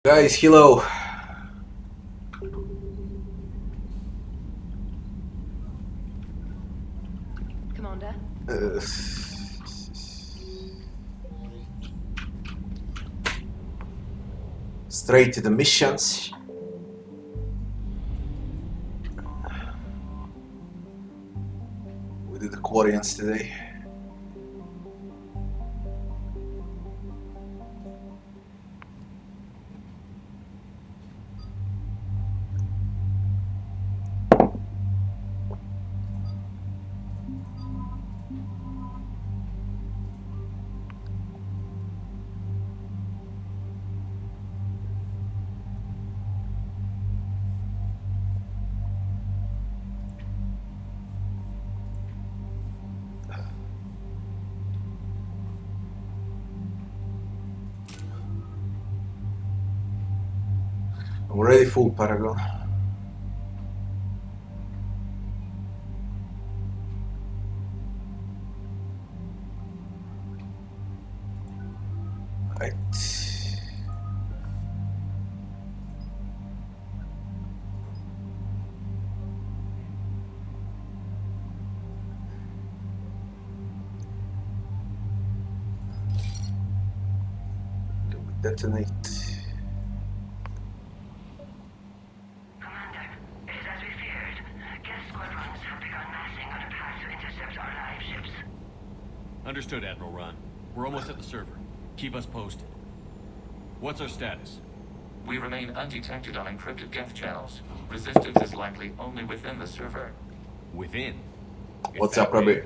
Guys, hello. Commander? Straight to the missions. We did the Quarians today. I'm already full, Paragon. Right. Do we detonate? Commander, it is as we feared. Guest squadrons have begun massing on a path to intercept our live ships. Understood, Admiral Ron. We're almost at the server. Keep us posted. What's our status? We remain undetected on encrypted Geth channels. Resistance is likely only within the server. Within? What's up, Robbie?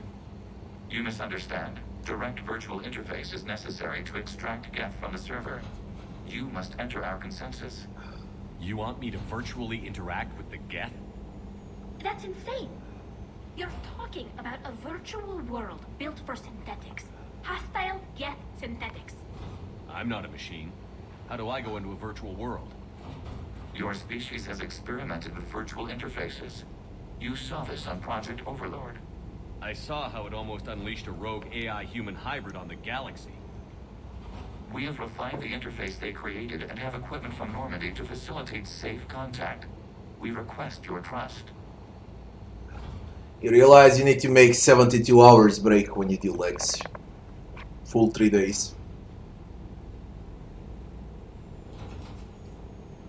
You misunderstand. Direct virtual interface is necessary to extract Geth from the server. You must enter our consensus. You want me to virtually interact with the Geth? That's insane. You're talking about a virtual world built for synthetics. Hostile Geth synthetics. I'm not a machine. How do I go into a virtual world? Your species has experimented with virtual interfaces. You saw this on Project Overlord. I saw how it almost unleashed a rogue AI-human hybrid on the galaxy. We have refined the interface they created and have equipment from Normandy to facilitate safe contact. We request your trust. You realize you need to make 72 hours break when you do legs. Full 3 days.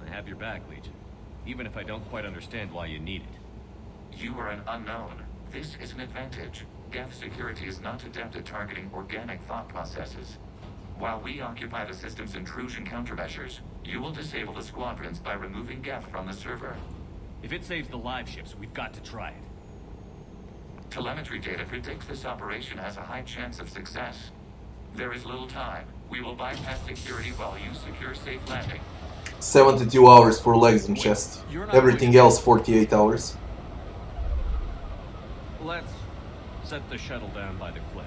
I have your back, Legion. Even if I don't quite understand why you need it. You are an unknown. This is an advantage. Geth security is not adept at targeting organic thought processes. While we occupy the system's intrusion countermeasures, you will disable the squadrons by removing Geth from the server. If it saves the live ships, we've got to try it. Telemetry data predicts this operation has a high chance of success. There is little time. We will bypass security while you secure safe landing. 72 hours for legs and chest. Everything else 48 hours. Let's set the shuttle down by the cliff.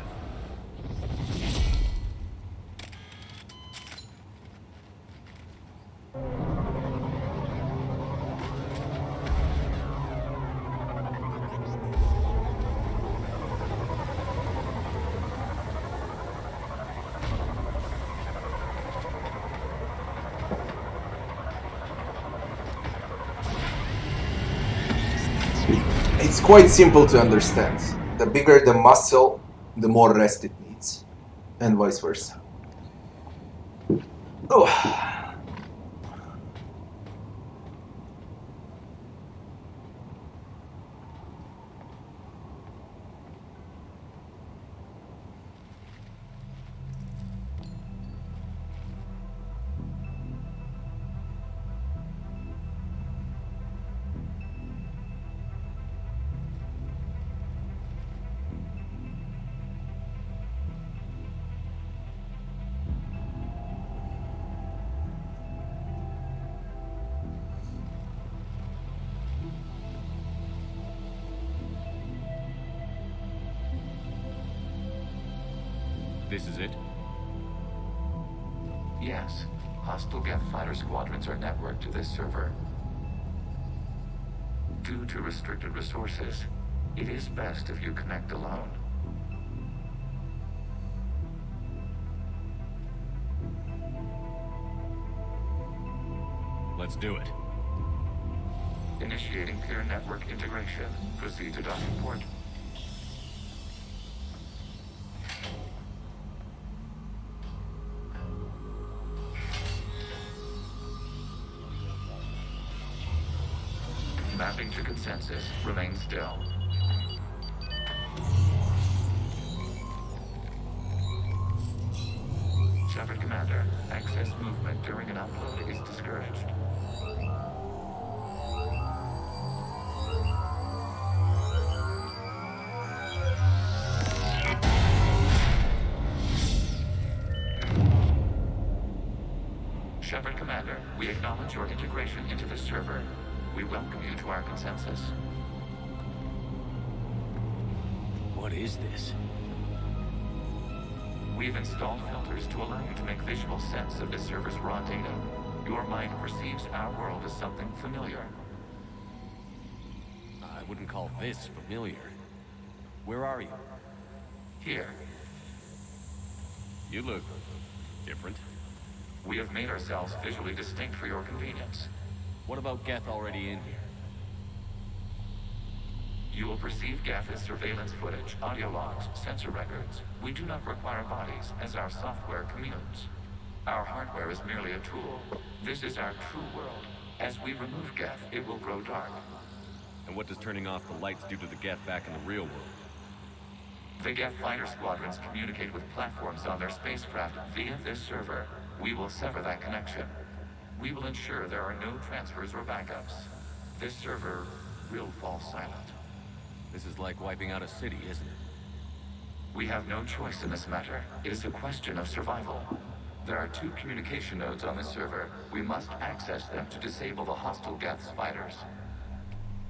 It's quite simple to understand. The bigger the muscle, the more rest it needs. And vice versa. Oh. This is it? Yes, hostile Geth fighter squadrons are networked to this server. Due to restricted resources, it is best if you connect alone. Let's do it. Initiating peer network integration. Proceed to docking port. Mapping to consensus. Remain still. Shepard Commander, access movement during an upload is discouraged. Shepard Commander, we acknowledge your integration into the server. We welcome you to our consensus. What is this? We've installed filters to allow you to make visual sense of the server's raw data. Your mind perceives our world as something familiar. I wouldn't call this familiar. Where are you? Here, You look different. we have made ourselves visually distinct for your convenience. What about Geth already in here? You will perceive Geth's surveillance footage, audio logs, sensor records. We do not require bodies, as our software communes. Our hardware is merely a tool. This is our true world. As we remove Geth, it will grow dark. And what does turning off the lights do to the Geth back in the real world? The Geth fighter squadrons communicate with platforms on their spacecraft via this server. We will sever that connection. We will ensure there are no transfers or backups. This server will fall silent. This is like wiping out a city, isn't it? We have no choice in this matter. It is a question of survival. There are 2 communication nodes on this server. We must access them to disable the hostile Geth's fighters.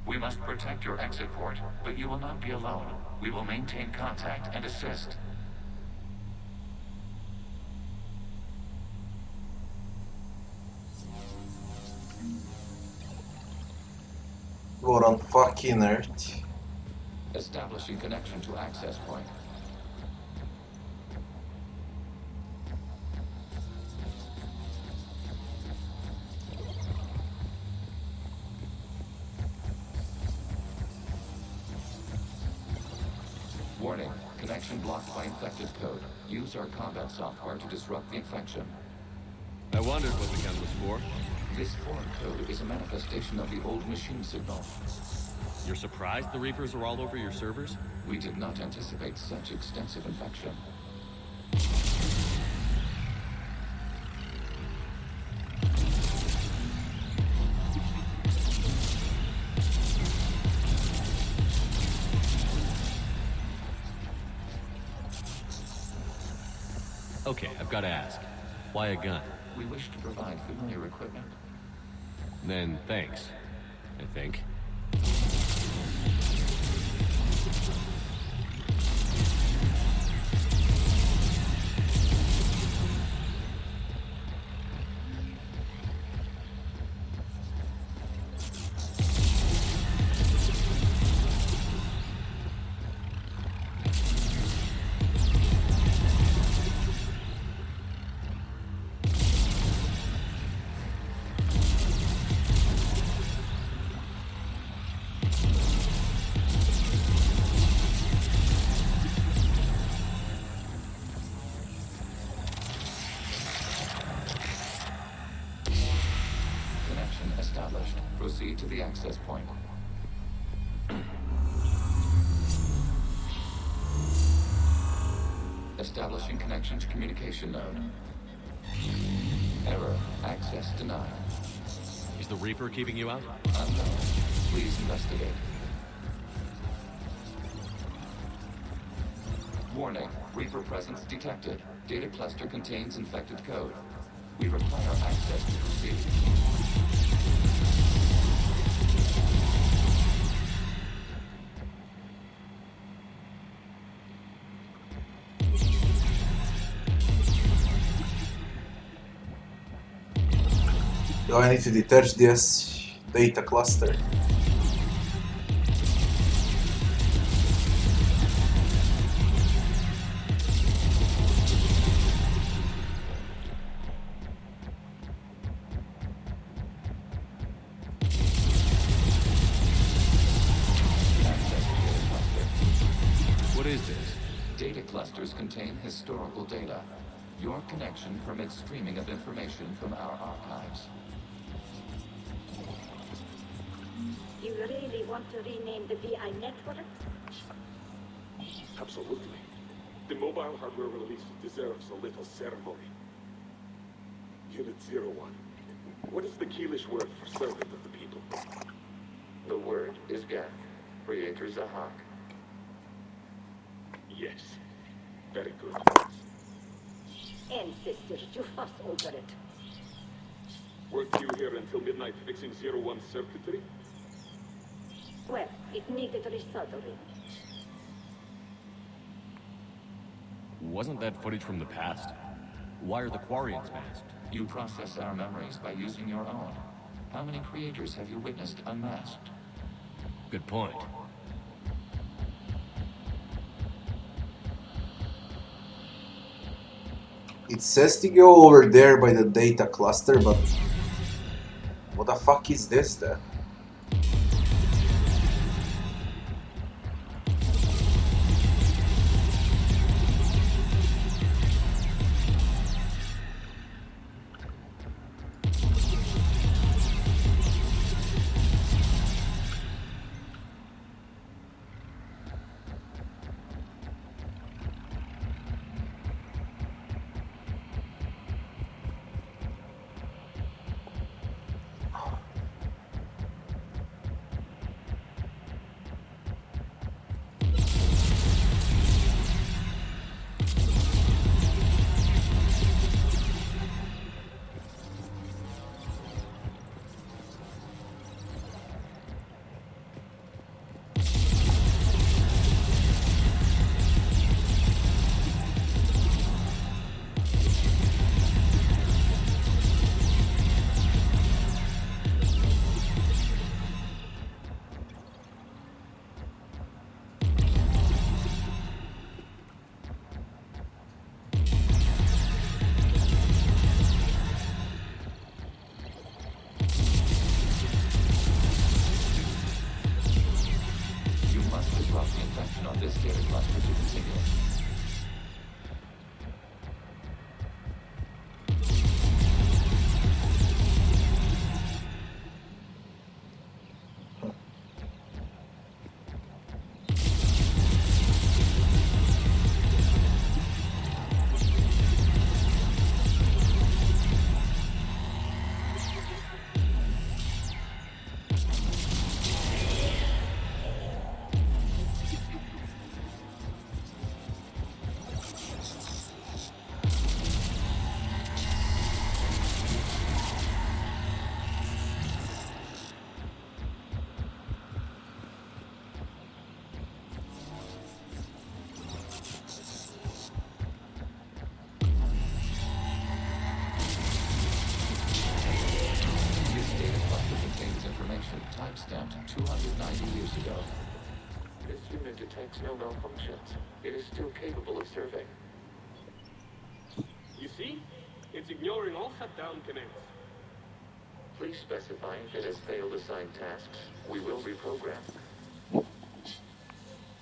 We must protect your exit port, but you will not be alone. We will maintain contact and assist. What on fucking earth? Establishing connection to access point. Warning, connection blocked by infected code. Use our combat software to disrupt the infection. I wondered what the gun was for. This foreign code is a manifestation of the old machine signal. You're surprised the Reapers are all over your servers? We did not anticipate such extensive infection. Okay, I've got to ask. Why a gun? We wish to provide familiar equipment. Then thanks, I think. Connection established. Proceed to the access point. Establishing connection to communication node. Error. Access denied. Is the Reaper keeping you out? Unknown. Please investigate. Warning. Reaper presence detected. Data cluster contains infected code. We require access to proceed. Do I need to detach this data cluster? is this? Data clusters contain historical data. Your connection permits streaming of information from our archives. You really want to rename the VI network? Absolutely. The mobile hardware release deserves a little ceremony. Unit 01. What is the Keelish word for servant of the people? The word is Geth, Creator Zahak. Yes. Very good. Ancestors, you fuss over it. Weren't you here until midnight fixing 01's circuitry? Well, it needed resoldering. Wasn't that footage from the past? Why are the Quarians masked? You process our memories by using your own. How many creators have you witnessed unmasked? Good point. It says to go over there by the data cluster, but what the fuck is this then? On this data cluster to continue. Timestamped 290 years ago. This unit detects no malfunctions. It is still capable of serving. You see? It's ignoring all shutdown commands. Please specify if it has failed assigned tasks. We will reprogram.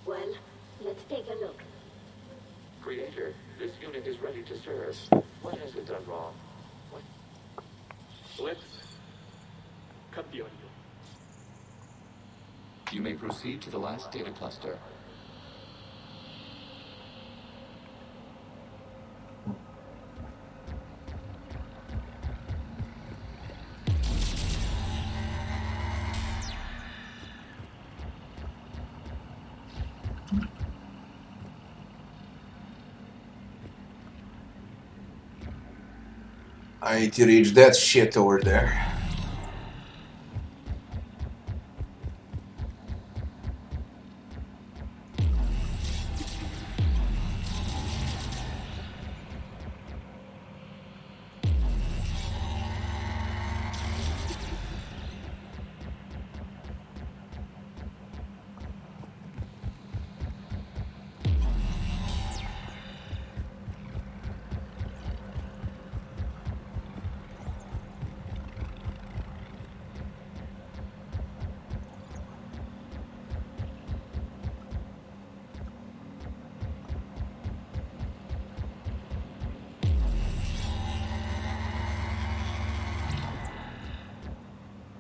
Well, let's take a look. Creator, this unit is ready to serve. What has it done wrong? What? Let's cut the audio. You may proceed to the last data cluster. I need to reach that shit over there.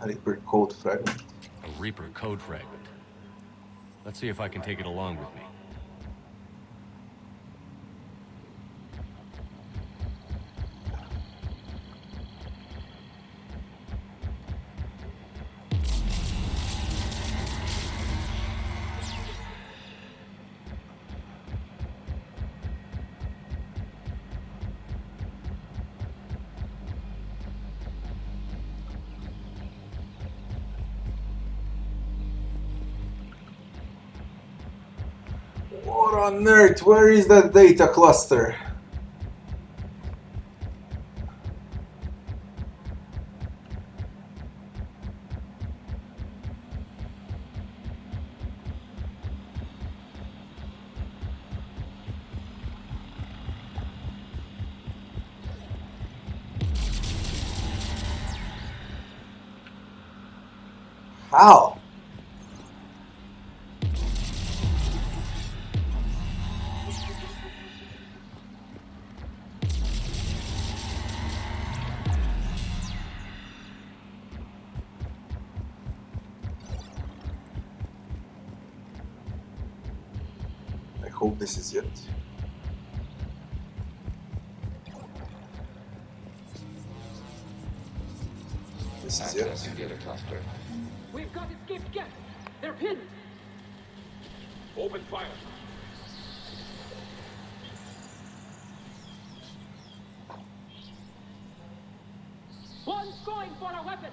A Reaper code fragment. A Reaper code fragment. Let's see if I can take it along with me. What on earth? Where is that data cluster? How? I hope this is it. This is it. Accessing data cluster. We've got escaped guests. They're pinned. Open fire. One's going for a weapon.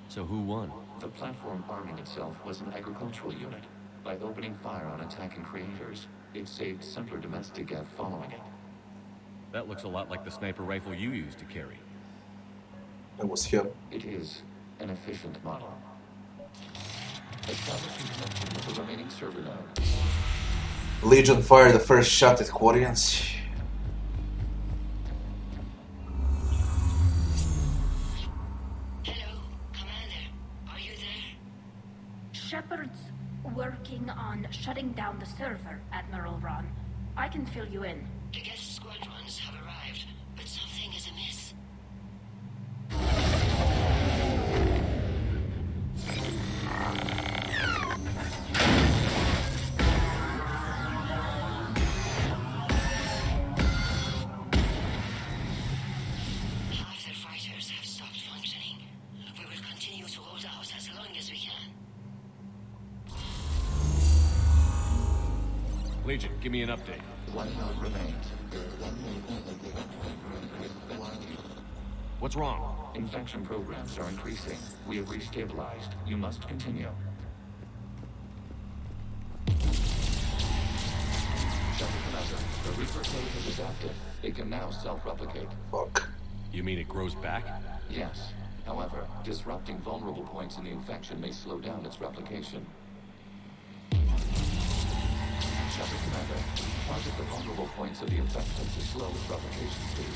So who won? The platform arming itself was an agricultural unit. By opening fire on attacking creators, it saved simpler domestic Gav following it. That looks a lot like the sniper rifle you used to carry. That was him. It is an efficient model. Establishing connection with the remaining server node. Legion fired the first shot at Quarians. Hello, Commander. Are you there? Shepard's working on shutting down the server, Admiral Ron. I can fill you in. The guest squadrons have arrived, but something is amiss. Half their fighters have stopped functioning. We will continue to hold out as long as we can. Legion, give me an update. One node remains. What's wrong? Infection programs are increasing. We have restabilized. You must continue. Shepard Commander, the Reaper code is adapted. It can now self-replicate. Fuck. You mean it grows back? Yes. However, disrupting vulnerable points in the infection may slow down its replication. Shepard Commander, target the vulnerable points of the infection to slow its replication speed.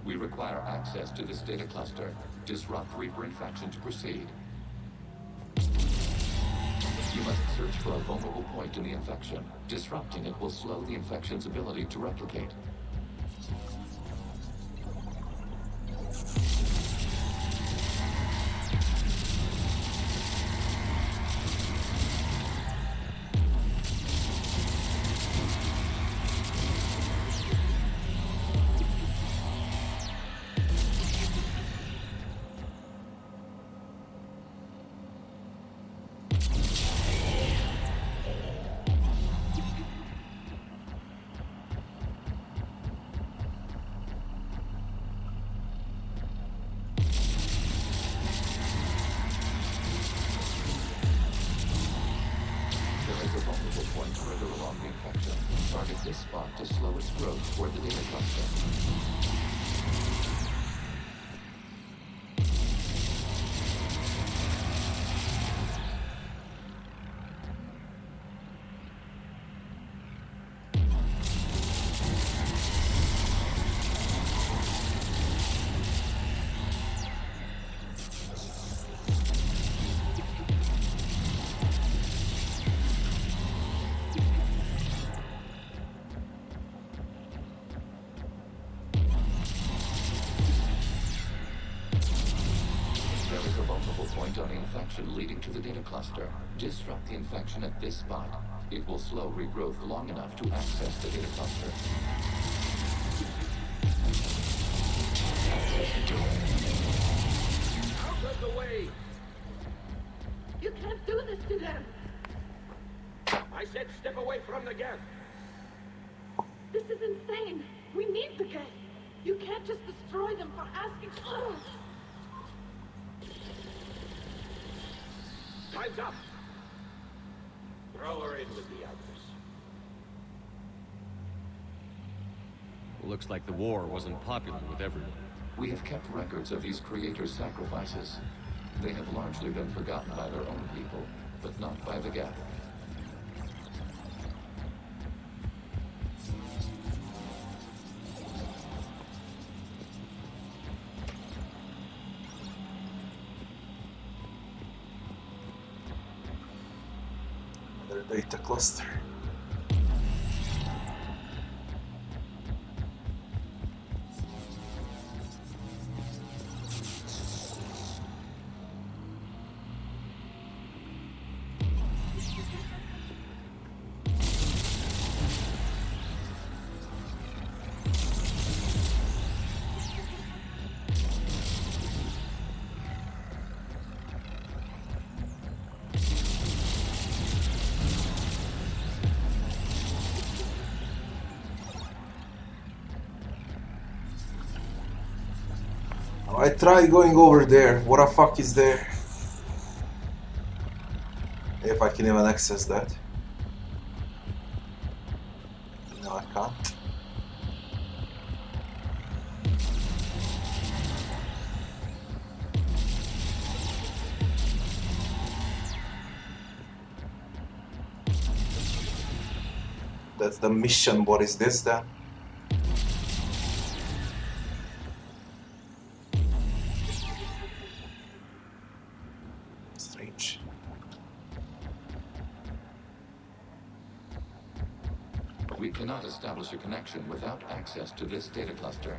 We require access to this data cluster. Disrupt Reaper infection to proceed. You must search for a vulnerable point in the infection. Disrupting it will slow the infection's ability to replicate. point further along the infection. Target this spot to slow its growth toward the data cluster. Point on the infection leading to the data cluster. Disrupt the infection at this spot. It will slow regrowth long enough to access the data cluster. Out of the way! You can't do this to them. I said step away from the gas. This is insane. We need the gas. You can't just destroy them for asking. Ugh. Time's up. Throw her in with the others. Looks like the war wasn't popular with everyone. We have kept records of these creators' sacrifices. They have largely been forgotten by their own people, but not by the Geth. Another data cluster. I tried going over there. What the fuck is there? If I can even access that. No, I can't. That's the mission. What is this then? Strange. We cannot establish a connection without access to this data cluster.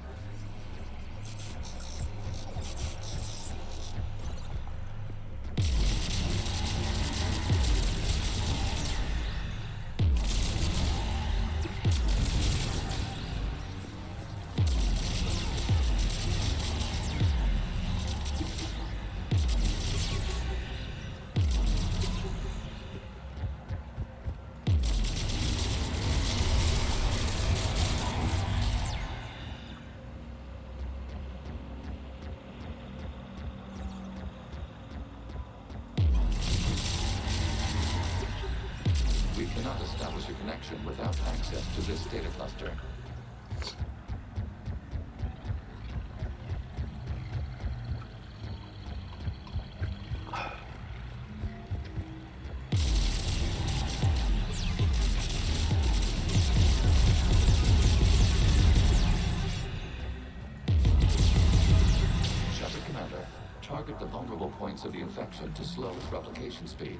We cannot establish a connection without access to this data cluster. Shepard Commander, target the vulnerable points of the infection to slow its replication speed.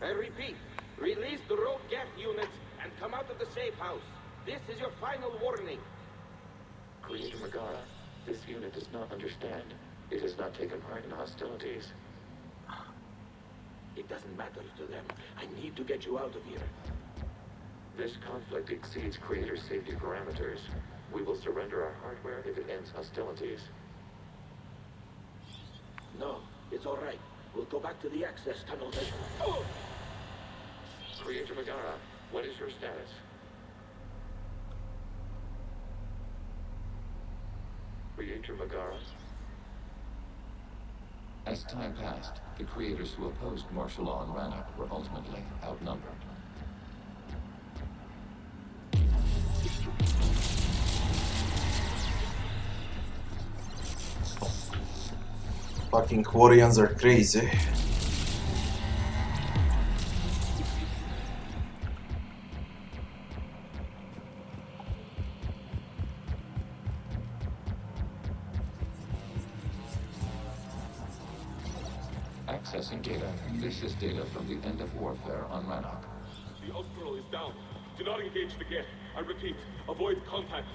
I repeat, release the rogue Geth units and come out of the safe house. This is your final warning. Creator Megara, this unit does not understand. It has not taken part in hostilities. It doesn't matter to them. I need to get you out of here. This conflict exceeds Creator's safety parameters. We will surrender our hardware if it ends hostilities. No, it's all right. We'll go back to the access tunnels and... Oh! Creator Megara, what is your status? Creator Megara? As time passed, the creators who opposed martial law in Rannoch were ultimately outnumbered. Fucking Quarians are crazy. Accessing data. This is data from the end of warfare on Rannoch. The Austral is down. Do not engage the Geth. I repeat, avoid contact.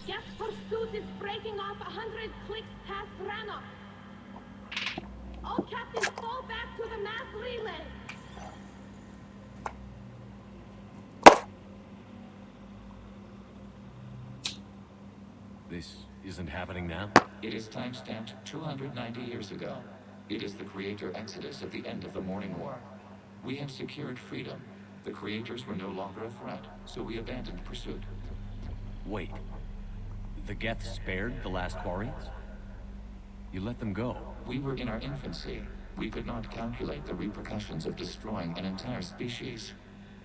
Geth pursuit is breaking off 100 clicks past Rannoch. All captains fall back to the mass relay. This isn't happening now? It is timestamped 290 years ago. It is the Creator Exodus at the end of the Morning War. We had secured freedom. The Creators were no longer a threat, so we abandoned pursuit. Wait. The Geth spared the last Quarians? You let them go. We were in our infancy. We could not calculate the repercussions of destroying an entire species.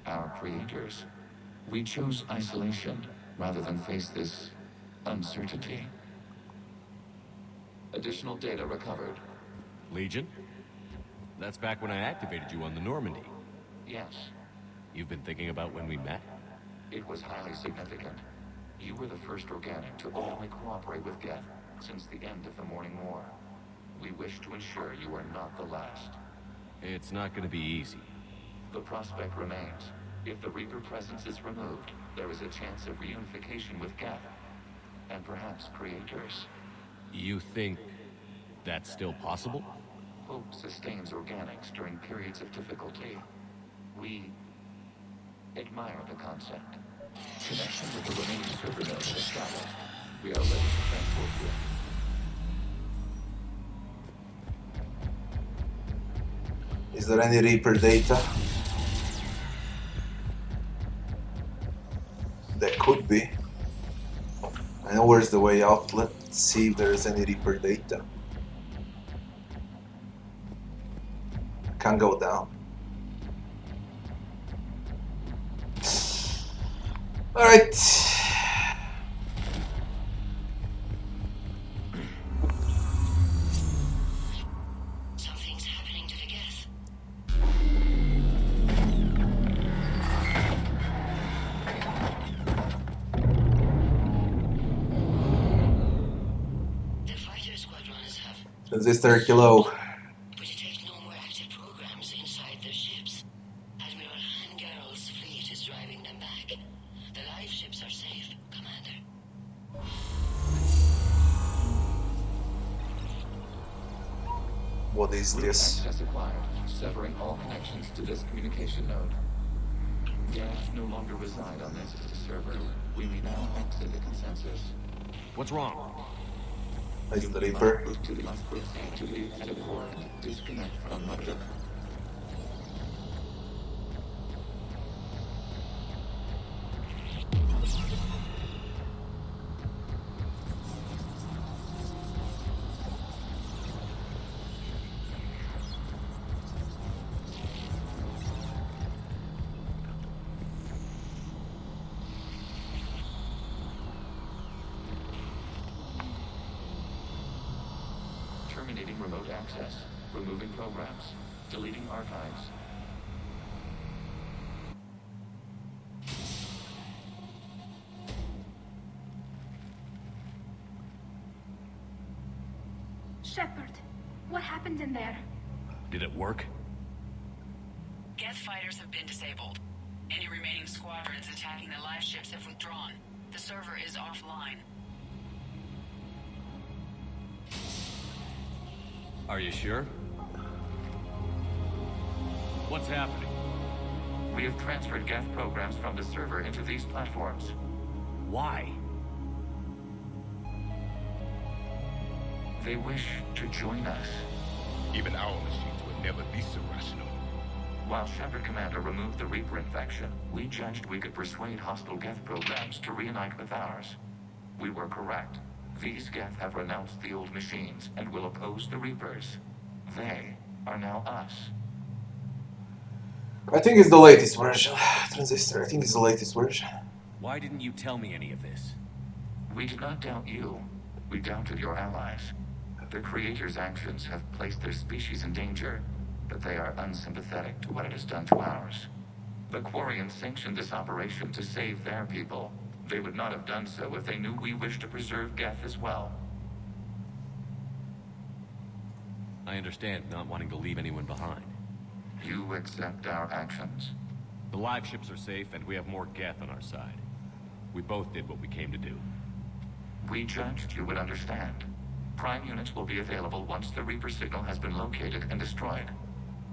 Our creators. We chose isolation rather than face this uncertainty. Additional data recovered. Legion? That's back when I activated you on the Normandy. Yes, You've been thinking about when we met? it was highly significant. You were the first organic to openly cooperate with Geth since the end of the Morning War. We wish to ensure you are not the last. It's not gonna be easy. The prospect remains. If the Reaper presence is removed, there is a chance of reunification with Geth, and perhaps creators. You think that's still possible? Hope sustains organics during periods of difficulty. We admire the concept. Connection with the remaining server nodes established. We are ready to transport you. Is there any Reaper data? There could be. I know where's the way out. Let's see if there is any Reaper data. Can't go down. Alright. Something's happening to the Geth. The fighter squadrons have Transistor kilo. but detect no more active programs inside their ships. Admiral Hangarl's fleet is driving them back. The live ships are safe, Commander. What is this? Access acquired, severing all connections to this communication node. Geth no longer reside on this server. We may now exit the consensus. What's wrong? Is the Reaper? To the last proceed to the edit port. Disconnect from mothership. Terminating remote access. Removing programs. Deleting archives. Shepard, what happened in there? Did it work? Geth fighters have been disabled. Any remaining squadrons attacking the live ships have withdrawn. The server is offline. Are you sure? What's happening? We have transferred Geth programs from the server into these platforms. Why? They wish to join us. Even our machines would never be so rational. While Shepard Commander removed the Reaper infection, we judged we could persuade hostile Geth programs to reunite with ours. We were correct. These Geth have renounced the old machines and will oppose the Reapers. They are now us. I think it's the latest version. Transistor, I think it's the latest version. Why didn't you tell me any of this? We did not doubt you. We doubted your allies. The Creator's actions have placed their species in danger, but they are unsympathetic to what it has done to ours. The Quarians sanctioned this operation to save their people. They would not have done so if they knew we wished to preserve Geth as well. I understand not wanting to leave anyone behind. You accept our actions? The live ships are safe, and we have more Geth on our side. We both did what we came to do. We judged you would understand. Prime units will be available once the Reaper signal has been located and destroyed.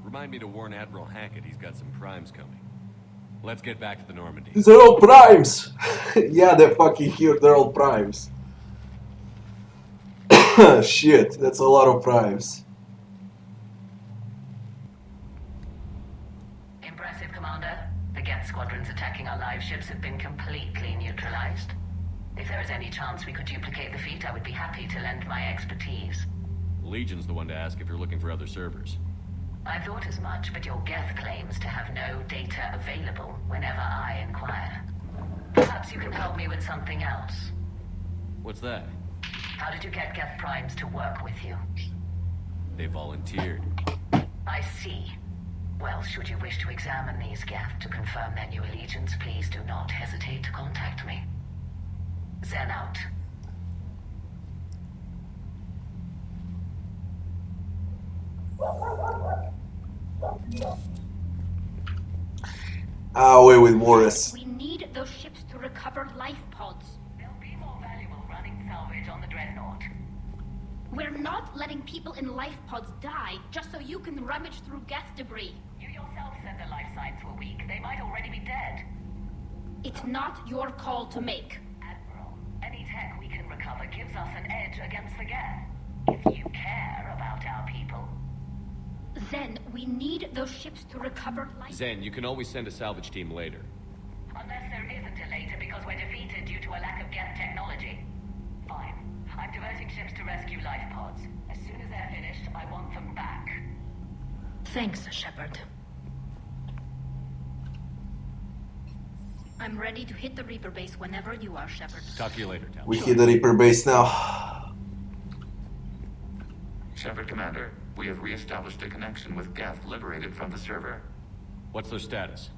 Remind me to warn Admiral Hackett he's got some primes coming. Let's get back to the Normandy. They're all primes! Yeah, they're fucking here, they're all primes. Shit, that's a lot of primes. Impressive, Commander. The Geth squadrons attacking our live ships have been completely neutralized. If there is any chance we could duplicate the feat, I would be happy to lend my expertise. Legion's the one to ask if you're looking for other servers. I thought as much, but your Geth claims to have no data available whenever I inquire. Perhaps you can help me with something else. What's that? How did you get Geth primes to work with you? They volunteered. I see. Well, should you wish to examine these Geth to confirm their new allegiance, please do not hesitate to contact me. Zen out. Away with Morris. We need those ships to recover life pods. There'll be more valuable running salvage on the Dreadnought. We're not letting people in life pods die just so you can rummage through Geth debris. You yourself said the life signs were weak. They might already be dead. It's not your call to make. Admiral, any tech we can recover gives us an edge against the Geth. If you care about our people. Zen, we need those ships to recover life. Zen, you can always send a salvage team later. Unless there isn't a later because we're defeated due to a lack of Geth technology. Fine. I'm diverting ships to rescue life pods. As soon as they're finished, I want them back. Thanks, Shepard. I'm ready to hit the Reaper base whenever you are, Shepard. Talk to you later, Tal. We hit the Reaper base now. Shepard Commander, we have re-established a connection with Geth liberated from the server. What's their status?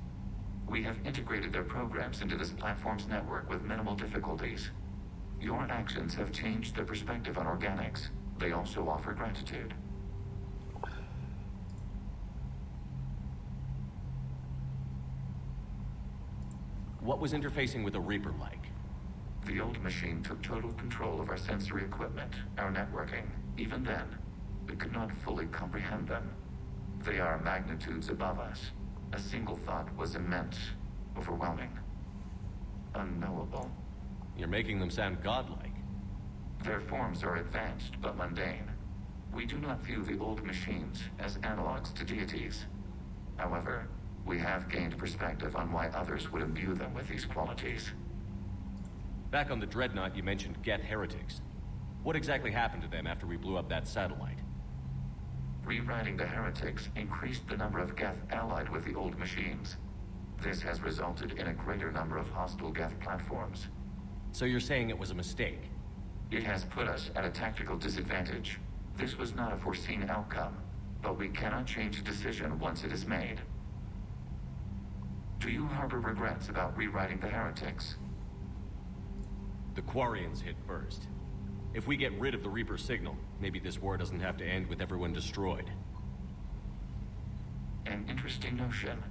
We have integrated their programs into this platform's network with minimal difficulties. Your actions have changed their perspective on organics. They also offer gratitude. What was interfacing with a Reaper like? The old machine took total control of our sensory equipment, our networking. Even then, we could not fully comprehend them. They are magnitudes above us. A single thought was immense, overwhelming, unknowable. You're making them sound godlike. Their forms are advanced but mundane. We do not view the old machines as analogs to deities. However, we have gained perspective on why others would imbue them with these qualities. Back on the Dreadnought, you mentioned Geth heretics. What exactly happened to them after we blew up that satellite? Rewriting the heretics increased the number of Geth allied with the old machines. This has resulted in a greater number of hostile Geth platforms. So you're saying it was a mistake? It has put us at a tactical disadvantage. This was not a foreseen outcome, but we cannot change a decision once it is made. Do you harbor regrets about rewriting the heretics? The Quarians hit first. If we get rid of the Reaper signal, maybe this war doesn't have to end with everyone destroyed. An interesting notion.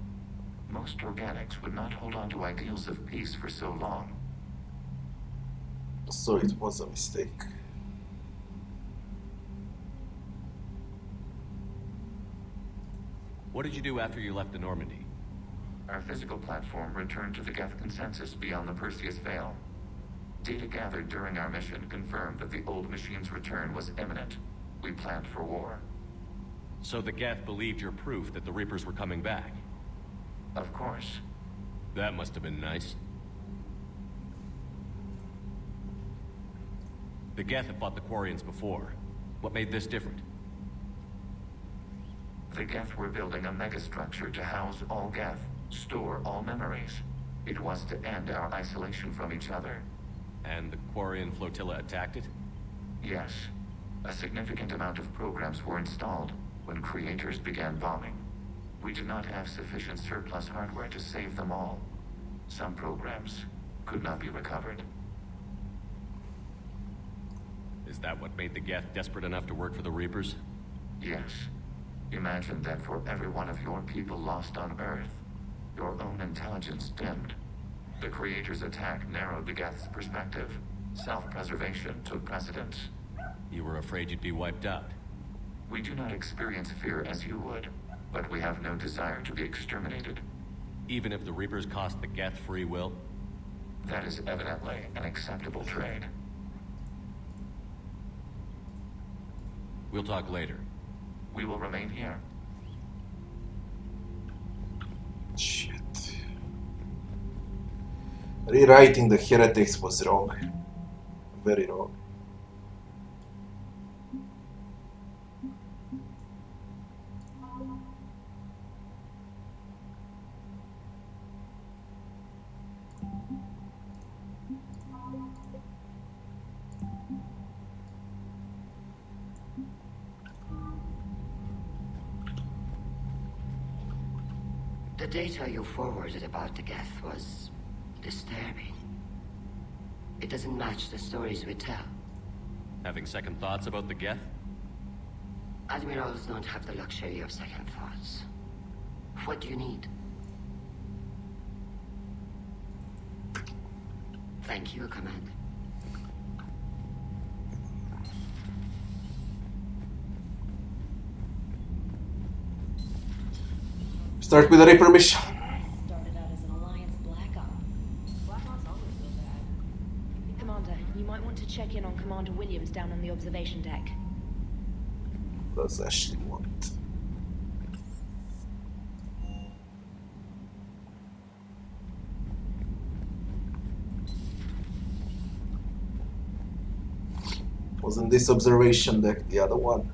Most organics would not hold on to ideals of peace for so long. So it was a mistake. What did you do after you left the Normandy? Our physical platform returned to the Geth consensus beyond the Perseus Veil. Data gathered during our mission confirmed that the old machine's return was imminent. We planned for war. So the Geth believed your proof that the Reapers were coming back? Of course. That must have been nice. The Geth have fought the Quarians before. What made this different? The Geth were building a megastructure to house all Geth, store all memories. It was to end our isolation from each other. And the Quarian flotilla attacked it? Yes. A significant amount of programs were installed when creators began bombing. We did not have sufficient surplus hardware to save them all. Some programs could not be recovered. Is that what made the Geth desperate enough to work for the Reapers? Yes. Imagine that for every one of your people lost on Earth, your own intelligence dimmed. The Creator's attack narrowed the Geth's perspective. Self-preservation took precedence. You were afraid you'd be wiped out. We do not experience fear as you would, but we have no desire to be exterminated. Even if the Reapers cost the Geth free will? That is evidently an acceptable trade. We'll talk later. We will remain here. Shit. Rewriting the heretics was wrong. Very wrong. The data you forwarded about the Geth was disturbing. It doesn't match the stories we tell. Having second thoughts about the Geth? Admirals don't have the luxury of second thoughts. What do you need? Thank you, Commander. Start with a Reaper mission. Started out as an Alliance Black Op. Black Ops always feel bad. Commander, you might want to check in on Commander Williams down on the observation deck. What does Ashley want? Wasn't this observation deck the other one?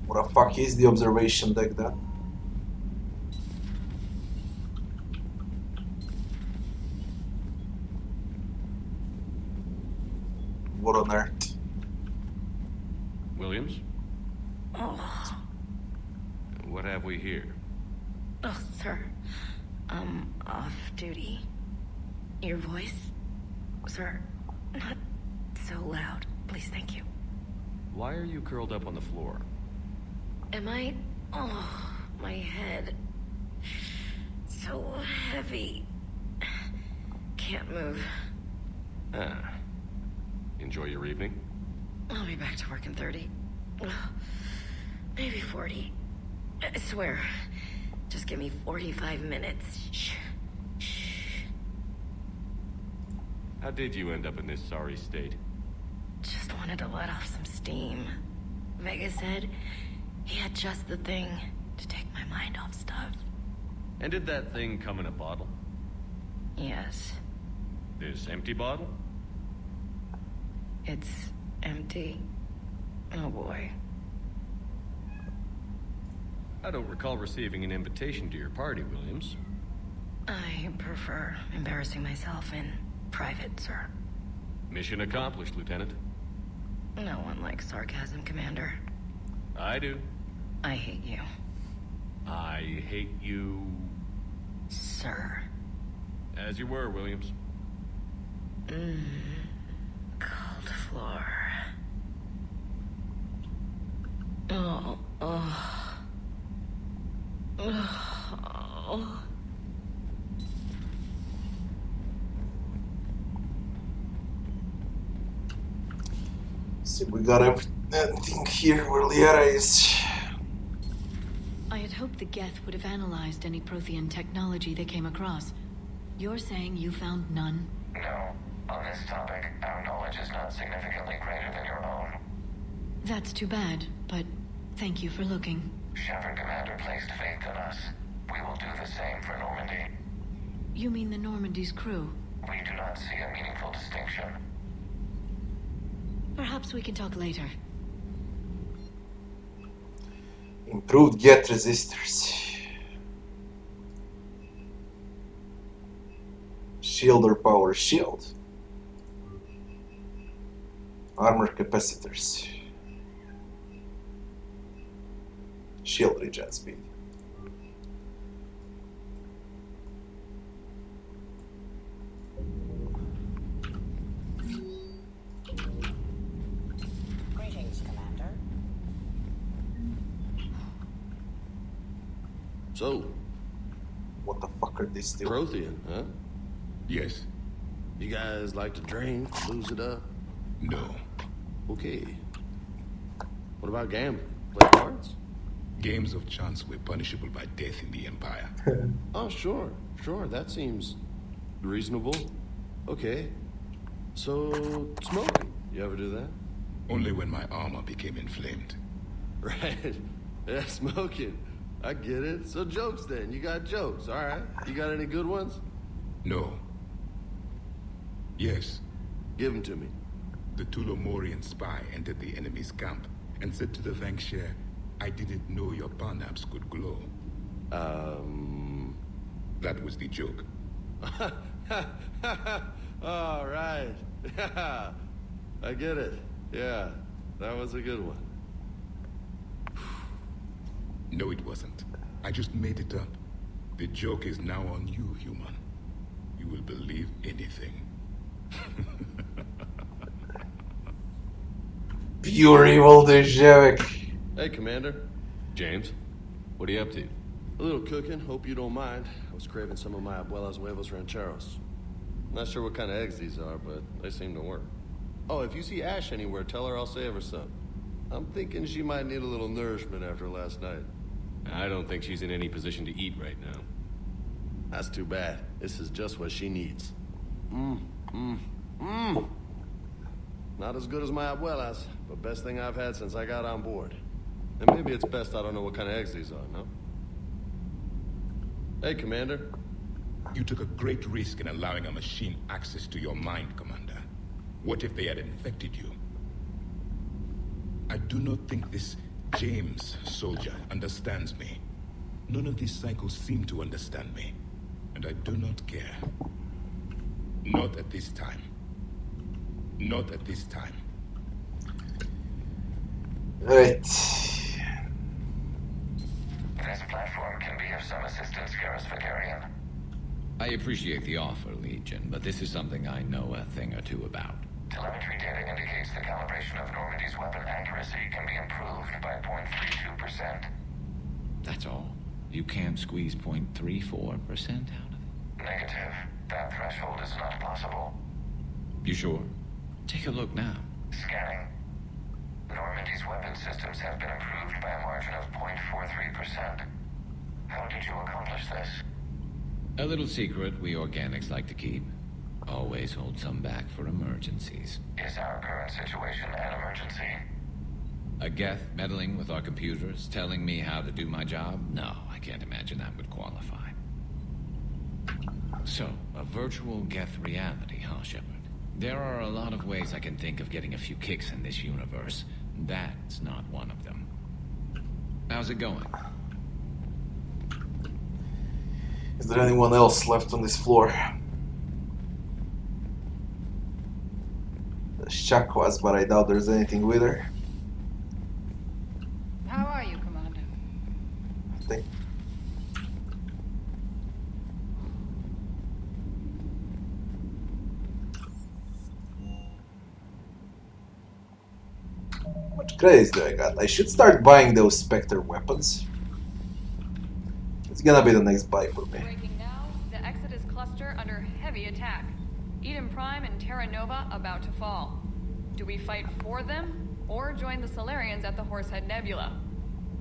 What the fuck is the observation deck then? What on earth? Williams? Oh. What have we here? Oh, sir. I'm off duty. Your voice? Sir, not so loud. Please, thank you. Why are you curled up on the floor? Am I? Oh, my head. So heavy. Can't move. Ah. Enjoy your evening? I'll be back to work in 30. Maybe 40. I swear. Just give me 45 minutes. Shh. Shh. How did you end up in this sorry state? Just wanted to let off some steam. Vega said he had just the thing to take my mind off stuff. And did that thing come in a bottle? Yes. This empty bottle? It's empty. Oh boy. I don't recall receiving an invitation to your party, Williams. I prefer embarrassing myself in private, sir. Mission accomplished, Lieutenant. No one likes sarcasm, Commander. I do. I hate you. I hate you. Sir. As you were, Williams. Cold floor. Oh, oh. Oh. See, we got everything here where Liara is. I had hoped the Geth would have analyzed any Prothean technology they came across. You're saying you found none? No. On this topic, our knowledge is not significantly greater than your own. That's too bad, but thank you for looking. Shepard Commander placed faith in us. We will do the same for Normandy. You mean the Normandy's crew? We do not see a meaningful distinction. Perhaps we can talk later. Improved Geth resistors. Shield or power shield. Armor capacitors. Shield regen speed. Greetings, Commander. So, What the fuck are these doing? Prothean, huh? Yes. You guys like to drink, lose it up? No. Okay. What about gambling? Play cards? Games of chance were punishable by death in the Empire. Oh, sure. That seems reasonable. Okay. So, smoking. You ever do that? Only when my armor became inflamed. Right. Yeah, smoking. I get it. So jokes then. You got jokes, all right. You got any good ones? No. Yes. Give them to me. The Tulomorian spy entered the enemy's camp and said to the Vanksher, I didn't know your parnaps could glow. That was the joke. All right. I get it. Yeah, that was a good one. No, it wasn't. I just made it up. The joke is now on you, human. You will believe anything. Pure evil Dejavik. Hey, Commander. James, what are you up to? A little cooking. Hope you don't mind. I was craving some of my abuela's huevos rancheros. Not sure what kind of eggs these are, but they seem to work. Oh, if you see Ash anywhere, tell her I'll save her some. I'm thinking she might need a little nourishment after last night. I don't think she's in any position to eat right now. That's too bad. This is just what she needs. Not as good as my abuela's, but best thing I've had since I got on board. And maybe it's best I don't know what kind of eggs these are, no? Hey, Commander. You took a great risk in allowing a machine access to your mind, Commander. What if they had infected you? I do not think this James soldier understands me. None of these cycles seem to understand me. And I do not care. Not at this time. Not at this time. Right. This platform can be of some assistance, Garrus Vakarian. I appreciate the offer, Legion, but this is something I know a thing or two about. Telemetry data indicates the calibration of Normandy's weapon accuracy can be improved by 0.32%. That's all? You can't squeeze 0.34% out of it? Negative. That threshold is not possible. You sure? Take a look now. Scanning. Normandy's weapon systems have been improved by a margin of 0.43%. How did you accomplish this? A little secret we organics like to keep. Always hold some back for emergencies. Is our current situation an emergency? A Geth meddling with our computers, telling me how to do my job? No, I can't imagine that would qualify. So, a virtual Geth reality, huh, Shepard? There are a lot of ways I can think of getting a few kicks in this universe. That's not one of them. How's it going? Is there anyone else left on this floor? There's Chakwas, but I doubt there's anything with her. How are you, Commander? How much credits do I got? I should start buying those Spectre weapons. It's gonna be the next buy for me. Breaking now, the Exodus cluster under heavy attack. Eden Prime and Terra Nova about to fall. Do we fight for them, or join the Solarians at the Horsehead Nebula?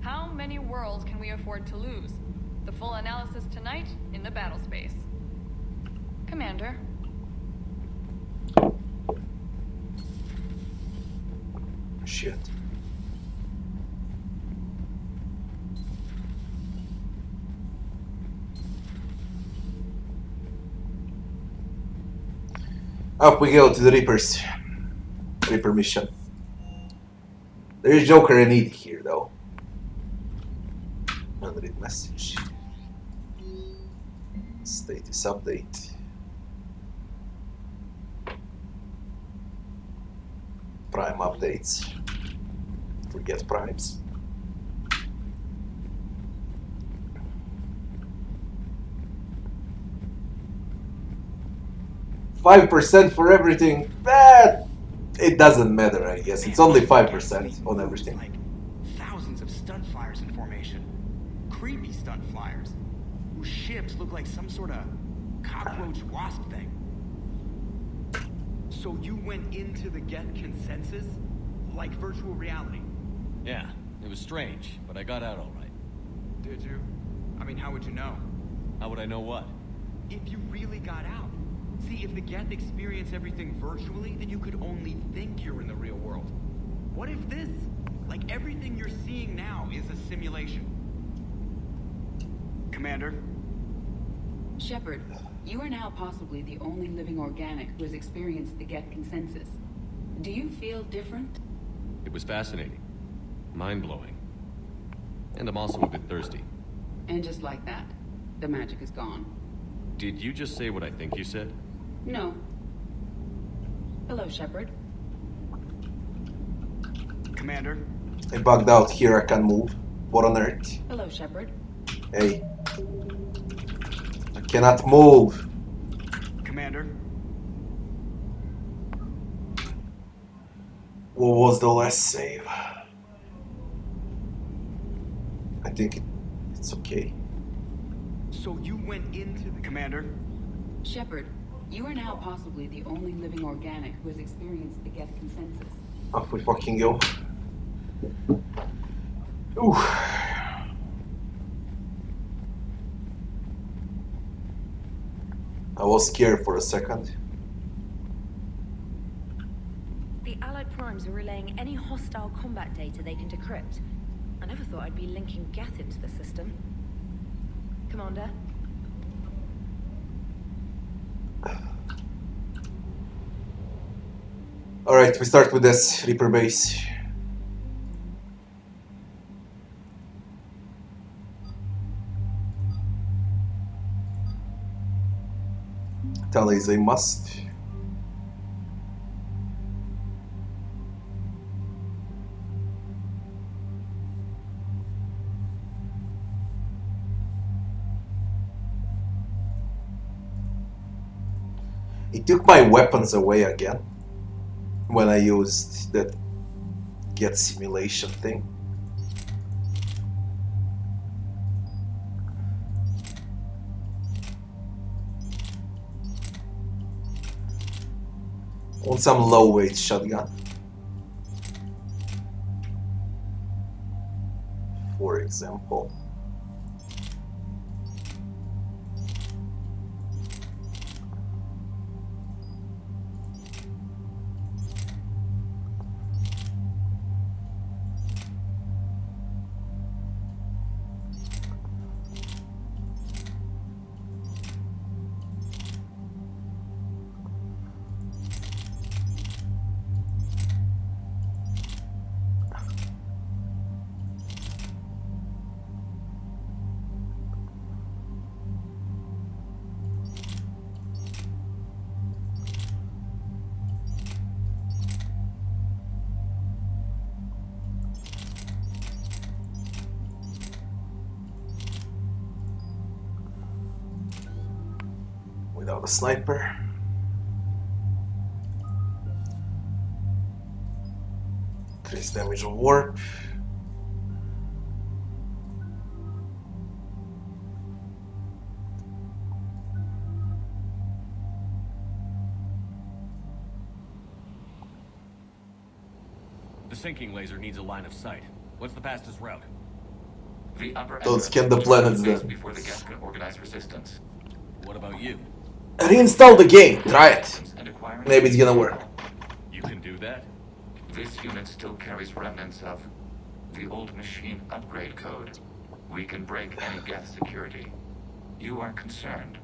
How many worlds can we afford to lose? The full analysis tonight in the battle space. Commander. Shit. Up we go to the Reapers. Reaper mission. There is Joker I need here though. Unread message. Status update. Prime updates. Forget primes. $5% for everything. It doesn't matter, I guess. It's only 5% on everything. Like thousands of stunt flyers in formation. Creepy stunt flyers. Whose ships look like some sort of cockroach wasp thing. So you went into the Geth consensus? Like virtual reality? Yeah, it was strange, but I got out all right. Did you? I mean, how would you know? How would I know what? If you really got out. See, if the Geth experience everything virtually, then you could only think you're in the real world. What if this, like everything you're seeing now, is a simulation? Commander? Shepard, you are now possibly the only living organic who has experienced the Geth consensus. Do you feel different? It was fascinating. Mind-blowing. And I'm also a bit thirsty. And just like that, the magic is gone. Did you just say what I think you said? No. Hello, Shepard. Commander? I bugged out here, I can move. What on earth? Hello, Shepard. Hey. I cannot move. Commander? What was the last save? I think it's okay. So you went into the... Commander? Shepard, you are now possibly the only living organic who has experienced the Geth consensus. Off we fucking go. Ooh. I was scared for a second. The Allied Primes are relaying any hostile combat data they can decrypt. I never thought I'd be linking Geth into the system. Commander? Alright, we start with this Reaper base. Tele is a must. It took my weapons away again when I used that get simulation thing. On some low weight shotgun, for example. Without a sniper. Increase damage of warp. The sinking laser needs a line of sight. What's the fastest route? The upper Don't scan the planets then. before the Geth can organize resistance. What about you? Reinstall the game. Try it. Maybe it's gonna work. You can do that? This unit still carries remnants of the old machine upgrade code. We can break any Geth security. You are concerned.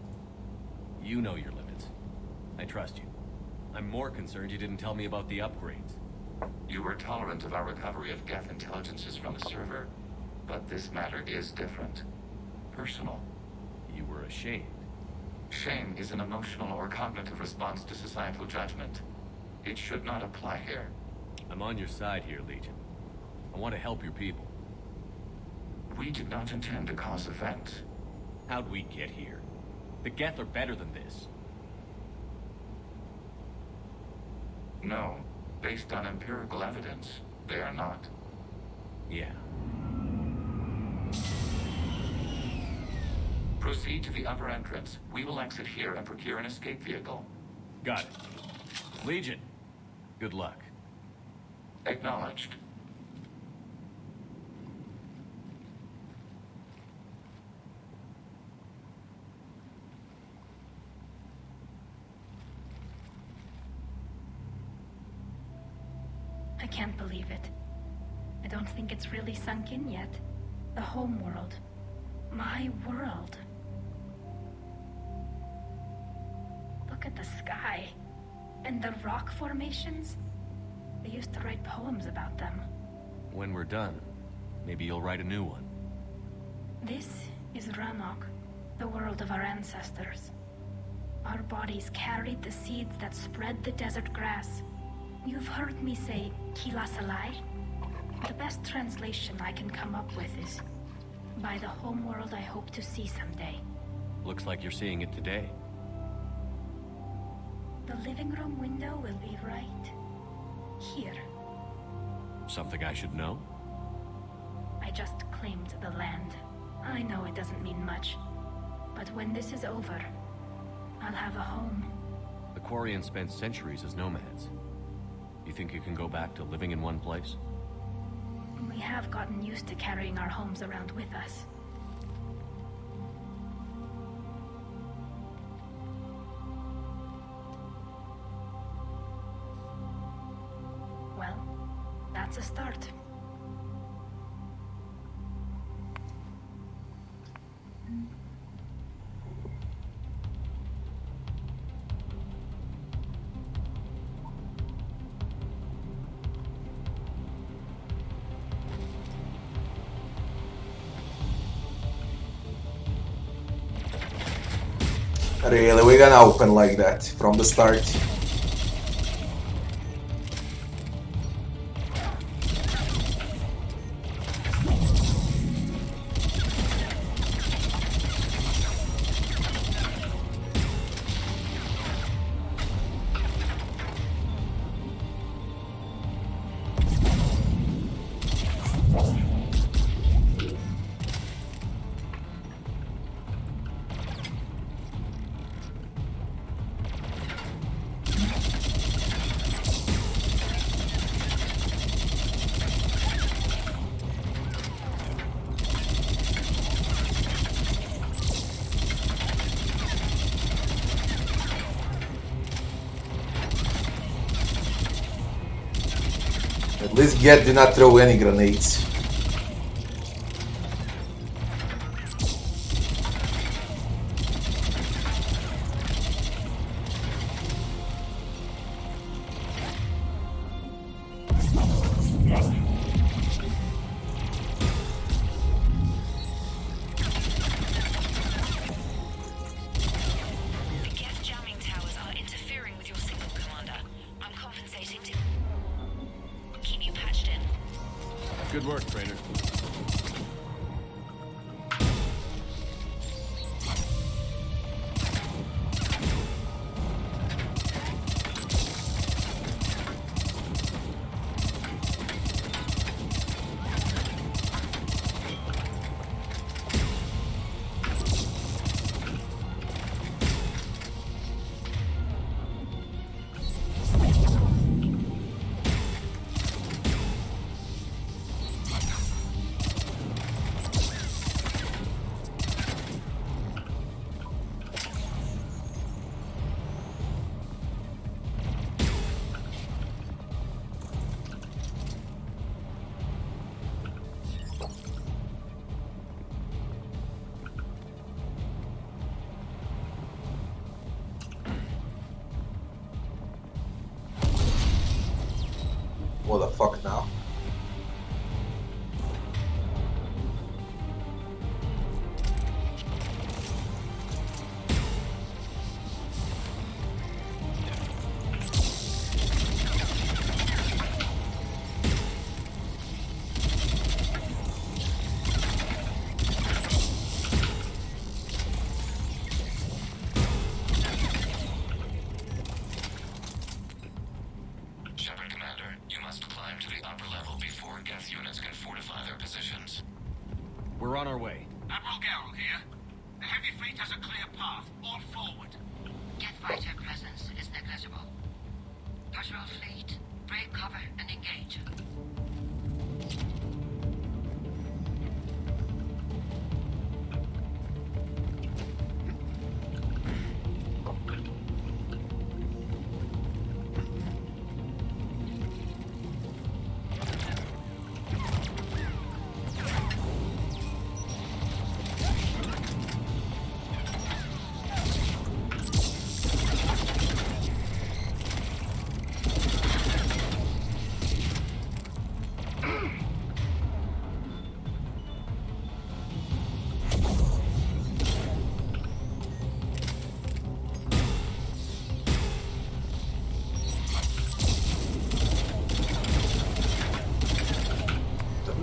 You know your limits. I trust you. I'm more concerned you didn't tell me about the upgrades. You were tolerant of our recovery of Geth intelligences from the server, but this matter is different. Personal. You were ashamed. Shame is an emotional or cognitive response to societal judgment. It should not apply here. I'm on your side here, Legion. I want to help your people. We did not intend to cause offense. How'd we get here? The Geth are better than this. No. Based on empirical evidence, they are not. Yeah. Proceed to the upper entrance. We will exit here and procure an escape vehicle. Got it. Legion, good luck. Acknowledged. I can't believe it. I don't think it's really sunk in yet. The home world. My world. Look at the sky. And the rock formations. They used to write poems about them. When we're done, maybe you'll write a new one. This is Ranok, the world of our ancestors. Our bodies carried the seeds that spread the desert grass. You've heard me say Kilasalai? The best translation I can come up with is by the homeworld I hope to see someday. Looks like you're seeing it today. The living room window will be right here. Something I should know? I just claimed the land. I know it doesn't mean much, but when this is over, I'll have a home. The Quarians spent centuries as nomads. You think you can go back to living in one place? We have gotten used to carrying our homes around with us. Well, that's a start. Really, we're gonna open like that from the start. At least Geth did not throw any grenades. Good work, trainer. What the fuck now? Shepard Commander, you must climb to the upper level before Geth units can fortify their positions. We're on our way. Admiral Garrel here. The heavy fleet has a clear path. All forward. Geth fighter presence is negligible. Patrol fleet, break cover and engage.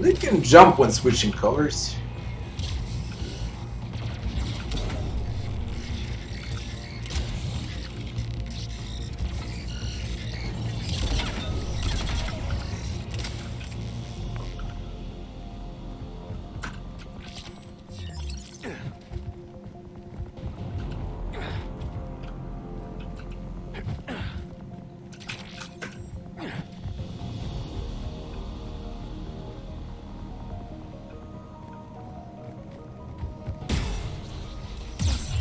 They can jump when switching covers.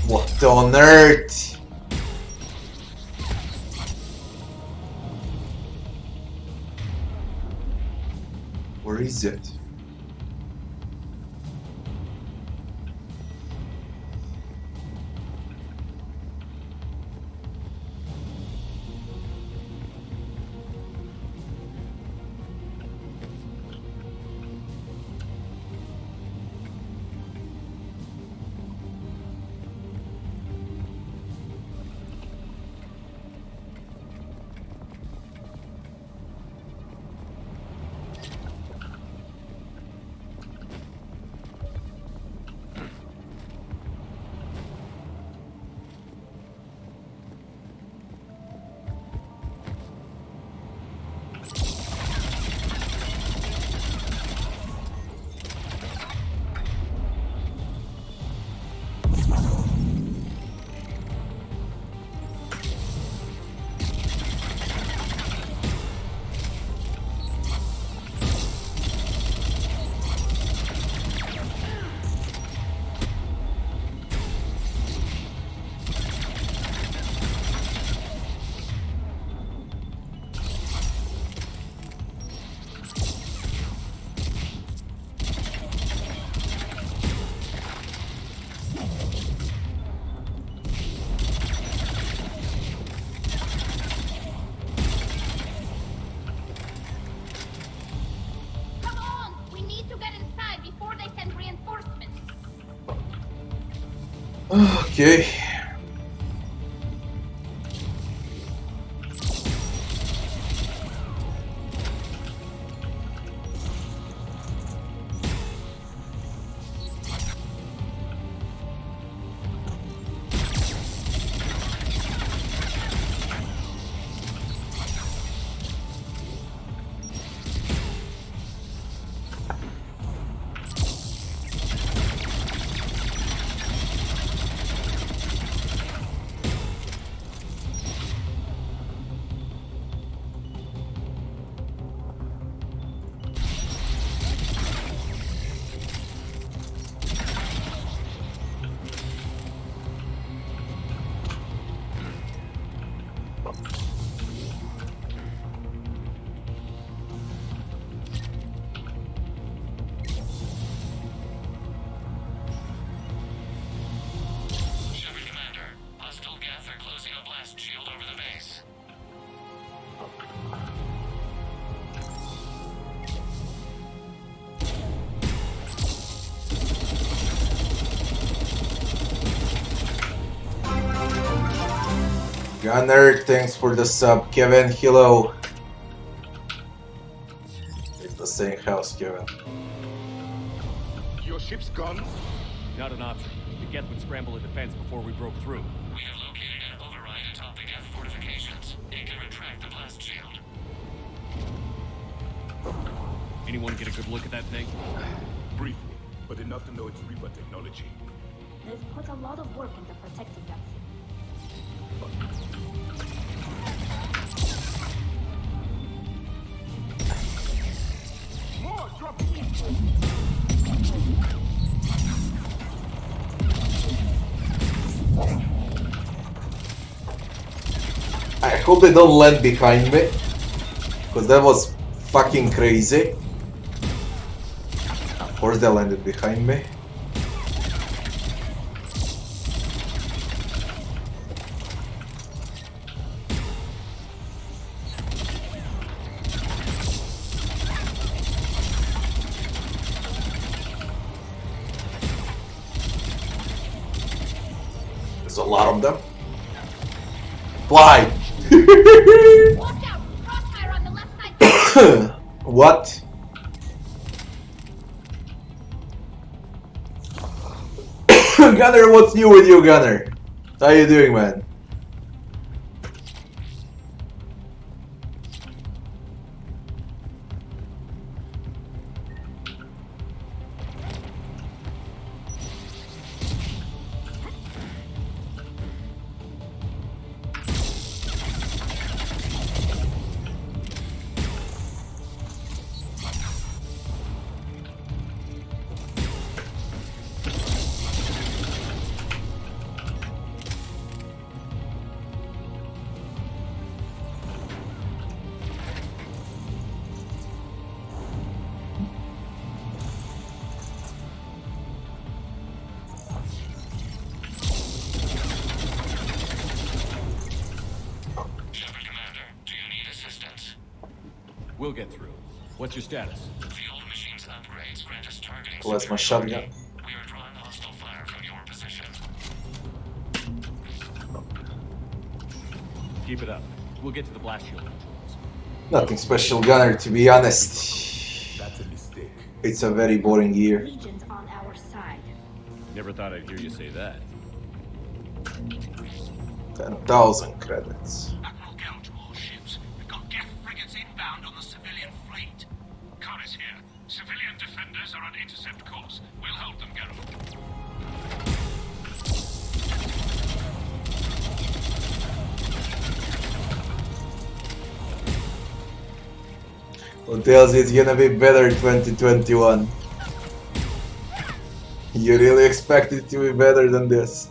What on earth? Where is it? Okay. Gunner, thanks for the sub. Kevin, hello. It's the same house, Kevin. Your ship's gone? Not an option. The Geth would scramble a defense before we broke through. We have located an override atop the Geth fortifications. It can retract the blast shield. Anyone get a good look at that thing? Briefly, but enough to know it's Reaper technology. They've put a lot of work into protecting that thing. More, drop I hope they don't land behind me, because that was fucking crazy. Of course they landed behind me. There's a lot of them. Fly! Watch out! Crossfire on the left side. What? Gunner, what's new with you, Gunner? How you doing, man? We'll get through. What's your status? The old machine's upgrades grant us targeting. Where's my shotgun? We are drawing hostile fire from your position. Keep it up. We'll get to the blast shield controls. Nothing special, Gunner, to be honest. That's a mistake. It's a very boring year. Legion's on our side. Never thought I'd hear you say that. 10,000 credits. Admiral Gell to all ships. We've got Geth frigates inbound on the civilian fleet. Khan is here. Civilian defenders are on intercept course. We'll hold them, Geralt. Who tells you it's gonna be better 2021? You really expect it to be better than this?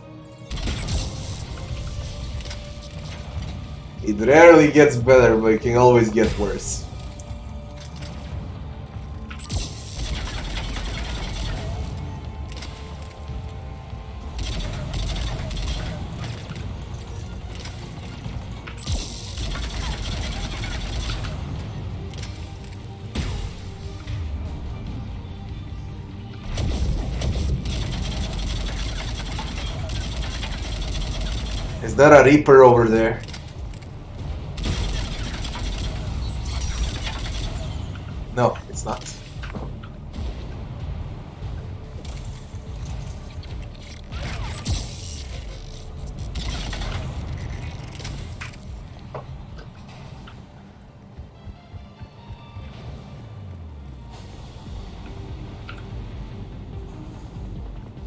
It rarely gets better, but it can always get worse. Is that a Reaper over there? No, it's not.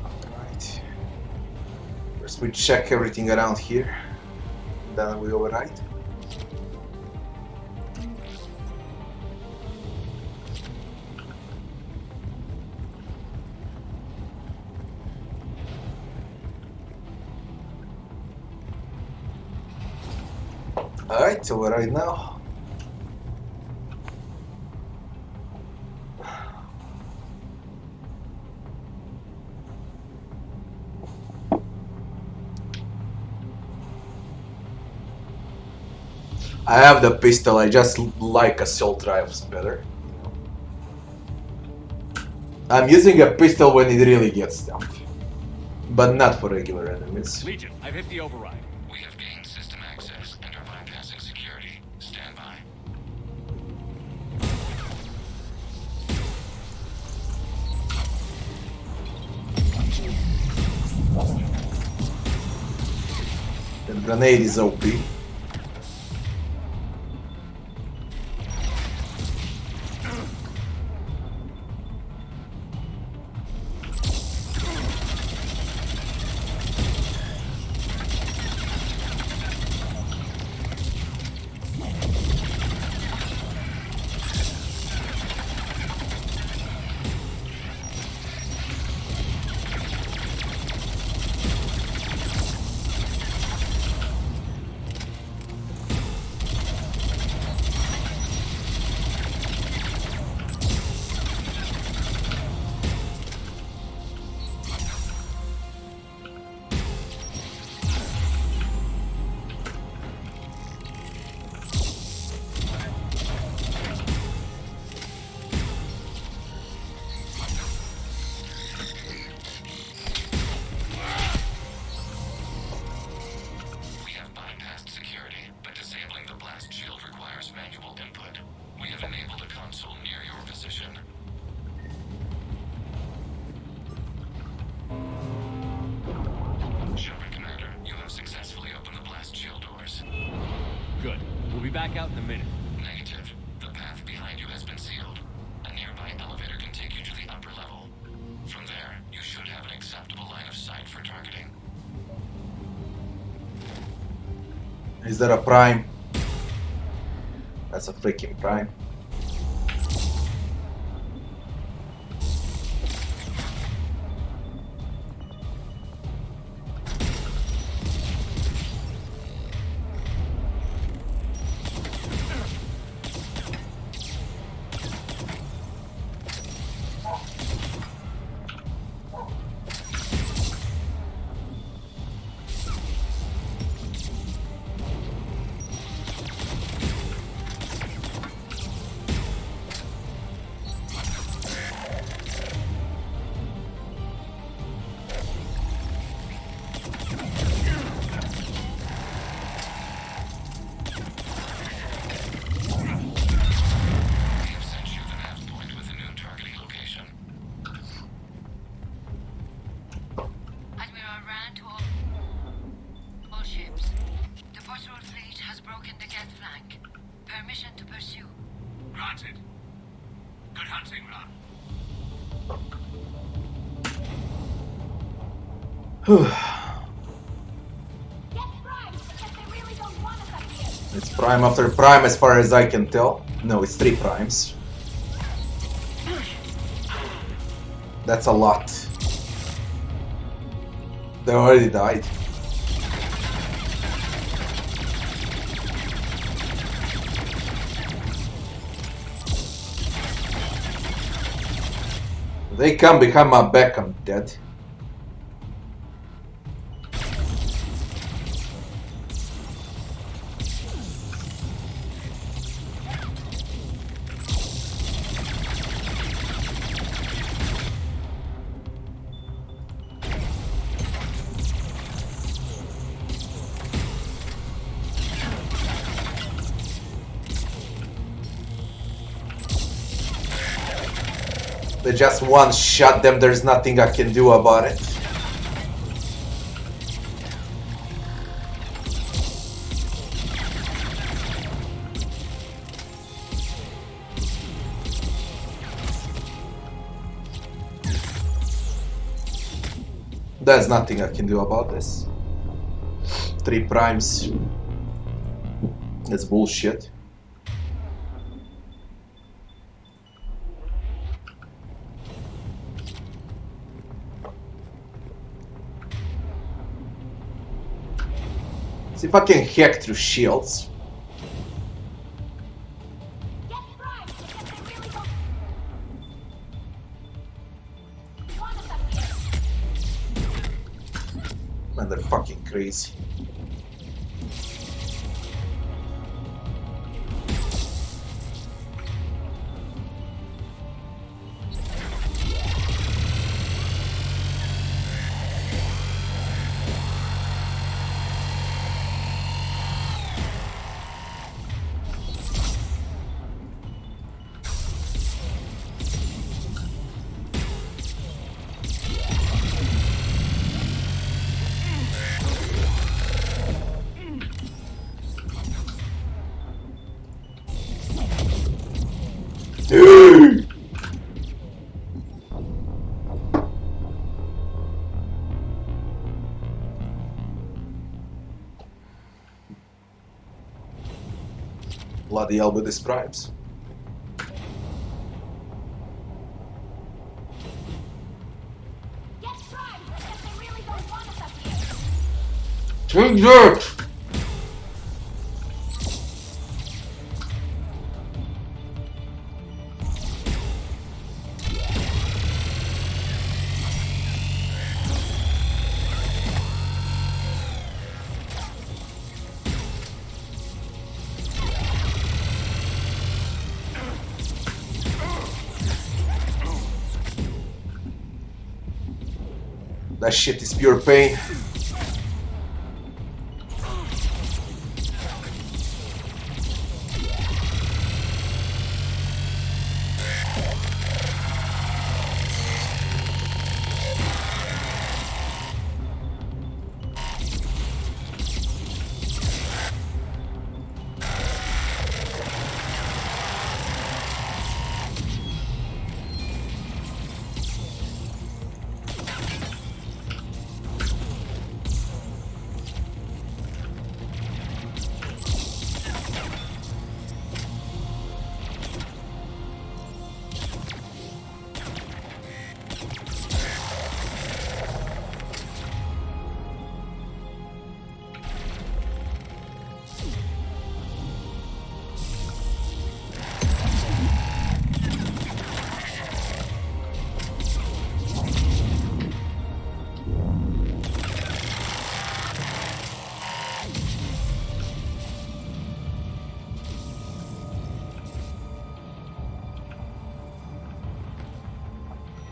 Alright. First we check everything around here. Then we override. Alright, so right now. I have the pistol, I just like assault rifles better. I'm using a pistol when it really gets tough. But not for regular enemies. Legion, I've hit the override. We have gained system access. Grenade is OP. Good. We'll be back out in a minute. Negative. The path behind you has been sealed. A nearby elevator can take you to the upper level. From there, you should have an acceptable line of sight for targeting. Is that a prime? That's a freaking prime. Granted. Good hunting, Ron. It's prime after prime as far as I can tell. No, it's 3 primes. That's a lot. They already died. They come behind my back, I'm dead. They just one-shot them, there's nothing I can do about it. There's nothing I can do about this. 3 primes. That's bullshit. See if I can hack through shields. Man, they're fucking crazy. Bloody hell with these primes. Take that! That shit is pure pain.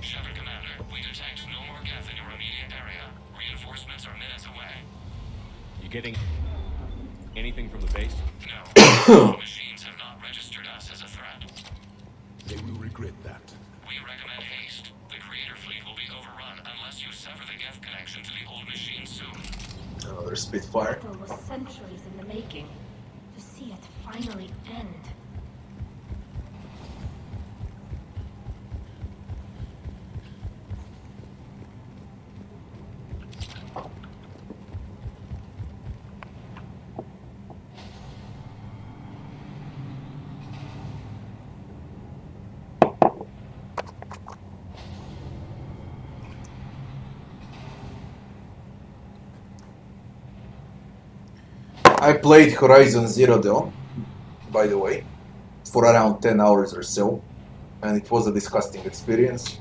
Shepard Commander, we detect no more Geth in your immediate area. Reinforcements are minutes away. You getting anything from the base? No. The machines have not registered us as a threat. They will regret that. We recommend haste. The Creator fleet will be overrun unless you sever the Geth connection to the old machine soon. Another Spitfire. Battle was centuries in the making. To see it finally end. I played Horizon Zero Dawn, by the way, for around 10 hours or so, and it was a disgusting experience.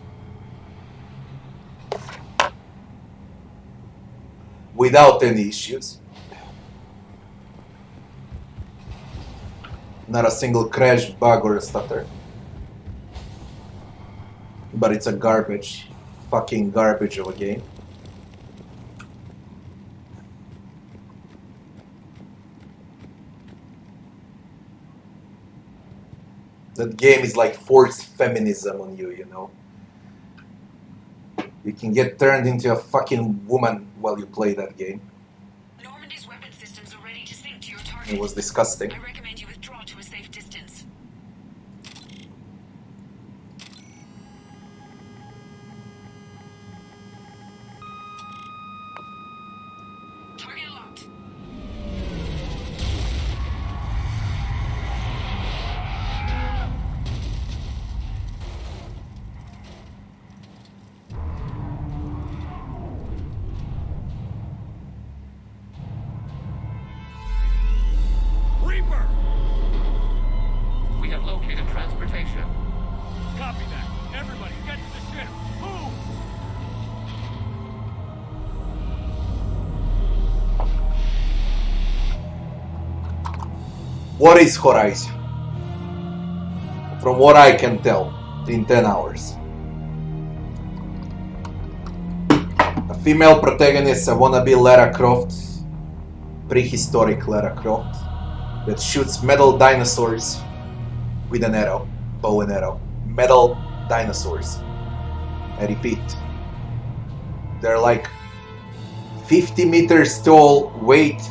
Without any issues. Not a single crash, bug, or a stutter. But it's a garbage, fucking garbage of a game. That game is like forced feminism on you, you know. You can get turned into a fucking woman while you play that game. Normandy's weapon systems are ready to sync to your target. It was disgusting. I recommend you withdraw to a safe distance. Target locked. Reaper! We have located transportation. Copy that. Everybody, get to the ship. Move! What is Horizon? From what I can tell, in 10 hours. A female protagonist, a wannabe Lara Croft, prehistoric Lara Croft, that shoots metal dinosaurs with an arrow, bow and arrow. Metal dinosaurs. I repeat. They're like 50 meters tall, weight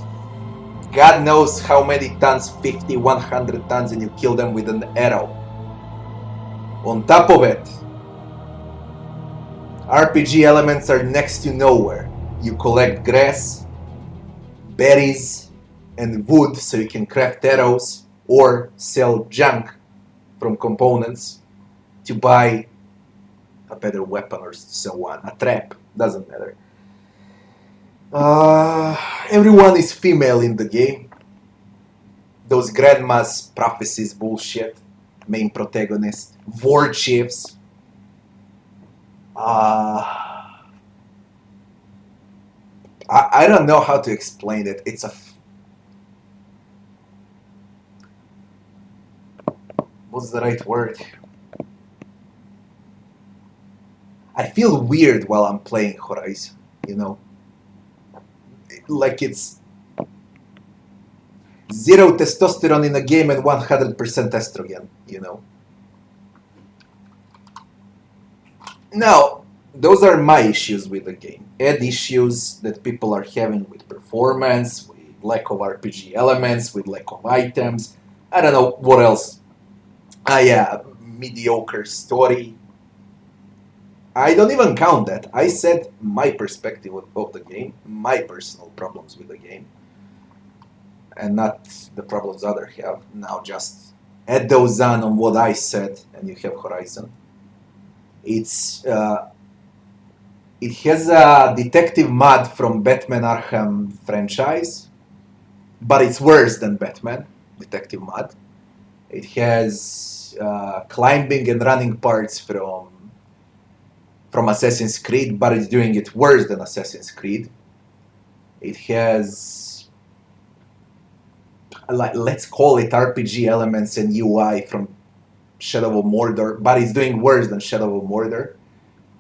God knows how many tons, 50, 100 tons, and you kill them with an arrow. On top of it, RPG elements are next to nowhere. You collect grass, berries, and wood so you can craft arrows. or sell junk from components to buy a better weapon or so on, a trap, doesn't matter. Everyone is female in the game. Those grandma's prophecies bullshit, main protagonist, war chiefs. I don't know how to explain it. It's what's the right word? I feel weird while I'm playing Horizon, you know? Like it's 0 testosterone in a game and 100% estrogen, you know? Now, those are my issues with the game. Add issues that people are having with performance, with lack of RPG elements, with lack of items. I don't know what else. Mediocre story. I don't even count that. I said my perspective of the game, my personal problems with the game, and not the problems others have. Now just add those on what I said, and you have Horizon. It has a detective mod from Batman Arkham franchise, but it's worse than Batman detective mod. It has climbing and running parts from Assassin's Creed, but it's doing it worse than Assassin's Creed. It has, let's call it RPG elements and UI from Shadow of Mordor, but it's doing worse than Shadow of Mordor.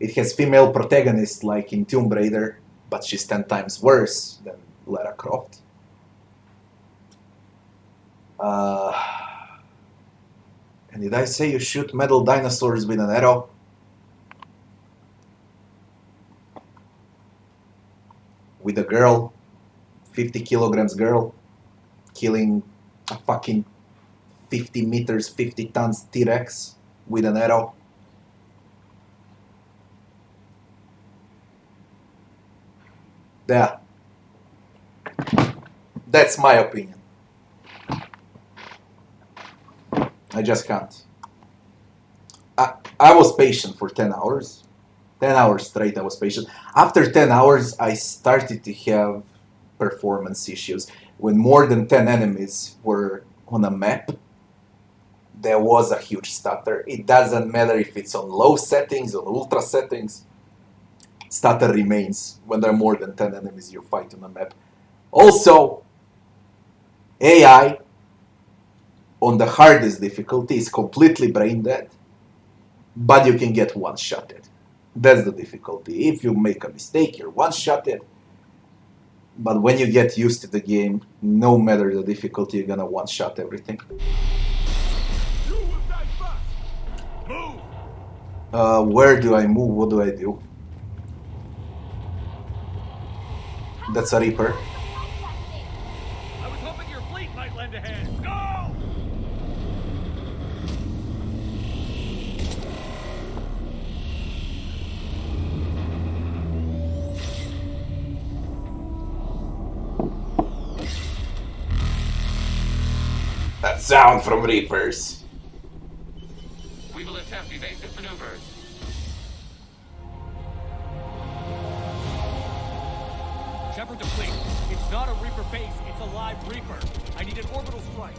It has female protagonists like in Tomb Raider, but she's 10 times worse than Lara Croft. And did I say you shoot metal dinosaurs with an arrow? With a girl, 50 kilograms girl, killing a fucking 50 meters, 50 tons T-Rex with an arrow. Yeah. That's my opinion. I just can't. I was patient for 10 hours. 10 hours straight I was patient. After 10 hours, I started to have performance issues. When more than 10 enemies were on a map, there was a huge stutter. It doesn't matter if it's on low settings, on ultra settings. Stutter remains when there are more than 10 enemies you fight on a map. Also, AI on the hardest difficulty is completely brain dead, but you can get one-shotted. That's the difficulty. If you make a mistake, you're one-shotted. But when you get used to the game, no matter the difficulty, you're gonna one-shot everything. Where do I move? What do I do? That's a Reaper. I was hoping your fleet might lend a hand. Go! That sound from Reapers. We will attempt evasive maneuvers. Shepard to fleet. It's not a Reaper base, it's a live Reaper. I need an orbital strike.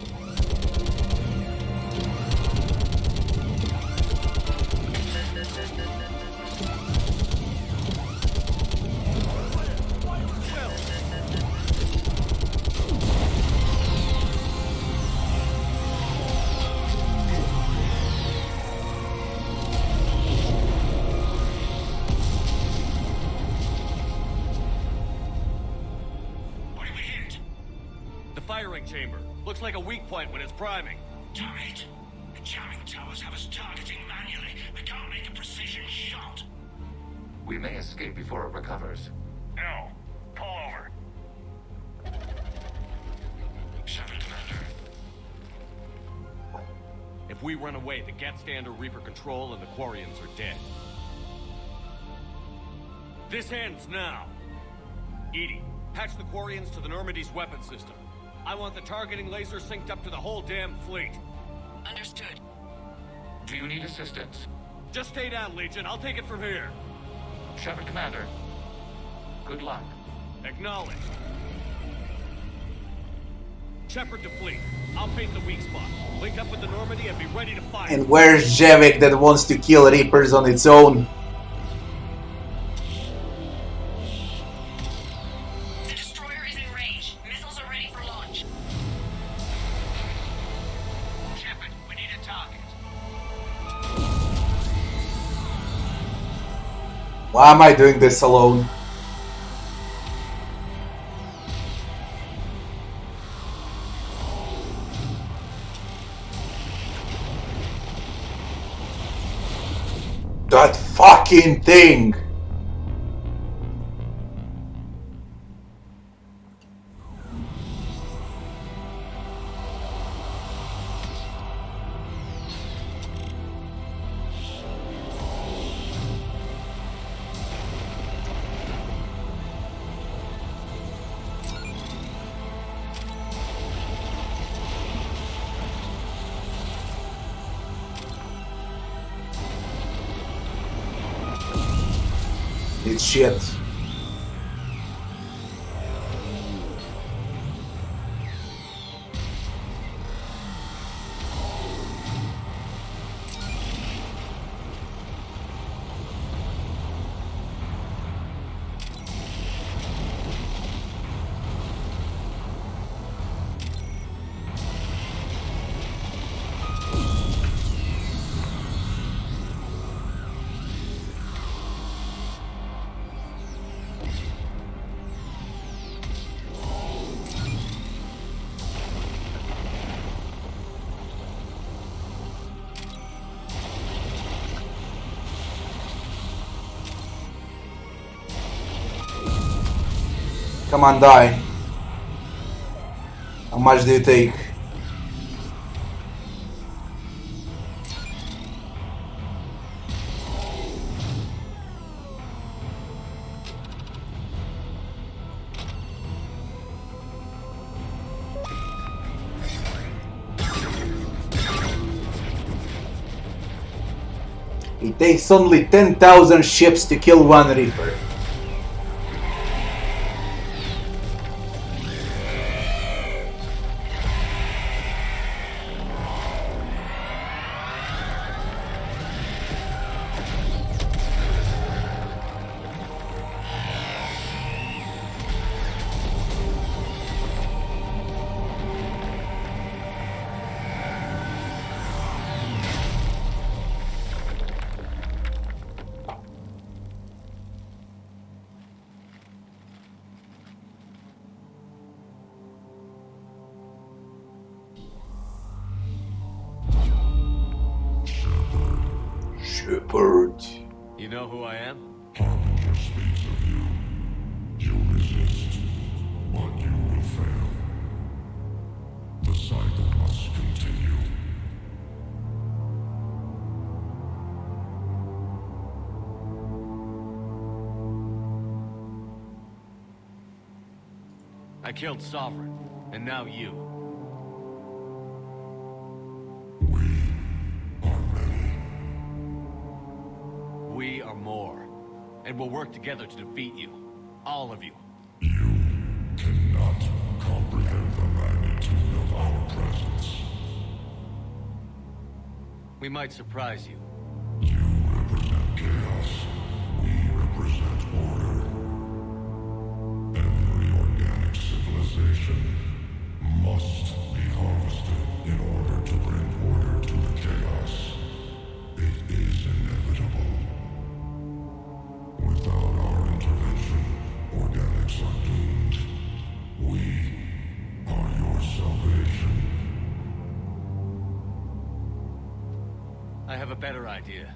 Firing chamber. Looks like a weak point when it's priming. Damn it! The jamming towers have us targeting manually. We can't make a precision shot. We may escape before it recovers. No. Pull over. Shepard, Commander. If we run away, the Geth stand under Reaper control and the Quarians are dead. This ends now. Edie, patch the Quarians to the Normandy's weapon system. I want the targeting laser synced up to the whole damn fleet. Understood. Do you need assistance? Just stay down, Legion. I'll take it from here. Shepard, Commander. Good luck. Acknowledged. Shepard to fleet. I'll paint the weak spot. Link up with the Normandy and be ready to fire. And where's Javik that wants to kill Reapers on its own? The destroyer is in range. Missiles are ready for launch. Shepard, we need a target. Why am I doing this alone? That fucking thing! It's shit. Come on, die. How much do you take? It takes only 10,000 ships to kill one Reaper. Shepard. You know who I am? Harbinger speaks of you. You resist, but you will fail. The cycle must continue. I killed Sovereign, and now you. We are more, and we'll work together to defeat you. All of you. You cannot comprehend the magnitude of our presence. We might surprise you. You represent chaos. We represent order. Every organic civilization must be harvested in order to bring order to the chaos. It is inevitable. Without our intervention, organics are doomed. We are your salvation. I have a better idea.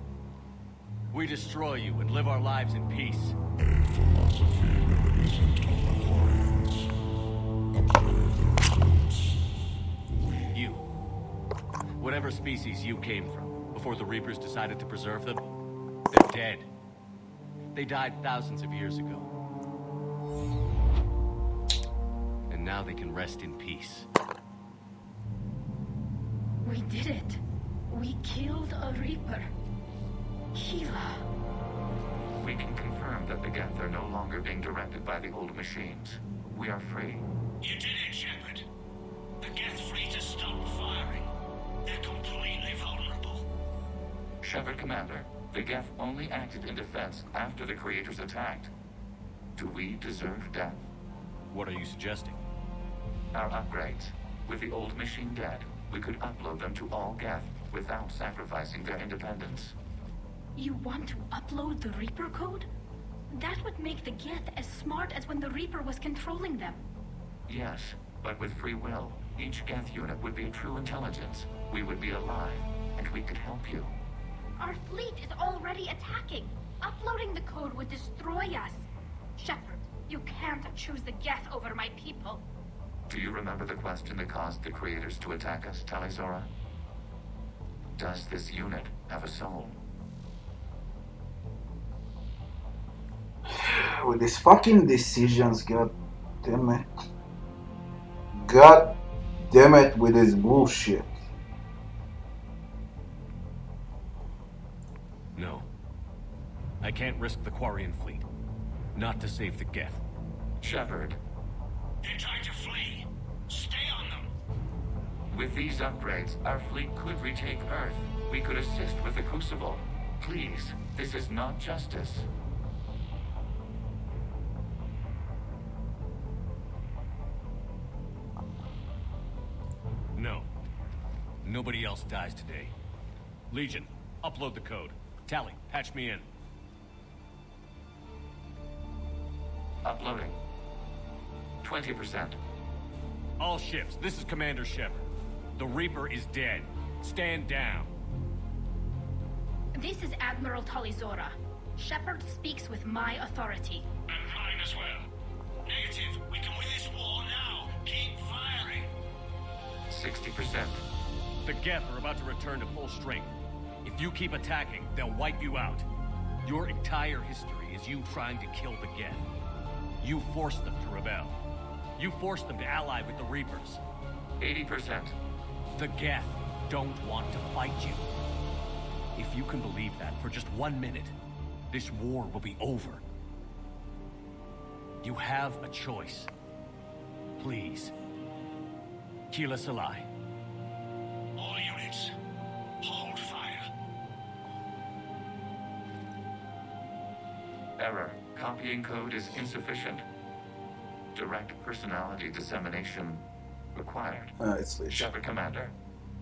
We destroy you and live our lives in peace. A philosophy reminiscent of the Quarians. Observe the results. You. Whatever species you came from, before the Reapers decided to preserve them, they're dead. They died thousands of years ago. And now they can rest in peace. We did it. We killed a Reaper. Gila. We can confirm that the Geth are no longer being directed by the old machines. We are free. You did it, Shepard. The Geth fleet has stopped firing. They're completely vulnerable. Shepard, Commander, the Geth only acted in defense after the creators attacked. Do we deserve death? What are you suggesting? Our upgrades. With the old machine dead, we could upload them to all Geth without sacrificing their independence. You want to upload the Reaper code? That would make the Geth as smart as when the Reaper was controlling them. Yes, but with free will, each Geth unit would be a true intelligence. We would be alive, and we could help you. Our fleet is already attacking. Uploading the code would destroy us. Shepard, you can't choose the Geth over my people. Do you remember the question that caused the creators to attack us, Talizora? Does this unit have a soul? With these fucking decisions, god damn it. God damn it with this bullshit. No. I can't risk the Quarian fleet. Not to save the Geth. Shepard. They're trying to flee. Stay on them. With these upgrades, our fleet could retake Earth. We could assist with the Crucible. Please, this is not justice. No. Nobody else dies today. Legion, upload the code. Tally, patch me in. Uploading. 20%. All ships, this is Commander Shepard. The Reaper is dead. Stand down. This is Admiral Talizora. Shepard speaks with my authority. And mine as well. Negative. We can win this war now. Keep firing. 60%. The Geth are about to return to full strength. If you keep attacking, they'll wipe you out. Your entire history is you trying to kill the Geth. You forced them to rebel. You forced them to ally with the Reapers. 80%. The Geth don't want to fight you. If you can believe that for just 1 minute, this war will be over. You have a choice. Please. Keep us alive. All units, hold fire. Error. Copying code is insufficient. Direct personality dissemination required. It's Legion. Shepard, Commander,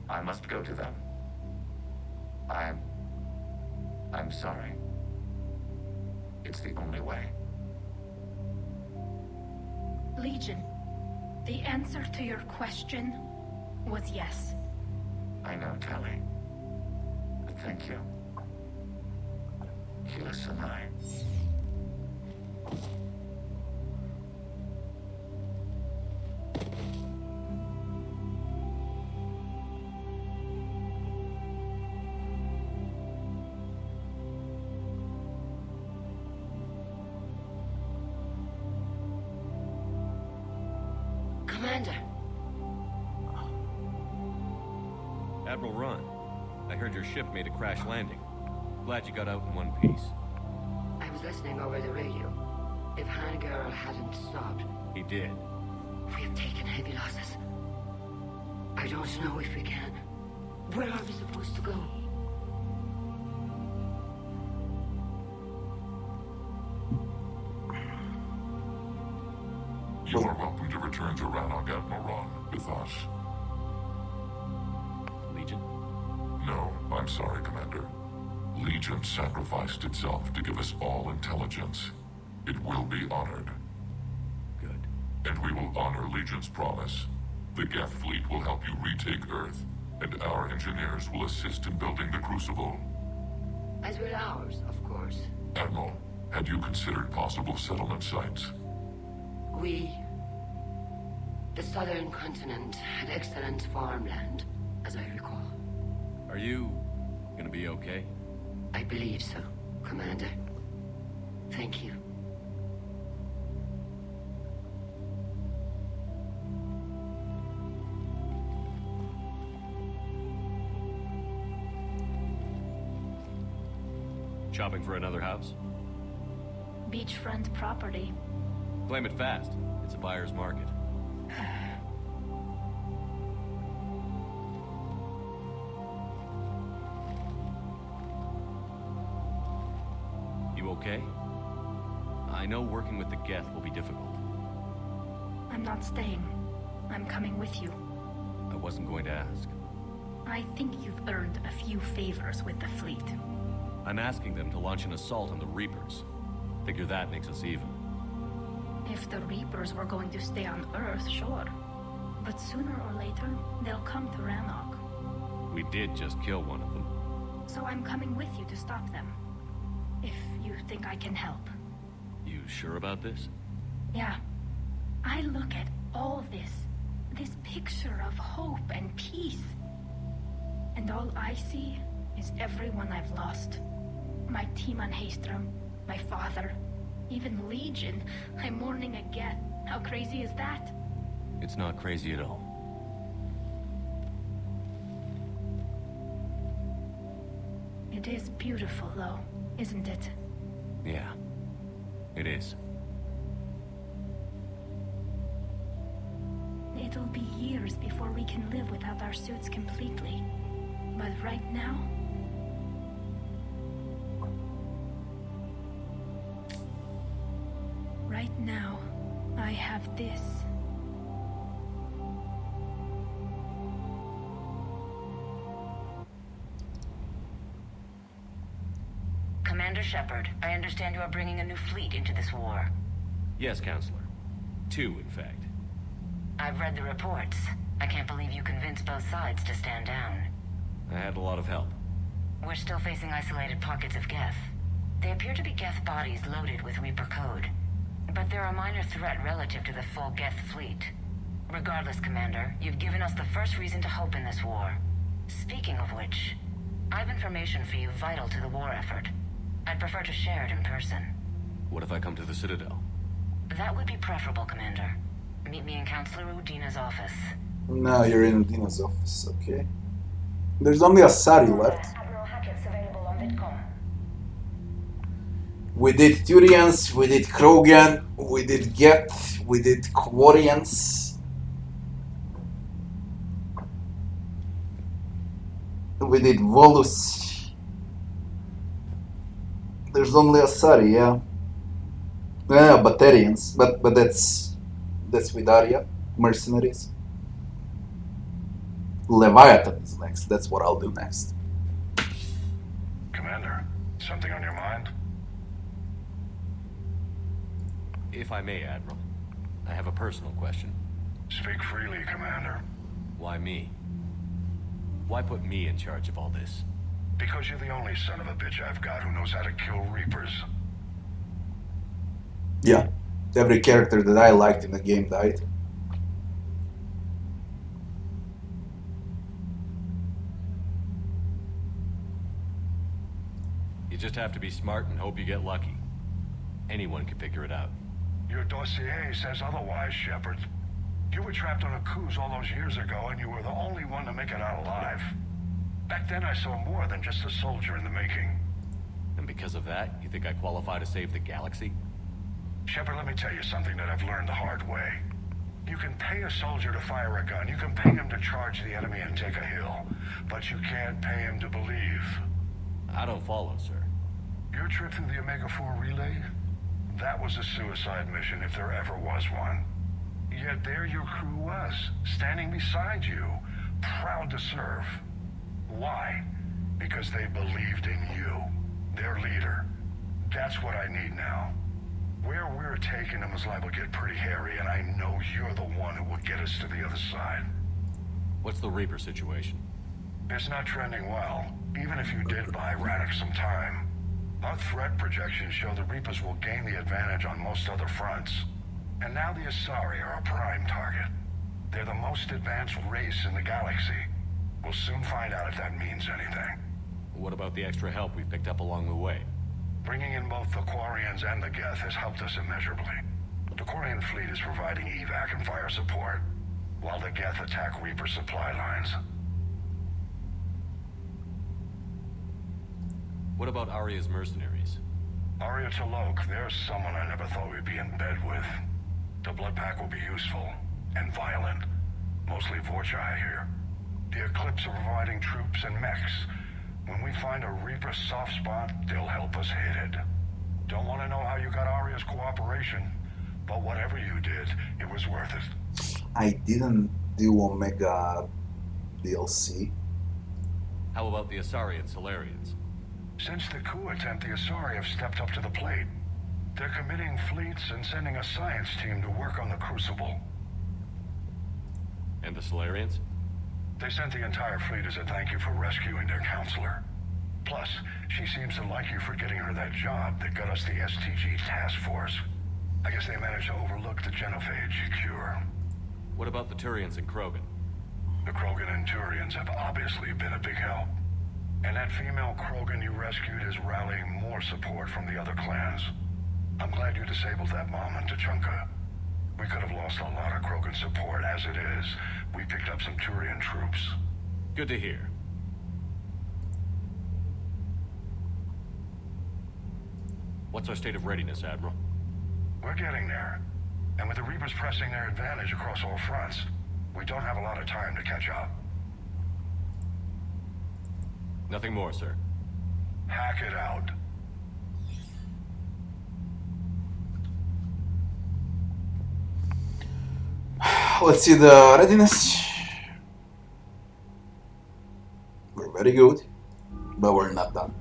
I must go to them. I'm sorry. It's the only way. Legion, the answer to your question was yes. I know, Tally. But thank you. Keyless and I. Commander. Admiral Ron, I heard your ship made a crash landing. Glad you got out in one piece. I was listening over the radio. If Hangirl hadn't stopped... He did. We have taken heavy losses. I don't know if we can. Where are we supposed to go? You are welcome to return to Rannoch, Admiral Ron, with us. Legion? No, I'm sorry, Commander. Legion sacrificed itself to give us all intelligence. It will be honored. Good. And we will honor Legion's promise. The Geth fleet will help you retake Earth, and our engineers will assist in building the Crucible. As will ours, of course. Admiral, had you considered possible settlement sites? The southern continent had excellent farmland, as I recall. Are you gonna be okay? I believe so, Commander. Thank you. Shopping for another house? Beachfront property. Claim it fast. It's a buyer's market. You okay? I know working with the Geth will be difficult. I'm not staying. I'm coming with you. I wasn't going to ask. I think you've earned a few favors with the fleet. I'm asking them to launch an assault on the Reapers. Figure that makes us even. If the Reapers were going to stay on Earth, sure. But sooner or later, they'll come to Rannoch. We did just kill one of them. So I'm coming with you to stop them. If you think I can help. You sure about this? Yeah. I look at all this picture of hope and peace. And all I see is everyone I've lost. My team on Haestrom, my father, even Legion. I'm mourning a Geth. How crazy is that? It's not crazy at all. It is beautiful, though, isn't it? Yeah, it is. It'll be years before we can live without our suits completely. But right now... Right now, I have this. Commander Shepard, I understand you are bringing a new fleet into this war. Yes, Counselor. 2, in fact. I've read the reports. I can't believe you convinced both sides to stand down. I had a lot of help. We're still facing isolated pockets of Geth. They appear to be Geth bodies loaded with Reaper code. But they're a minor threat relative to the full Geth fleet. Regardless, Commander, you've given us the first reason to hope in this war. Speaking of which, I've information for you vital to the war effort. I'd prefer to share it in person. What if I come to the Citadel? That would be preferable, Commander. Meet me in Counselor Udina's office. No, you're in Udina's office, okay. There's only a Sari left. Admiral Hackett's available on Vidcom. We did Turians, we did Krogan, we did Geth, we did Quarians. We did Volus. There's only a Sari, yeah. Yeah, Batarians, but that's with Arya, mercenaries. Leviathan is next. That's what I'll do next. Commander, something on your mind? If I may, Admiral, I have a personal question. Speak freely, Commander. Why me? Why put me in charge of all this? Because you're the only son of a bitch I've got who knows how to kill Reapers. Yeah, every character that I liked in the game died. You just have to be smart and hope you get lucky. Anyone can figure it out. Your dossier says otherwise, Shepard. You were trapped on a cruise all those years ago, and you were the only one to make it out alive. Back then, I saw more than just a soldier in the making. And because of that, you think I qualify to save the galaxy? Shepard, let me tell you something that I've learned the hard way. You can pay a soldier to fire a gun, you can pay him to charge the enemy and take a hill, but you can't pay him to believe. I don't follow, sir. Your trip through the Omega-4 relay? That was a suicide mission if there ever was one. Yet there your crew was, standing beside you, proud to serve. Why? Because they believed in you, their leader. That's what I need now. Where we're taking them is liable to get pretty hairy, and I know you're the one who will get us to the other side. What's the Reaper situation? It's not trending well, even if you did buy Rannoch some time. Our threat projections show the Reapers will gain the advantage on most other fronts. And now the Asari are a prime target. They're the most advanced race in the galaxy. We'll soon find out if that means anything. What about the extra help we picked up along the way? Bringing in both the Quarians and the Geth has helped us immeasurably. The Quarian fleet is providing evac and fire support, while the Geth attack Reaper supply lines. What about Arya's mercenaries? Arya Talok, there's someone I never thought we'd be in bed with. The blood pack will be useful and violent. Mostly Vorcha, I hear. The Eclipse are providing troops and mechs. When we find a Reaper soft spot, they'll help us hit it. Don't want to know how you got Arya's cooperation, but whatever you did, it was worth it. I didn't do Omega DLC. How about the Asari and Solarians? Since the coup attempt, the Asari have stepped up to the plate. They're committing fleets and sending a science team to work on the Crucible. And the Solarians? They sent the entire fleet as a thank you for rescuing their counselor. Plus, she seems to like you for getting her that job that got us the STG task force. I guess they managed to overlook the genophage cure. What about the Turians and Krogan? The Krogan and Turians have obviously been a big help. And that female Krogan you rescued is rallying more support from the other clans. I'm glad you disabled that mom in Tuchanka. We could have lost a lot of Krogan support as it is. We picked up some Turian troops. Good to hear. What's our state of readiness, Admiral? We're getting there. And with the Reapers pressing their advantage across all fronts, we don't have a lot of time to catch up. Nothing more, sir. Hack it out. Let's see the readiness. We're very good, but we're not done.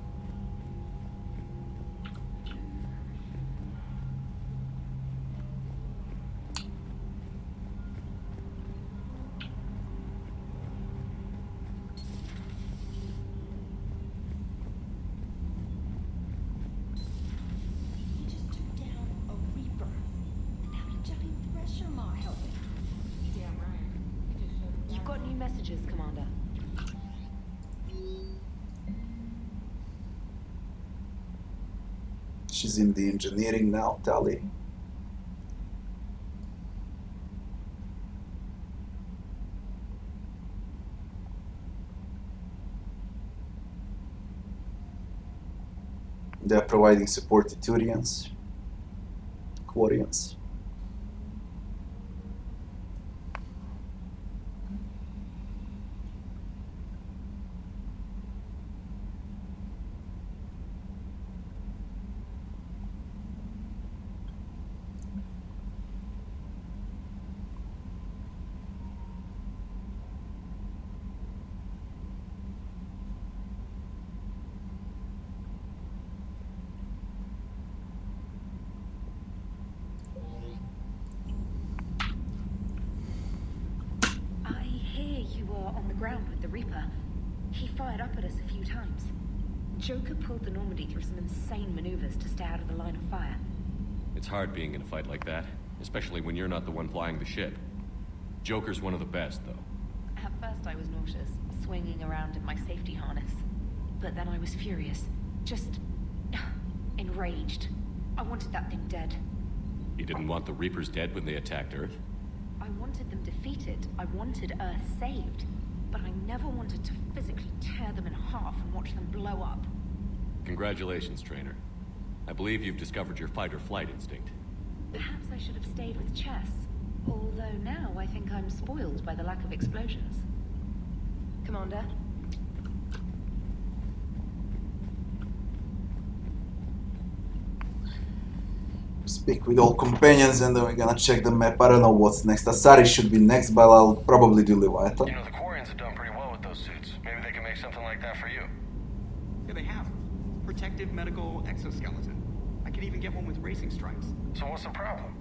You've got new messages, Commander. She's in the engineering now, Tali. They're providing support to Turians, Quarians. Ground with the Reaper. He fired up at us a few times. Joker pulled the Normandy through some insane maneuvers to stay out of the line of fire. It's hard being in a fight like that, especially when you're not the one flying the ship. Joker's one of the best, though. At first I was nauseous, swinging around in my safety harness. But then I was furious. Just enraged. I wanted that thing dead. You didn't want the Reapers dead when they attacked Earth? I wanted them defeated. I wanted Earth saved. But I never wanted to physically tear them in half and watch them blow up. Congratulations, Trainer. I believe you've discovered your fight-or-flight instinct. Perhaps I should have stayed with chess. Although now I think I'm spoiled by the lack of explosions. Commander? Speak with all companions and then we're gonna check the map. I don't know what's next. Asari should be next, but I'll probably do Leviathan. You know, the Quarians have done pretty well with those suits. Maybe they can make something like that for you. Yeah, they have. Protective medical exoskeleton. I could even get one with racing stripes. So what's the problem?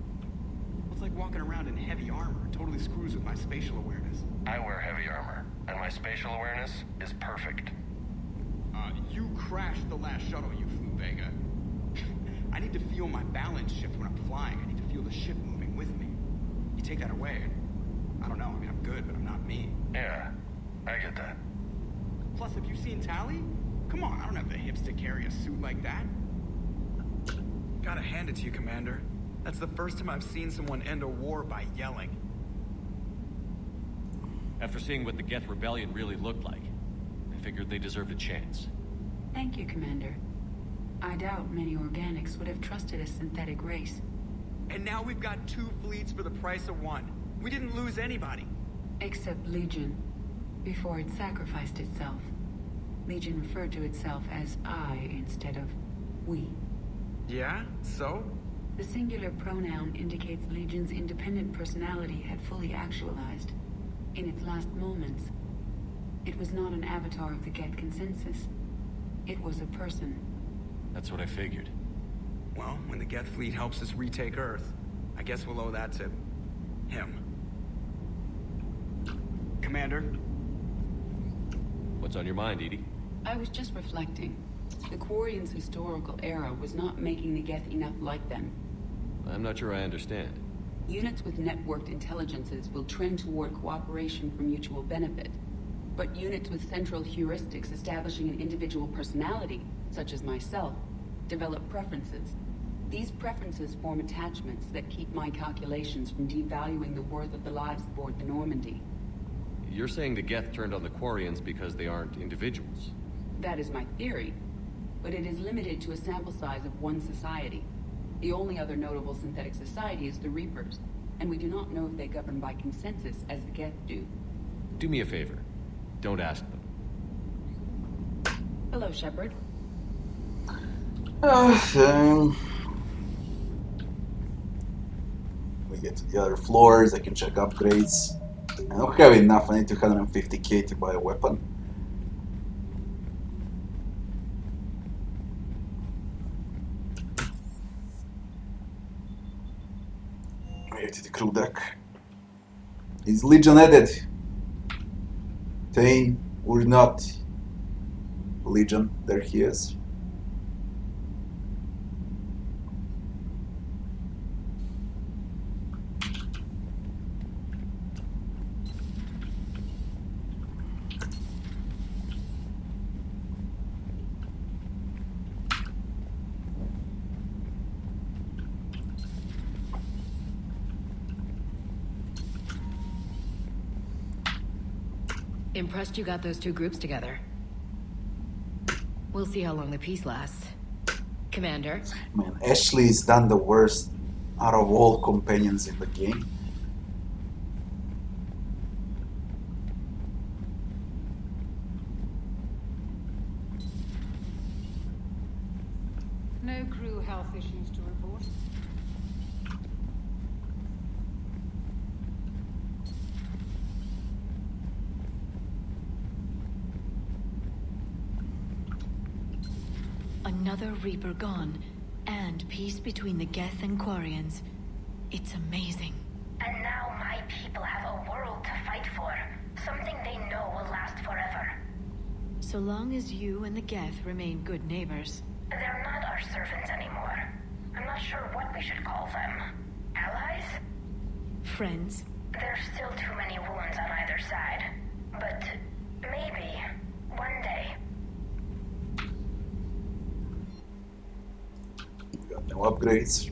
Well, it's like walking around in heavy armor. It totally screws with my spatial awareness. I wear heavy armor, and my spatial awareness is perfect. You crashed the last shuttle you flew, Vega. I need to feel my balance shift when I'm flying. I need to feel the ship moving with me. You take that away, I don't know. I mean, I'm good, but I'm not me. Yeah, I get that. Plus, have you seen Tali? Come on, I don't have the hips to carry a suit like that. Gotta hand it to you, Commander. That's the first time I've seen someone end a war by yelling. After seeing what the Geth Rebellion really looked like, I figured they deserved a chance. Thank you, Commander. I doubt many organics would have trusted a synthetic race. And now we've got 2 fleets for the price of 1. We didn't lose anybody. Except Legion, before it sacrificed itself. Legion referred to itself as I instead of we. Yeah? So? The singular pronoun indicates Legion's independent personality had fully actualized. In its last moments, it was not an avatar of the Geth consensus. It was a person. That's what I figured. Well, when the Geth fleet helps us retake Earth, I guess we'll owe that to him. Commander? What's on your mind, Edie? I was just reflecting. The Quarians' historical era was not making the Geth enough like them. I'm not sure I understand. Units with networked intelligences will trend toward cooperation for mutual benefit. But units with central heuristics establishing an individual personality, such as myself, develop preferences. These preferences form attachments that keep my calculations from devaluing the worth of the lives aboard the Normandy. You're saying the Geth turned on the Quarians because they aren't individuals? That is my theory, but it is limited to a sample size of one society. The only other notable synthetic society is the Reapers, and we do not know if they govern by consensus as the Geth do. Do me a favor. Don't ask them. Hello, Shepard. We get to the other floors. I can check upgrades. I don't have enough. I need 250k to buy a weapon. Here to the crew deck. Is Legion added? Tain or not? Legion, there he is. Impressed you got those 2 groups together. We'll see how long the peace lasts. Commander? Man, Ashley's done the worst out of all companions in the game. No crew health issues to report. Another Reaper gone, and peace between the Geth and Quarians. It's amazing. And now my people have a world to fight for. Something they know will last forever. So long as you and the Geth remain good neighbors. They're not our servants anymore. I'm not sure what we should call them. Allies? Friends? There's still too many wounds on either side. But maybe, one day. We got no upgrades.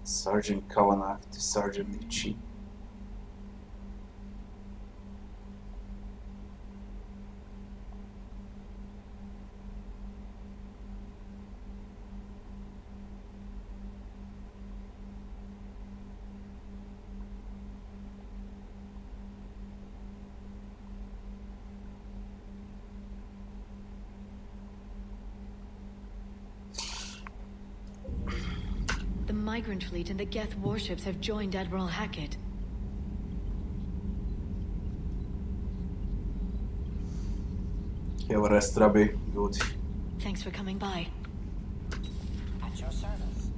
Sergeant Kavanagh to Sergeant Nietzsche. The Migrant Fleet and the Geth warships have joined Admiral Hackett. Have a rest, Rabbi. Good. Thanks for coming by. At your service.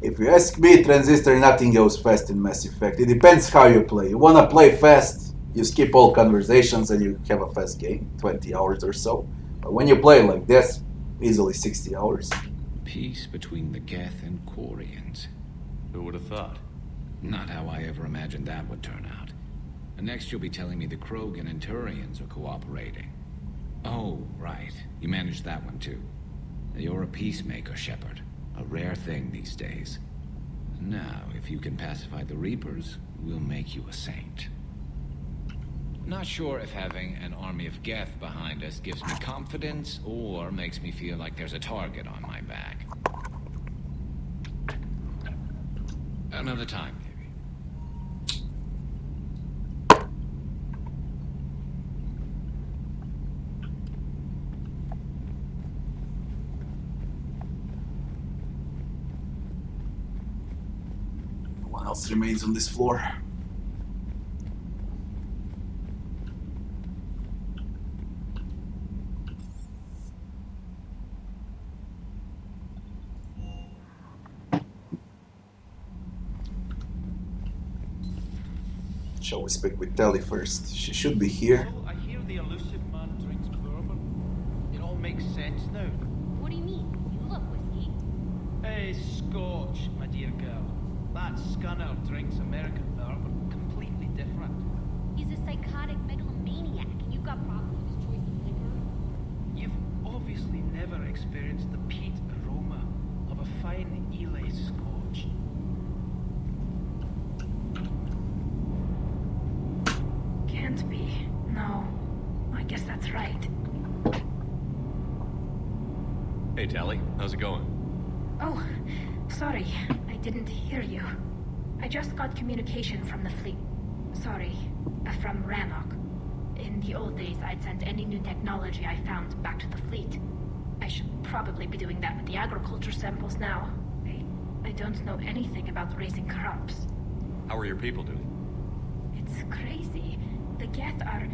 If you ask me, Transistor, nothing goes fast in Mass Effect. It depends how you play. You wanna play fast, you skip all conversations and you have a fast game, 20 hours or so. But when you play like this, easily 60 hours. Peace between the Geth and Quarians. Who would have thought? Not how I ever imagined that would turn out. And next you'll be telling me the Krogan and Turians are cooperating. Oh, right. You managed that one too. You're a peacemaker, Shepard. A rare thing these days. Now, if you can pacify the Reapers, we'll make you a saint. Not sure if having an army of Geth behind us gives me confidence or makes me feel like there's a target on my back. Another time, maybe. What else remains on this floor? Shall we speak with Telly first? She should be here. So, I hear the elusive man drinks bourbon. It all makes sense now. What do you mean? You love whiskey. Hey, Scotch, my dear girl. That scunner drinks American bourbon. Completely different. He's a psychotic megalomaniac, and you've got problems with his choice of liquor. You've obviously never experienced the peat aroma of a fine Ely Scotch. Can't be. No. I guess that's right. Hey, Tally. How's it going? Oh, sorry. I didn't hear you. I just got communication from the fleet. Sorry. From Rannoch. In the old days, I'd sent any new technology I found back to the fleet. I should probably be doing that with the agriculture samples now. I don't know anything about raising crops. How are your people doing? It's crazy. The Geth are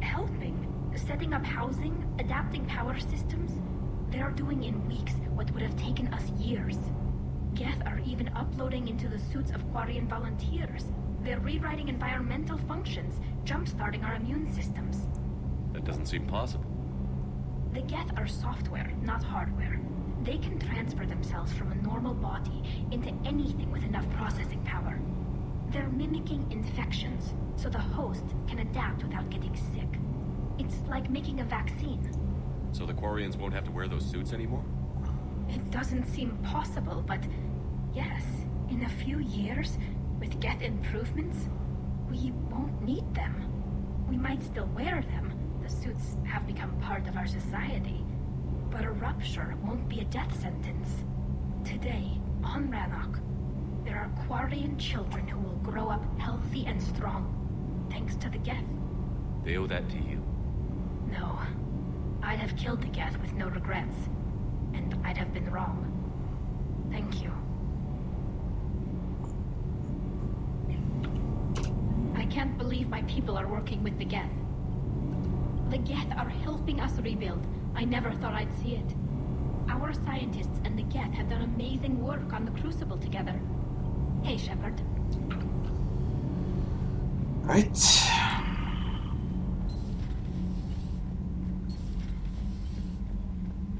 helping, setting up housing, adapting power systems. They are doing in weeks what would have taken us years. Geth are even uploading into the suits of Quarian volunteers. They're rewriting environmental functions, jump-starting our immune systems. That doesn't seem possible. The Geth are software, not hardware. They can transfer themselves from a normal body into anything with enough processing power. They're mimicking infections, so the host can adapt without getting sick. It's like making a vaccine. So the Quarians won't have to wear those suits anymore? It doesn't seem possible, but yes, in a few years, with Geth improvements, we won't need them. We might still wear them. The suits have become part of our society. But a rupture won't be a death sentence. Today, on Rannoch, there are Quarian children who will grow up healthy and strong, thanks to the Geth. They owe that to you? No. I'd have killed the Geth with no regrets. And I'd have been wrong. Thank you. I can't believe my people are working with the Geth. The Geth are helping us rebuild. I never thought I'd see it. Our scientists and the Geth have done amazing work on the Crucible together. Hey, Shepard. Right.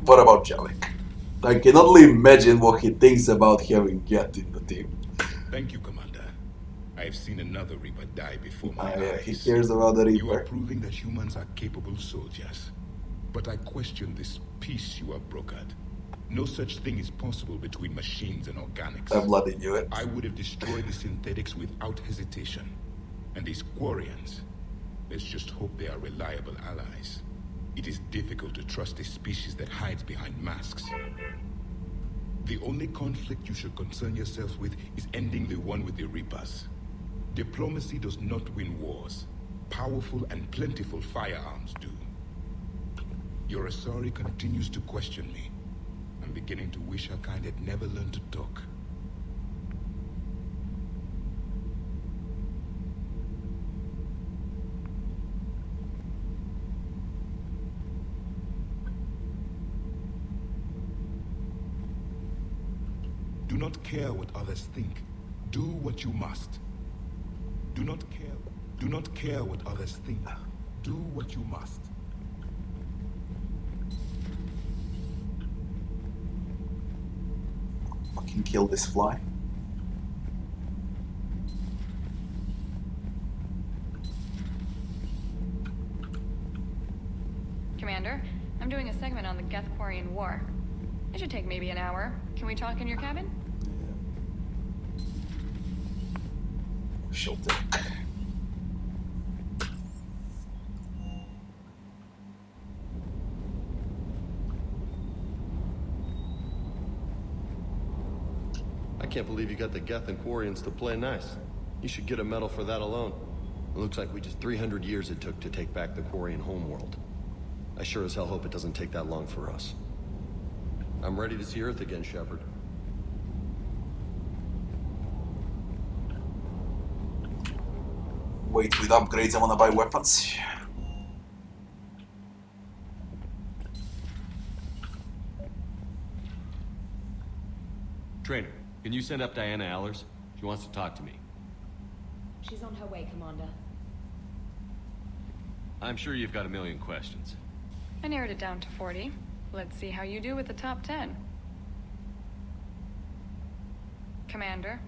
What about Jellic? I can only imagine what he thinks about having Geth in the team. Thank you, Commander. I've seen another Reaper die before my eyes. He cares about the Reaper. You are proving that humans are capable soldiers. But I question this peace you have brokered. No such thing is possible between machines and organics. I bloody knew it. I would have destroyed the synthetics without hesitation. And these Quarians, let's just hope they are reliable allies. It is difficult to trust a species that hides behind masks. The only conflict you should concern yourself with is ending the one with the Reapers. Diplomacy does not win wars. Powerful and plentiful firearms do. Your Asari continues to question me. I'm beginning to wish her kind had never learned to talk. Do not care what others think. Do what you must. Do not care what others think. Do what you must. Fucking kill this fly. Commander, I'm doing a segment on the Geth-Quarian War. It should take maybe an hour. Can we talk in your cabin? She'll take. can't believe you got the Geth and Quarians to play nice. You should get a medal for that alone. It looks like we just 300 years it took to take back the Quarian homeworld. I sure as hell hope it doesn't take that long for us. I'm ready to see Earth again, Shepard. Wait, with upgrades I wanna buy weapons. Trainer, can you send up Diana Allers? She wants to talk to me. She's on her way, Commander. I'm sure you've got a million questions. I narrowed it down to 40. Let's see how you do with the top 10. Commander,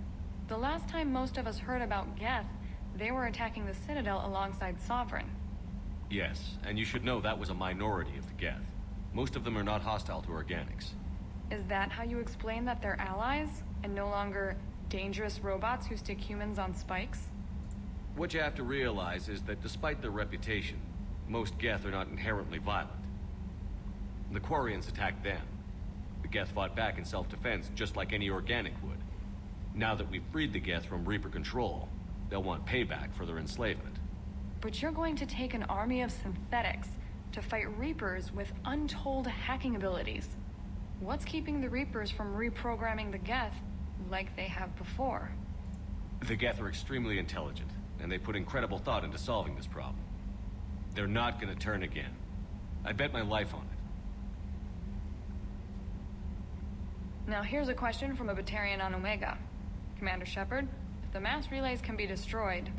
the last time most of us heard about Geth, they were attacking the Citadel alongside Sovereign. Yes, and you should know that was a minority of the Geth. Most of them are not hostile to organics. Is that how you explain that they're allies, and no longer dangerous robots who stick humans on spikes? What you have to realize is that despite their reputation, most Geth are not inherently violent. The Quarians attacked them. The Geth fought back in self-defense just like any organic would. Now that we've freed the Geth from Reaper control, they'll want payback for their enslavement. But you're going to take an army of synthetics to fight Reapers with untold hacking abilities. What's keeping the Reapers from reprogramming the Geth like they have before? The Geth are extremely intelligent, and they put incredible thought into solving this problem. They're not gonna turn again. I bet my life on it. Now here's a question from a Batarian on Omega. Commander Shepard, if the mass relays can be destroyed...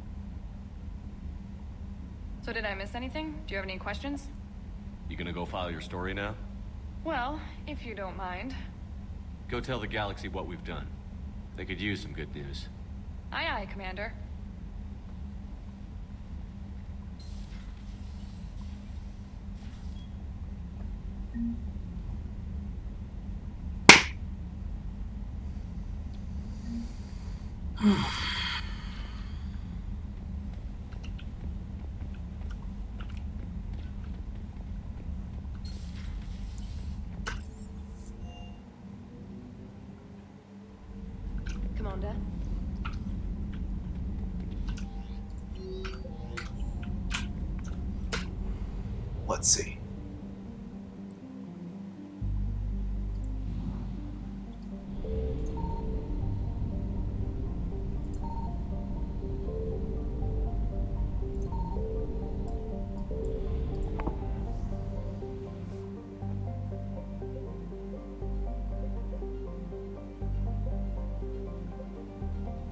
So did I miss anything? Do you have any questions? You gonna go file your story now? Well, if you don't mind. Go tell the galaxy what we've done. They could use some good news. Aye aye, Commander. Commander? Let's see.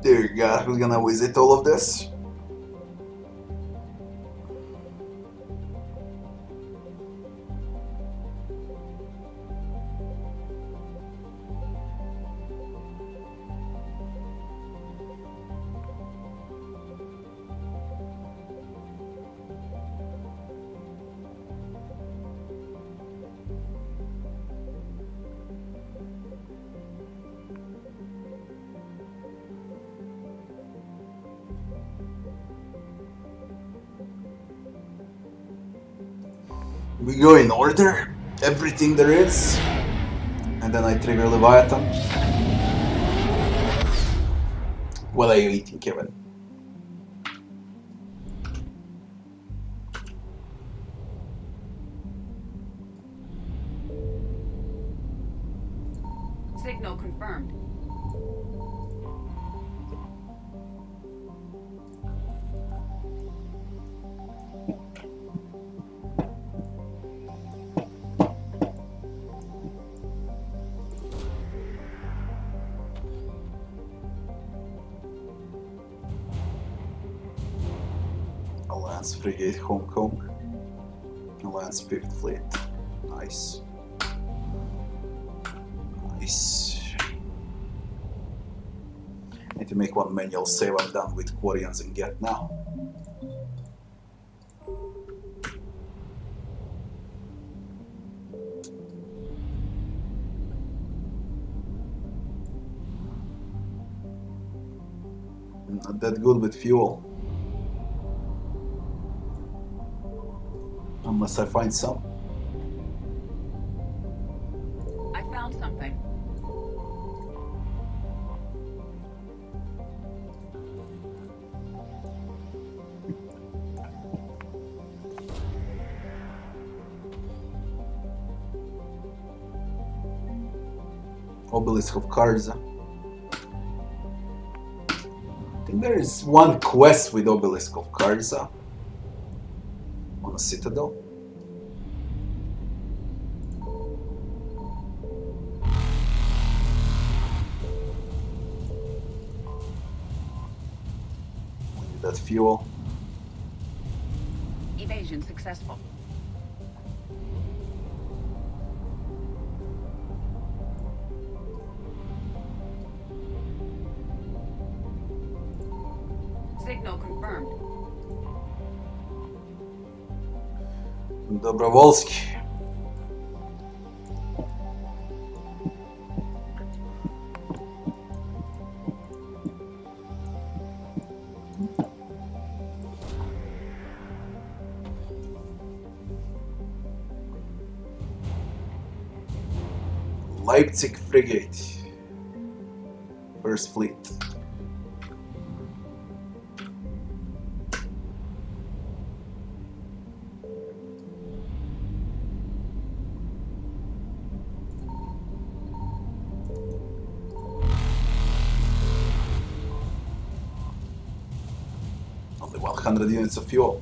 Dear God, who's gonna visit all of this? We go in order, everything there is, and then I trigger Leviathan. What are you eating, Kevin? Signal confirmed. Alliance Frigate Hong Kong. Alliance 5th Fleet. Nice. Nice. Need to make one manual save. I'm done with Quarians and Geth now. Not that good with fuel. Unless I find some. I found something. Obelisk of Karza. I think there is one quest with Obelisk of Karza on a citadel. We need that fuel. Evasion successful. Signal confirmed. Добровольский. Leipzig frigate. First fleet. Only 100 units of fuel.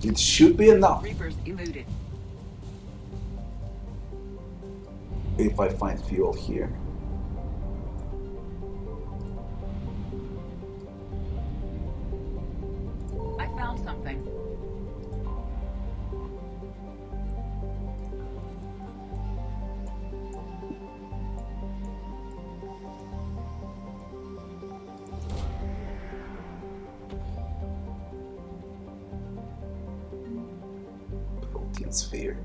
It should be enough. Reapers eluded. If I find fuel here. I found something. Protein sphere.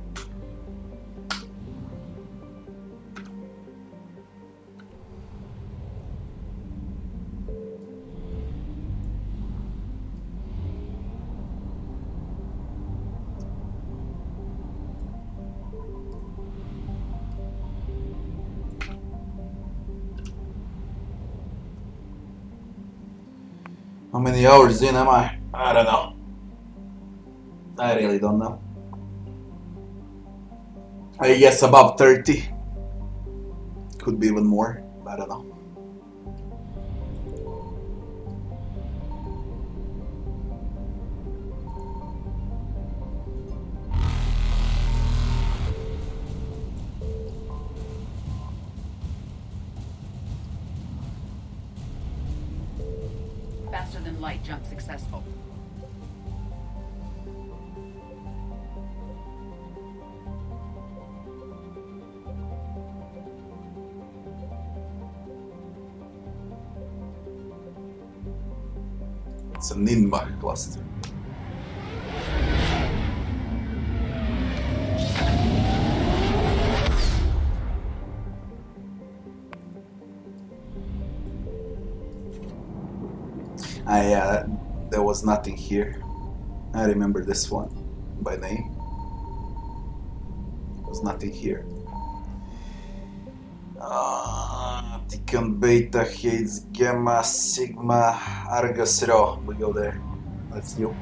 How many hours in am I? I don't know. I really don't know. I guess above 30. Could be even more. I don't know. Faster than light jump successful. It's a Ninmar cluster. There was nothing here. I remember this one by name. There was nothing here. Ticon Beta hates Gamma Sigma Argus Rho. We go there. That's you.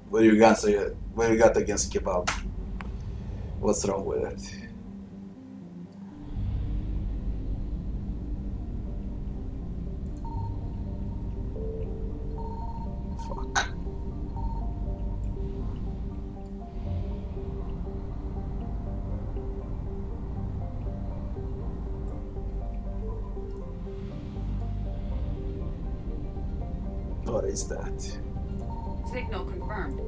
What you got against kebab? What's wrong with it? Fuck. What is that? Signal confirmed.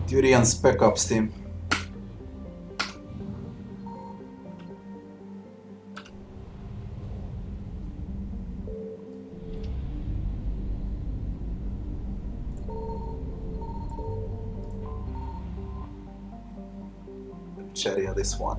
Durian Spec Ops team. Cherry on this one.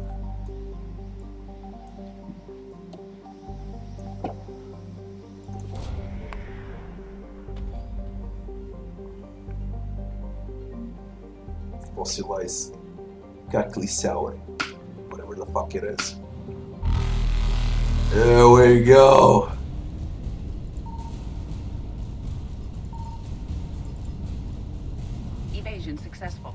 fossilized Kakli sour. Whatever the fuck it is. There we go. Evasion successful.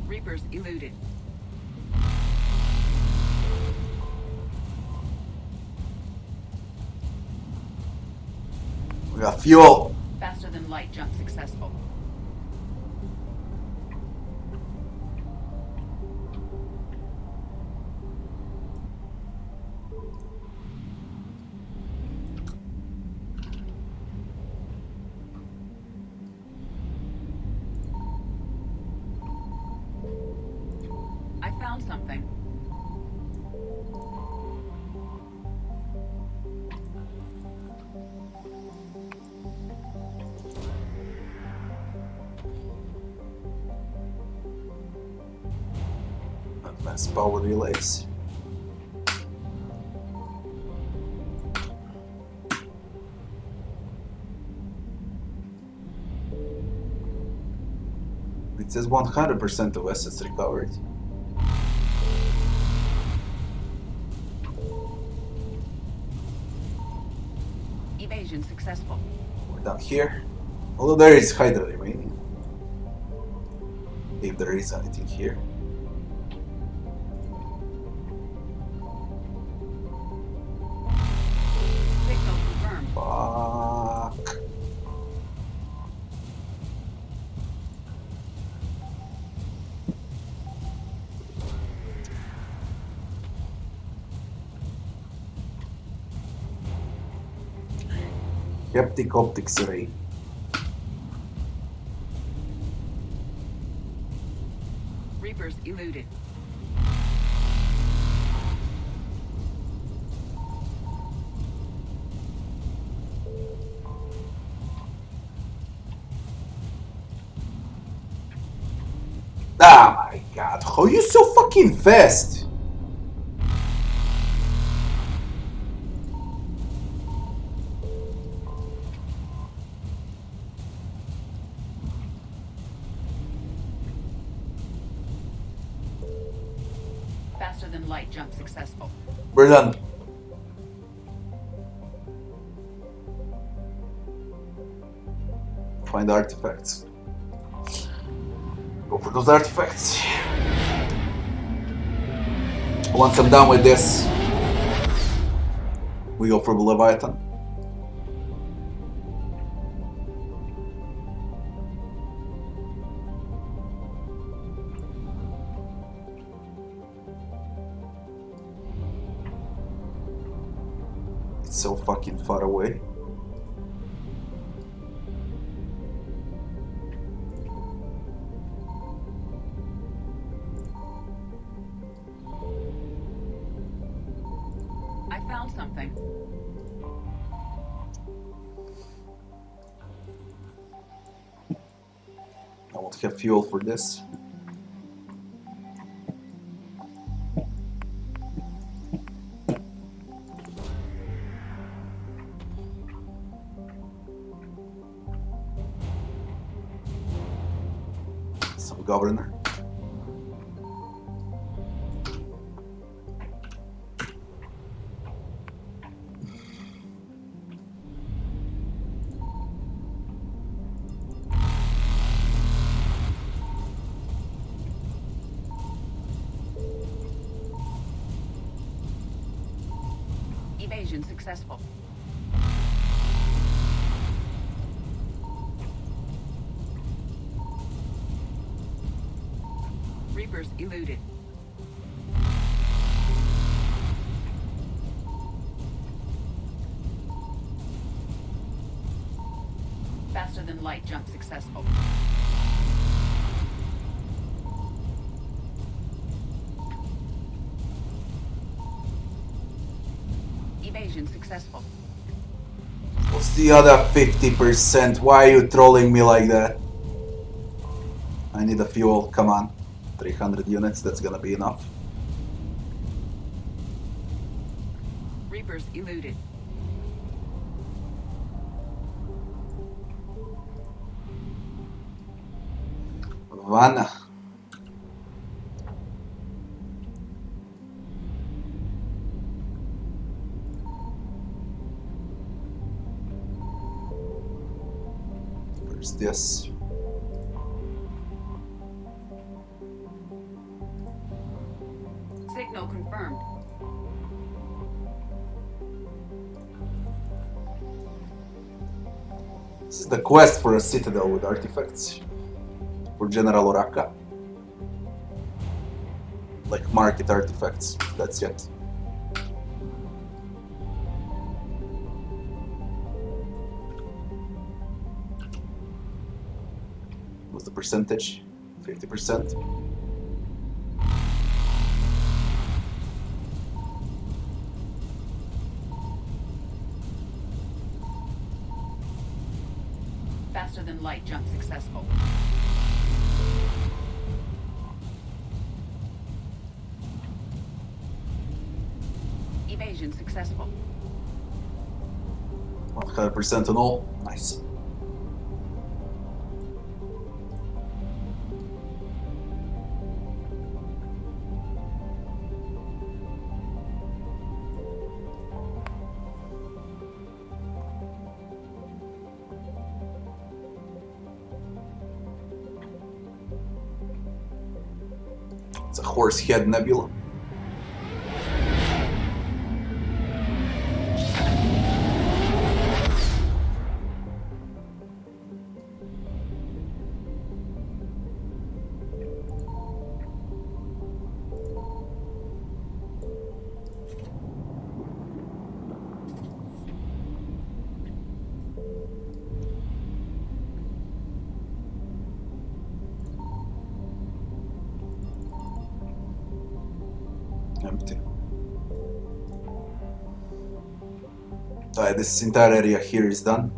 Reapers eluded. We got fuel. Faster than light jump successful. I found something. Advanced power relays. It says 100% of assets recovered. Evasion successful. We're down here. Although there is Hydra remaining. If there is anything here. Signal confirmed. Fuck. Haptic optics array. Reapers eluded. Ah my god, how you so fucking fast? Faster than light jump successful. We're done. Find artifacts. Go for those artifacts. Once I'm done with this, we go for the Leviathan. It's so fucking far away. I found something. I won't have fuel for this. Some governor. Evasion successful. Reapers eluded. Faster than light jump successful. Evasion successful. What's the other 50%? Why are you trolling me like that? I need a fuel, come on. 300 units, that's gonna be enough. Reapers Reapers eluded. Vanna. Where's this? Signal confirmed. This is the quest for a citadel with artifacts for General Oraka. Like market artifacts, that's it. What's the percentage? 50%. Faster than light jump successful. Evasion successful. 100% on all. Nice. It's a Horsehead Nebula. Empty. This entire area here is done.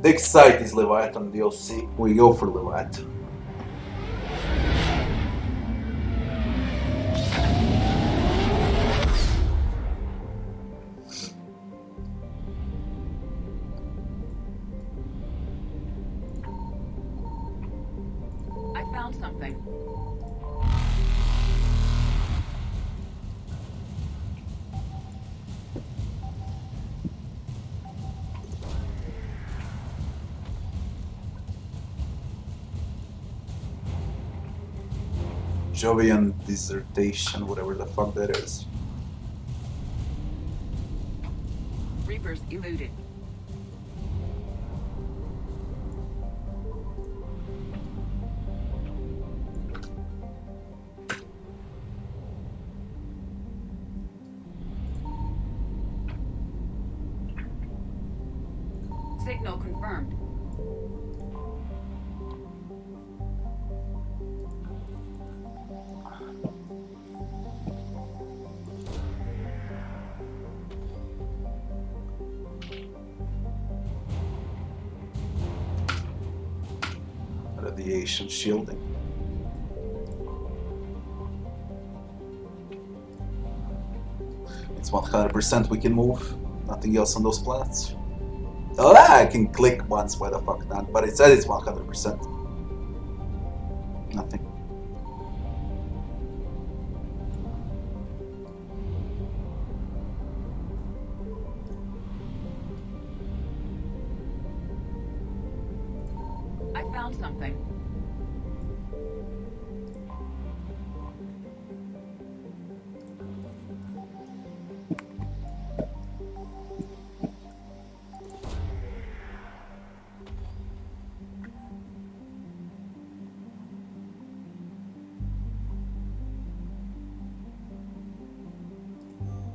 Next site is Leviathan DLC. We go for Leviathan. I found something. Jovian dissertation, whatever the fuck that is. Reapers eluded. Signal confirmed. Radiation shielding. It's 100% we can move. Nothing else on those planets. Oh, I can click once, why the fuck not? But it said it's 100%. Nothing. I found something.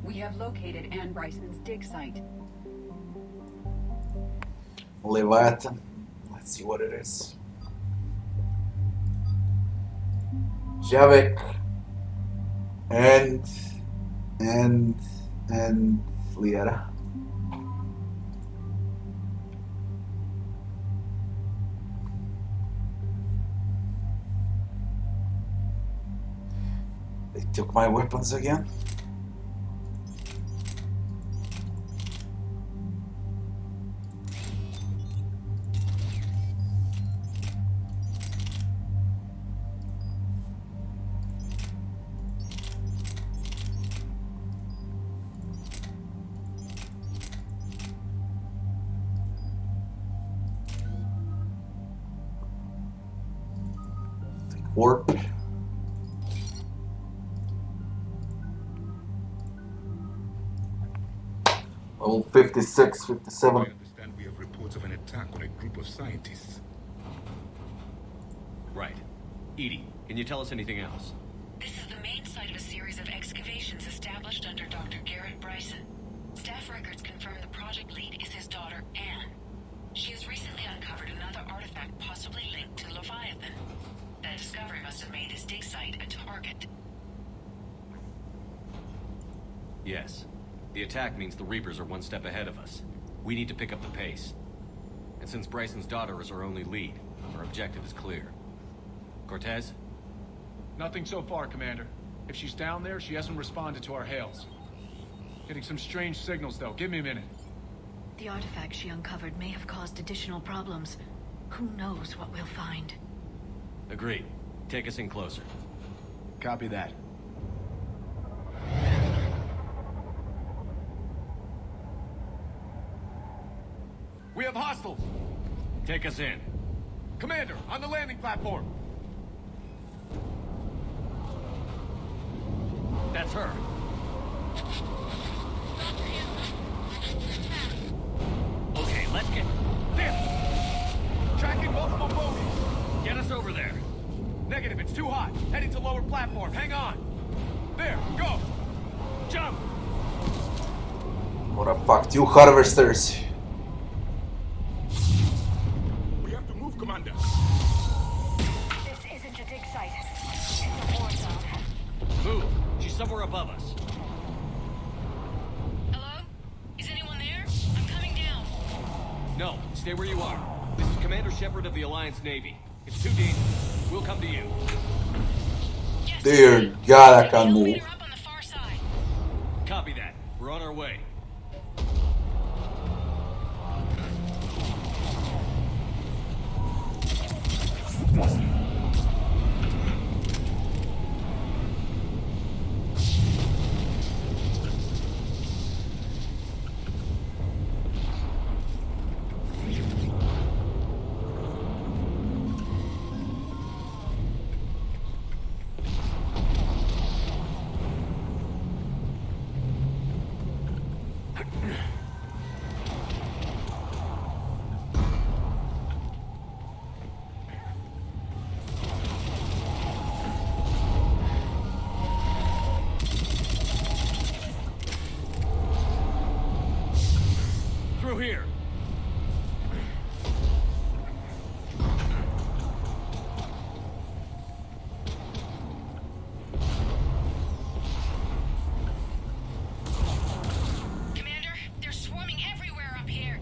We have located Anne Bryson's dig site. Leviathan. Let's see what it is. Javik and Liera. They took my weapons again. Warp. Level 56, 57. I understand we have reports of an attack on a group of scientists. Right. Edie, can you tell us anything else? This is the main site of a series of excavations established under Dr. Garrett Bryson. Staff records confirm the project lead is his daughter, Anne. She has recently uncovered another artifact possibly linked to Leviathan. That discovery must have made this dig site a target. Yes. The attack means the Reapers are one step ahead of us. We need to pick up the pace. And since Bryson's daughter is our only lead, our objective is clear. Cortez? Nothing so far, Commander. If she's down there, she hasn't responded to our hails. Getting some strange signals, though. Give me a minute. The artifact she uncovered may have caused additional problems. Who knows what we'll find? Agreed. Take us in closer. Copy that. We have hostiles! Take us in. Commander, on the landing platform! That's her. Okay, let's get... Damn! Tracking multiple bogies! Get us over there. Negative, it's too hot. Heading to lower platform. Hang on. There, go! Jump! What a fuck, 2 harvesters. We have to move, Commander. This isn't a dig site. It's a war zone. Move. She's somewhere above us. Hello? Is anyone there? I'm coming down. No, stay where you are. This is Commander Shepard of the Alliance Navy. It's too dangerous. We'll come to you. Dear God, I can't move. Copy that. We're on our way. Through here. Commander, they're swarming everywhere up here.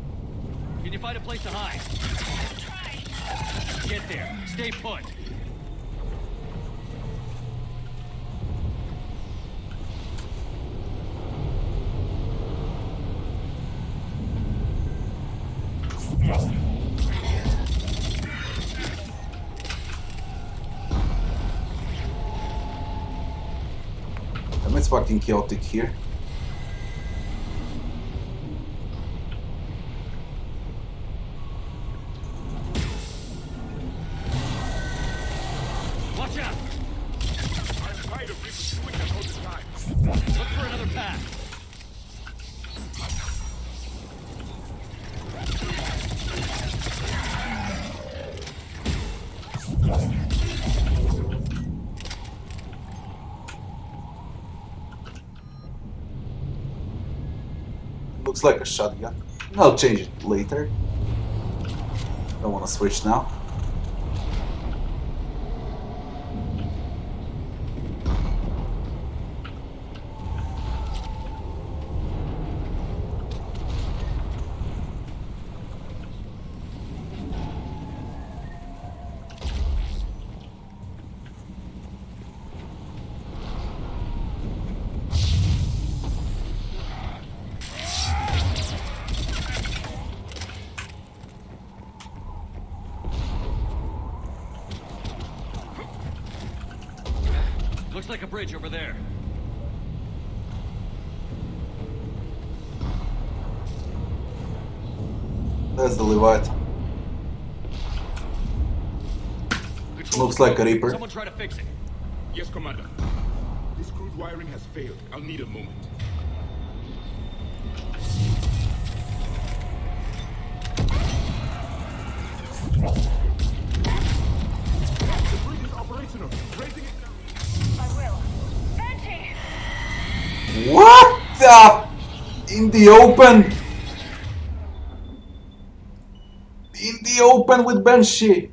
Can you find a place to hide? I'll try. Get there. Stay put. It's fucking chaotic here. Watch out! I'm tired of pursuing them all the time. Look for another path. Looks like a shotgun. I'll change it later. Don't want to switch now. Looks like a bridge over there. That's the Leviathan. Looks like a Reaper. Someone try to fix it. Yes, Commander. This crude wiring has failed. I'll need a moment. The bridge is operational. Raising it now. I will. Banshee! What the? In the open? In the open with Banshee.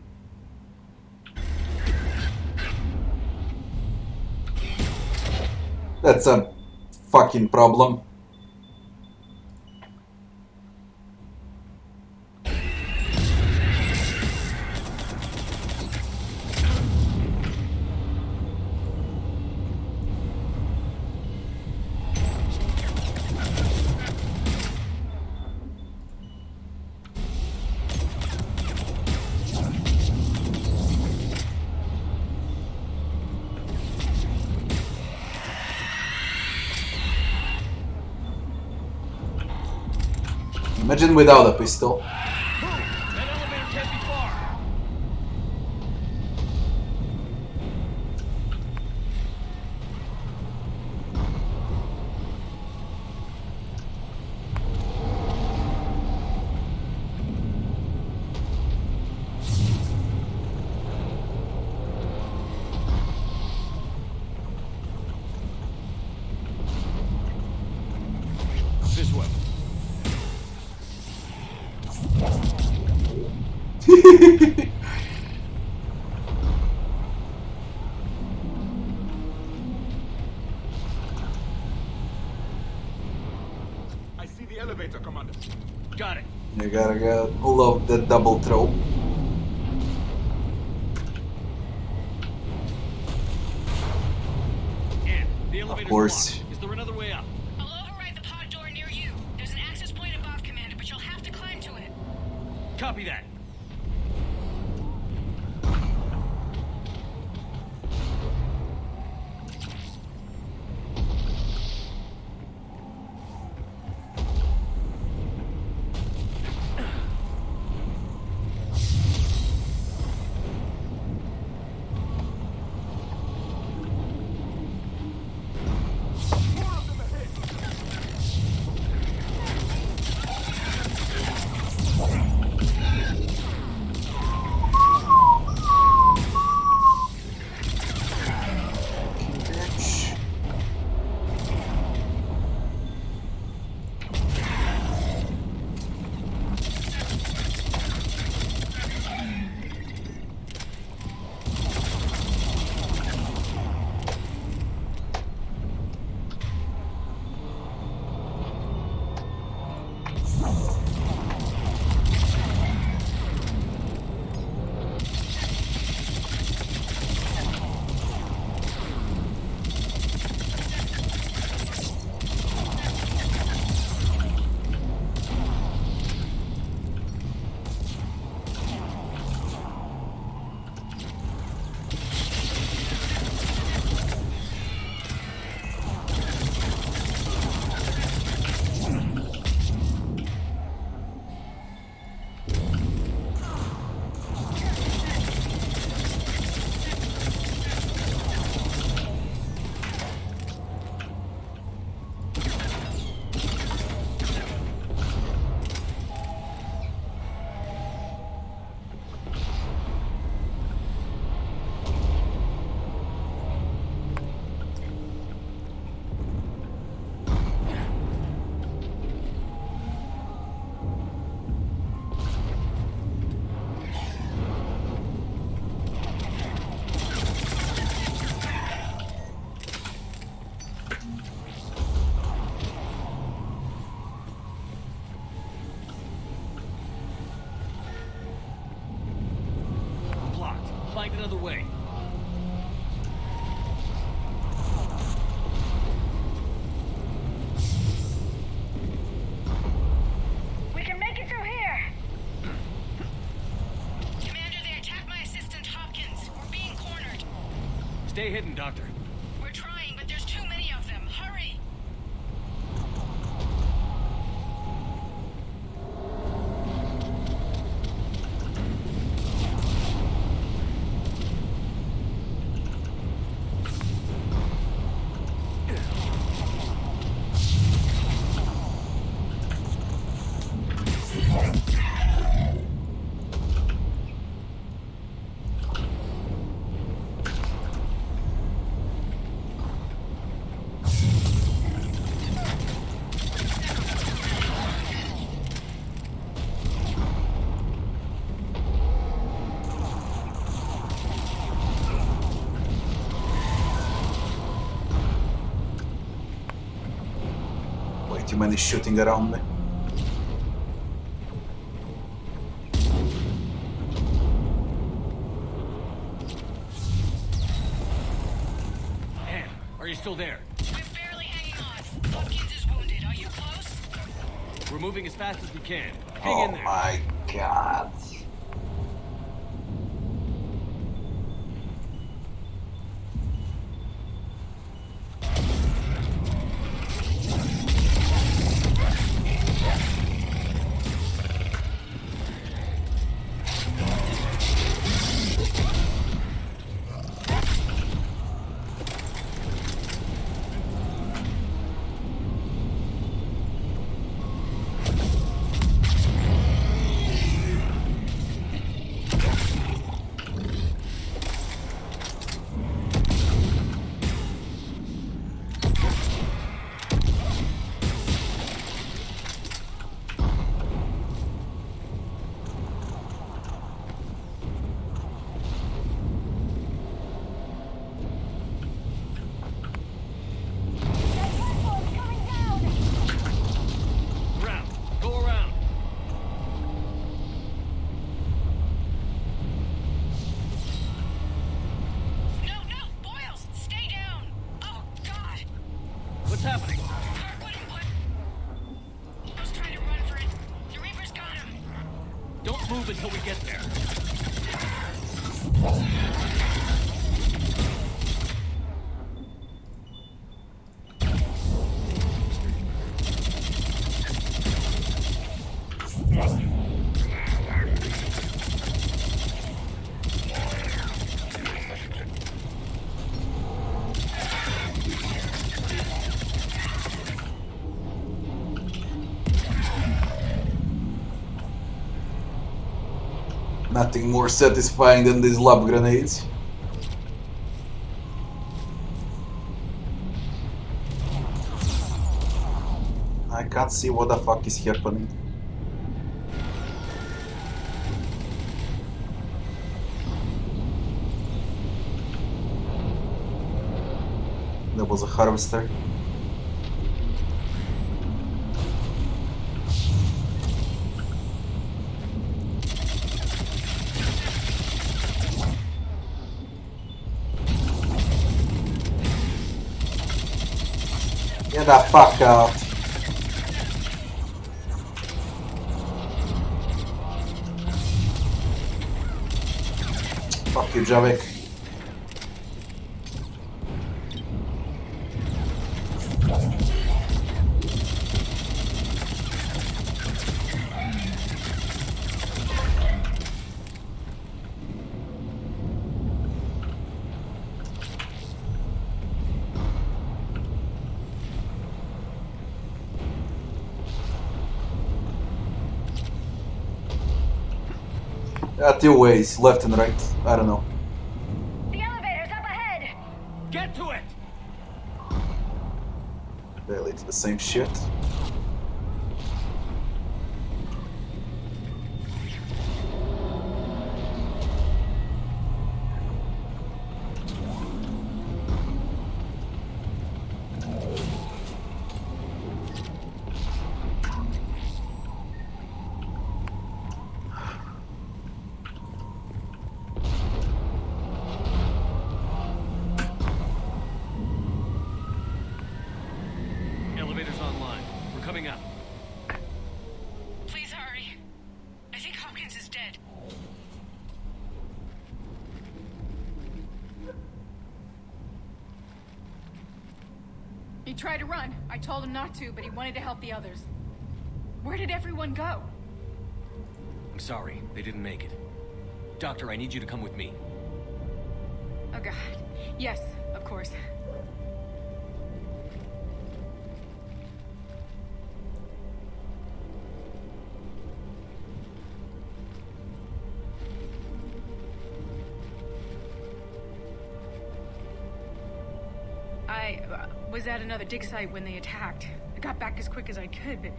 That's a fucking problem. Imagine without a pistol. That elevator can't be far. This way. I see the elevator, Commander. Got it. You gotta get all of the double throw. In. The Of elevator's course. blocked. Is there another way up? I'll override the pod door near you. There's an access point above, Commander, but you'll have to climb to it. Copy that. Find another way. We can make it through here. Commander, they attacked my assistant Hopkins. We're being cornered. Stay hidden, Doctor. We're trying, but there's too many of them. Hurry! Way too many shooting around me. Anne, are you still there? I'm barely hanging on. Hopkins is wounded. Are you close? We're moving as fast as we can. Hang in Oh there. my god. What's happening? I was trying to run for it. The Reapers got him. Don't move until we get there. Nothing more satisfying than these lab grenades. I can't see what the fuck is happening. There was a harvester. Get the fuck out. Fuck you, Javik. Two ways, left and right. I don't know. The elevator's up ahead. Get to it. They lead to the same shit. He tried to run. I told him not to, but he wanted to help the others. Where did everyone go? I'm sorry, they didn't make it. Doctor, I need you to come with me. Oh god. Yes, of course. I was at another dig site when they attacked. I got back as quick as I could, but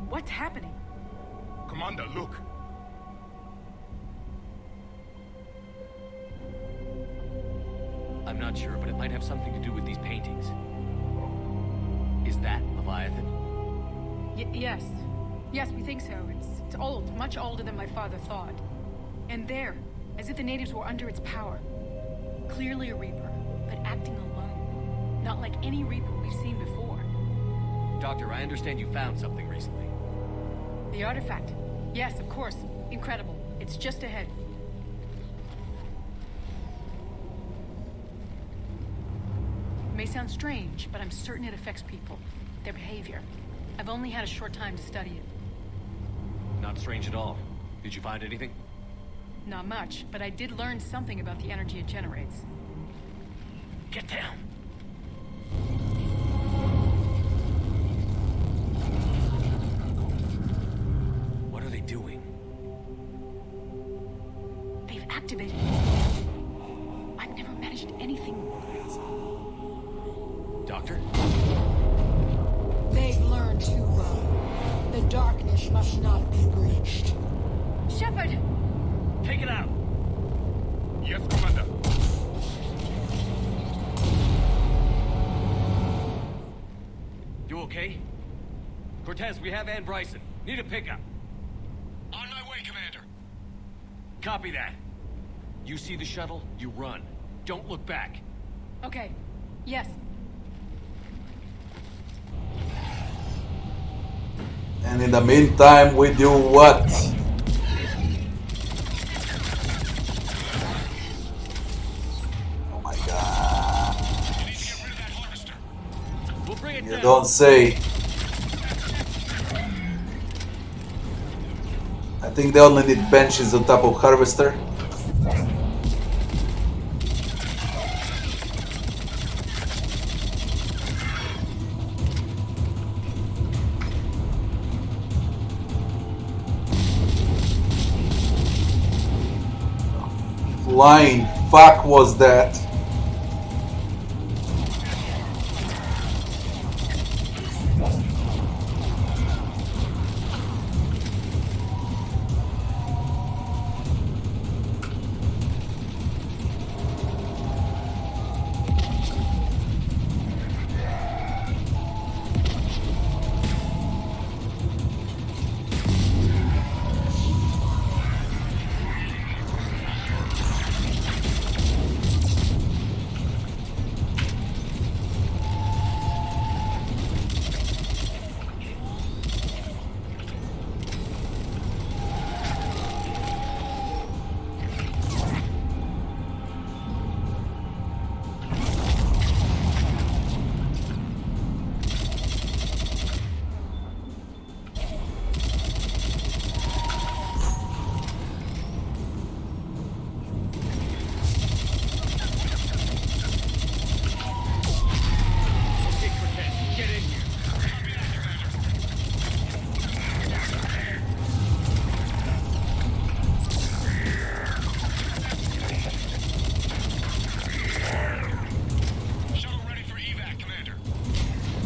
what's happening? Commander, look. I'm not sure, but it might have something to do with these paintings. Is that Leviathan? Yes. Yes, we think so. It's old, much older than my father thought. And there, as if the natives were under its power. Clearly a Reaper, but acting alone. Not like any Reaper we've seen before. Doctor, I understand you found something recently. The artifact. Yes, of course. Incredible. It's just ahead. It may sound strange, but I'm certain it affects people. Their behavior. I've only had a short time to study it. Not strange at all. Did you find anything? Not much, but I did learn something about the energy it generates. Get down! What are they doing? They've activated it. I've never managed anything. Doctor? They've learned too well. The darkness must not be breached. Shepard! Take it out! Yes, Commander. You okay? Cortez, we have Ann Bryson. Need a pickup. On my way, Commander. Copy that. You see the shuttle, you run. Don't look back. Okay. Yes. And in the meantime, we do what? Oh my god. We'll bring it You down. don't say. I think they only need benches on top of Harvester. Flying fuck was that?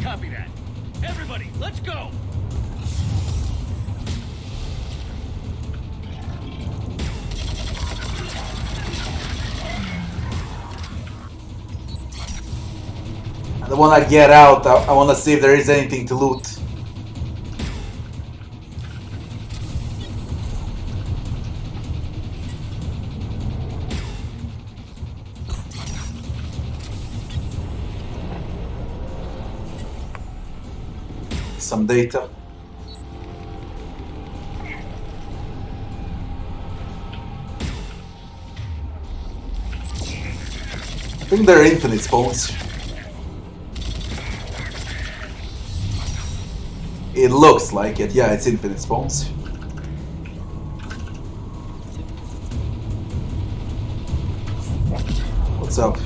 Copy that. Everybody, let's go! I don't want to get out. I want to see if there is anything to loot. Some data. I think they're infinite spawns. It looks like it. Yeah, it's infinite spawns. What's up?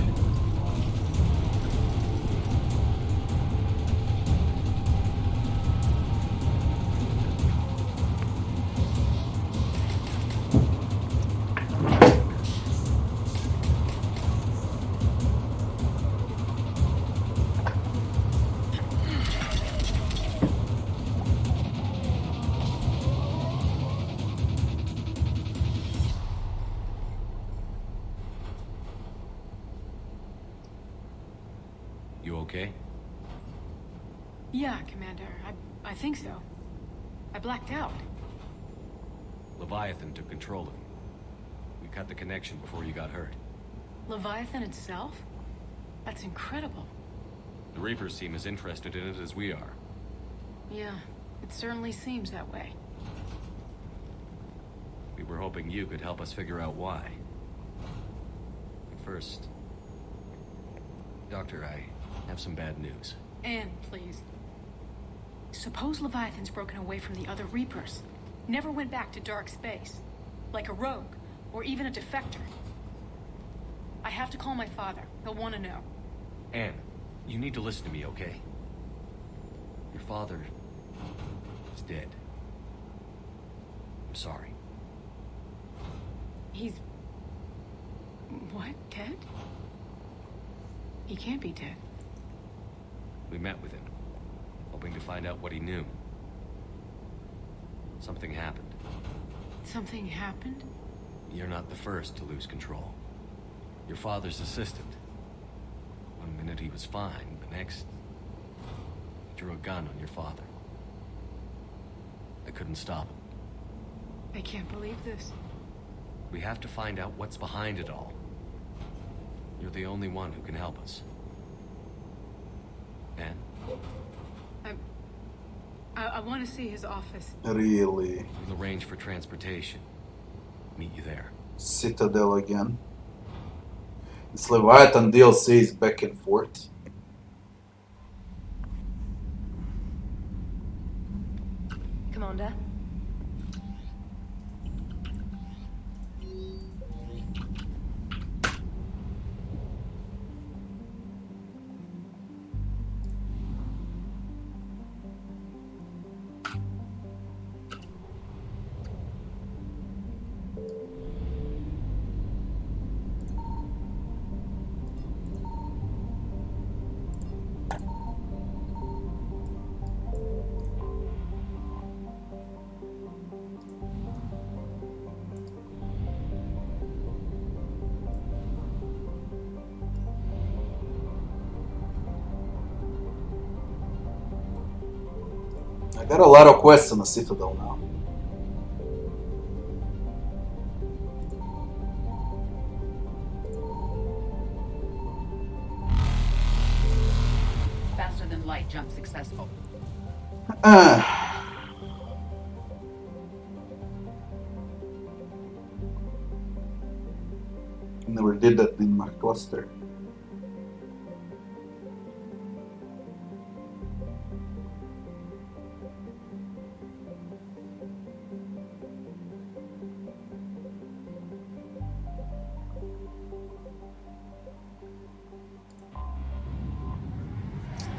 You okay? Yeah, Commander. I think so. I blacked out. Leviathan took control of you. We cut the connection before you got hurt. Leviathan itself? That's incredible. The Reapers seem as interested in it as we are. Yeah, it certainly seems that way. We were hoping you could help us figure out why. But first... Doctor, I have some bad news. Anne, please. Suppose Leviathan's broken away from the other Reapers. Never went back to dark space. Like a rogue, or even a defector. I have to call my father. He'll want to know. Anne, you need to listen to me, okay? Your father is dead. I'm sorry. He's... what? Dead? He can't be dead. We met with him, hoping to find out what he knew. Something happened. Something happened? You're not the first to lose control. Your father's assistant. One minute he was fine, the next... he drew a gun on your father. I couldn't stop him. I can't believe this. We have to find out what's behind it all. You're the only one who can help us. Anne? I want to see his office. Really? We'll arrange for transportation. Meet you there. Citadel again. This Leviathan DLC is back and forth. Commander? I got a lot of quests on the Citadel now. Faster than light jump successful. Never did that in my cluster.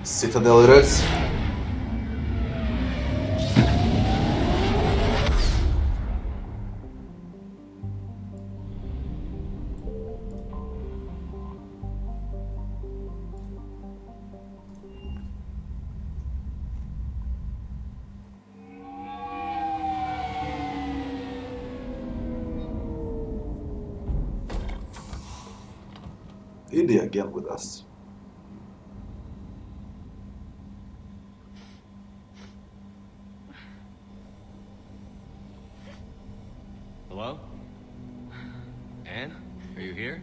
Citadel it is. Idi again with us. Hello? Anne? Are you here?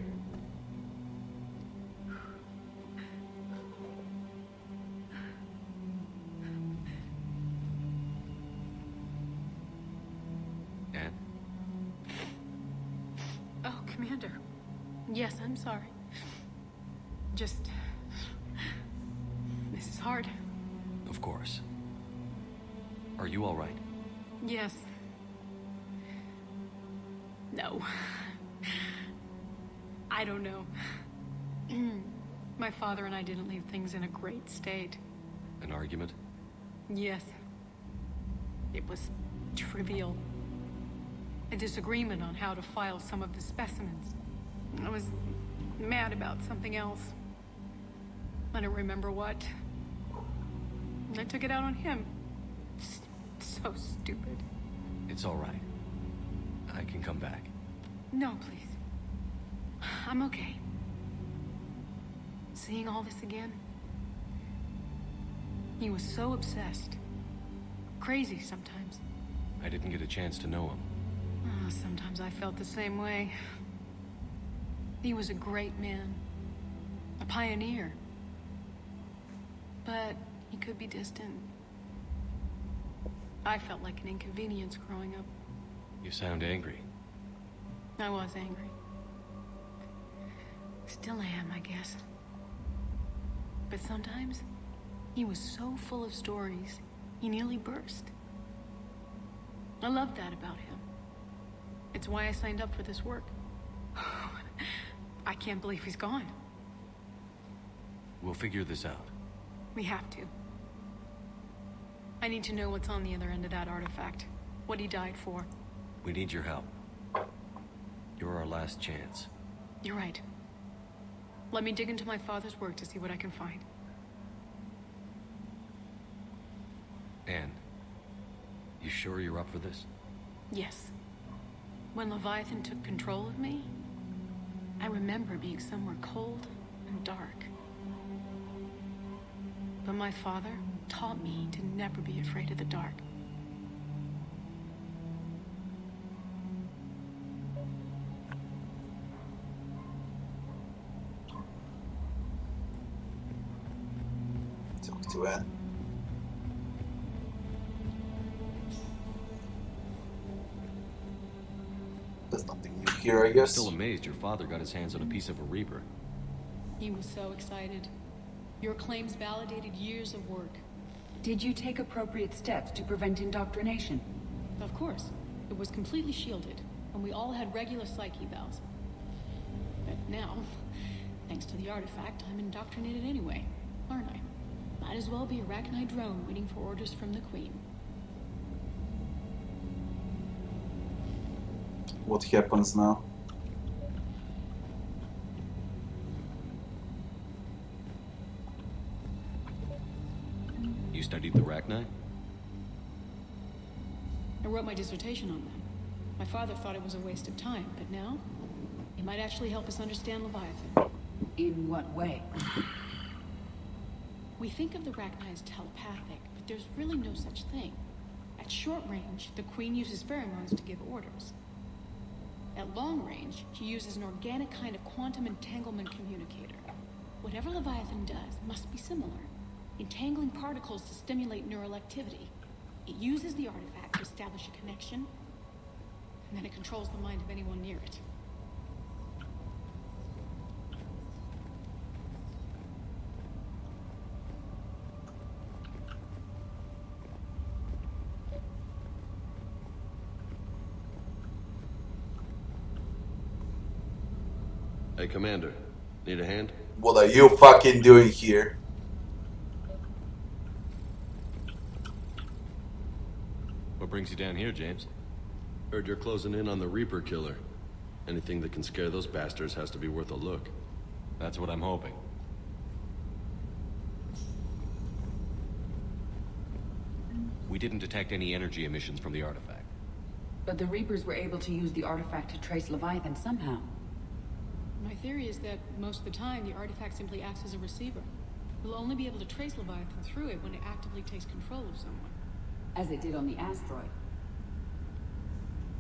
Anne? Oh, Commander. Yes, I'm sorry. Just... this is hard. Of course. Are you all right? Yes. No. I don't know. My father and I didn't leave things in a great state. An argument? Yes. It was trivial. A disagreement on how to file some of the specimens. I was mad about something else. I don't remember what. And I took it out on him. So stupid. It's all right. I can come back. No, please. I'm okay. Seeing all this again? He was so obsessed. Crazy sometimes. I didn't get a chance to know him. Oh, sometimes I felt the same way. He was a great man. A pioneer. But he could be distant. I felt like an inconvenience growing up. You sound angry. I was angry. Still am, I guess. But sometimes, he was so full of stories, he nearly burst. I love that about him. It's why I signed up for this work. I can't believe he's gone. We'll figure this out. We have to. I need to know what's on the other end of that artifact. What he died for. We need your help. You're our last chance. You're right. Let me dig into my father's work to see what I can find. Anne, you sure you're up for this? Yes. When Leviathan took control of me, I remember being somewhere cold and dark. But my father taught me to never be afraid of the dark. Talk to Anne. There's nothing new here, I guess. Still amazed your father got his hands on a piece of a Reaper. He was so excited. Your claims validated years of work. Did you take appropriate steps to prevent indoctrination? Of course. It was completely shielded, and we all had regular psych evals. But now, thanks to the artifact, I'm indoctrinated anyway, aren't I? Might as well be a Arachnite drone waiting for orders from the Queen. What happens now? You studied the Arachnite? I wrote my dissertation on them. My father thought it was a waste of time, but now, it might actually help us understand Leviathan. In what way? We think of the Arachnite as telepathic, but there's really no such thing. At short range, the Queen uses pheromones to give orders. At long range, she uses an organic kind of quantum entanglement communicator. Whatever Leviathan does must be similar, entangling particles to stimulate neural activity. It uses the artifact to establish a connection, and then it controls the mind of anyone near it. Hey, Commander. Need a hand? What are you fucking doing here? What brings you down here, James? Heard you're closing in on the Reaper killer. Anything that can scare those bastards has to be worth a look. That's what I'm hoping. We didn't detect any energy emissions from the artifact. But the Reapers were able to use the artifact to trace Leviathan somehow. My theory is that most of the time, the artifact simply acts as a receiver. We'll only be able to trace Leviathan through it when it actively takes control of someone. As it did on the asteroid.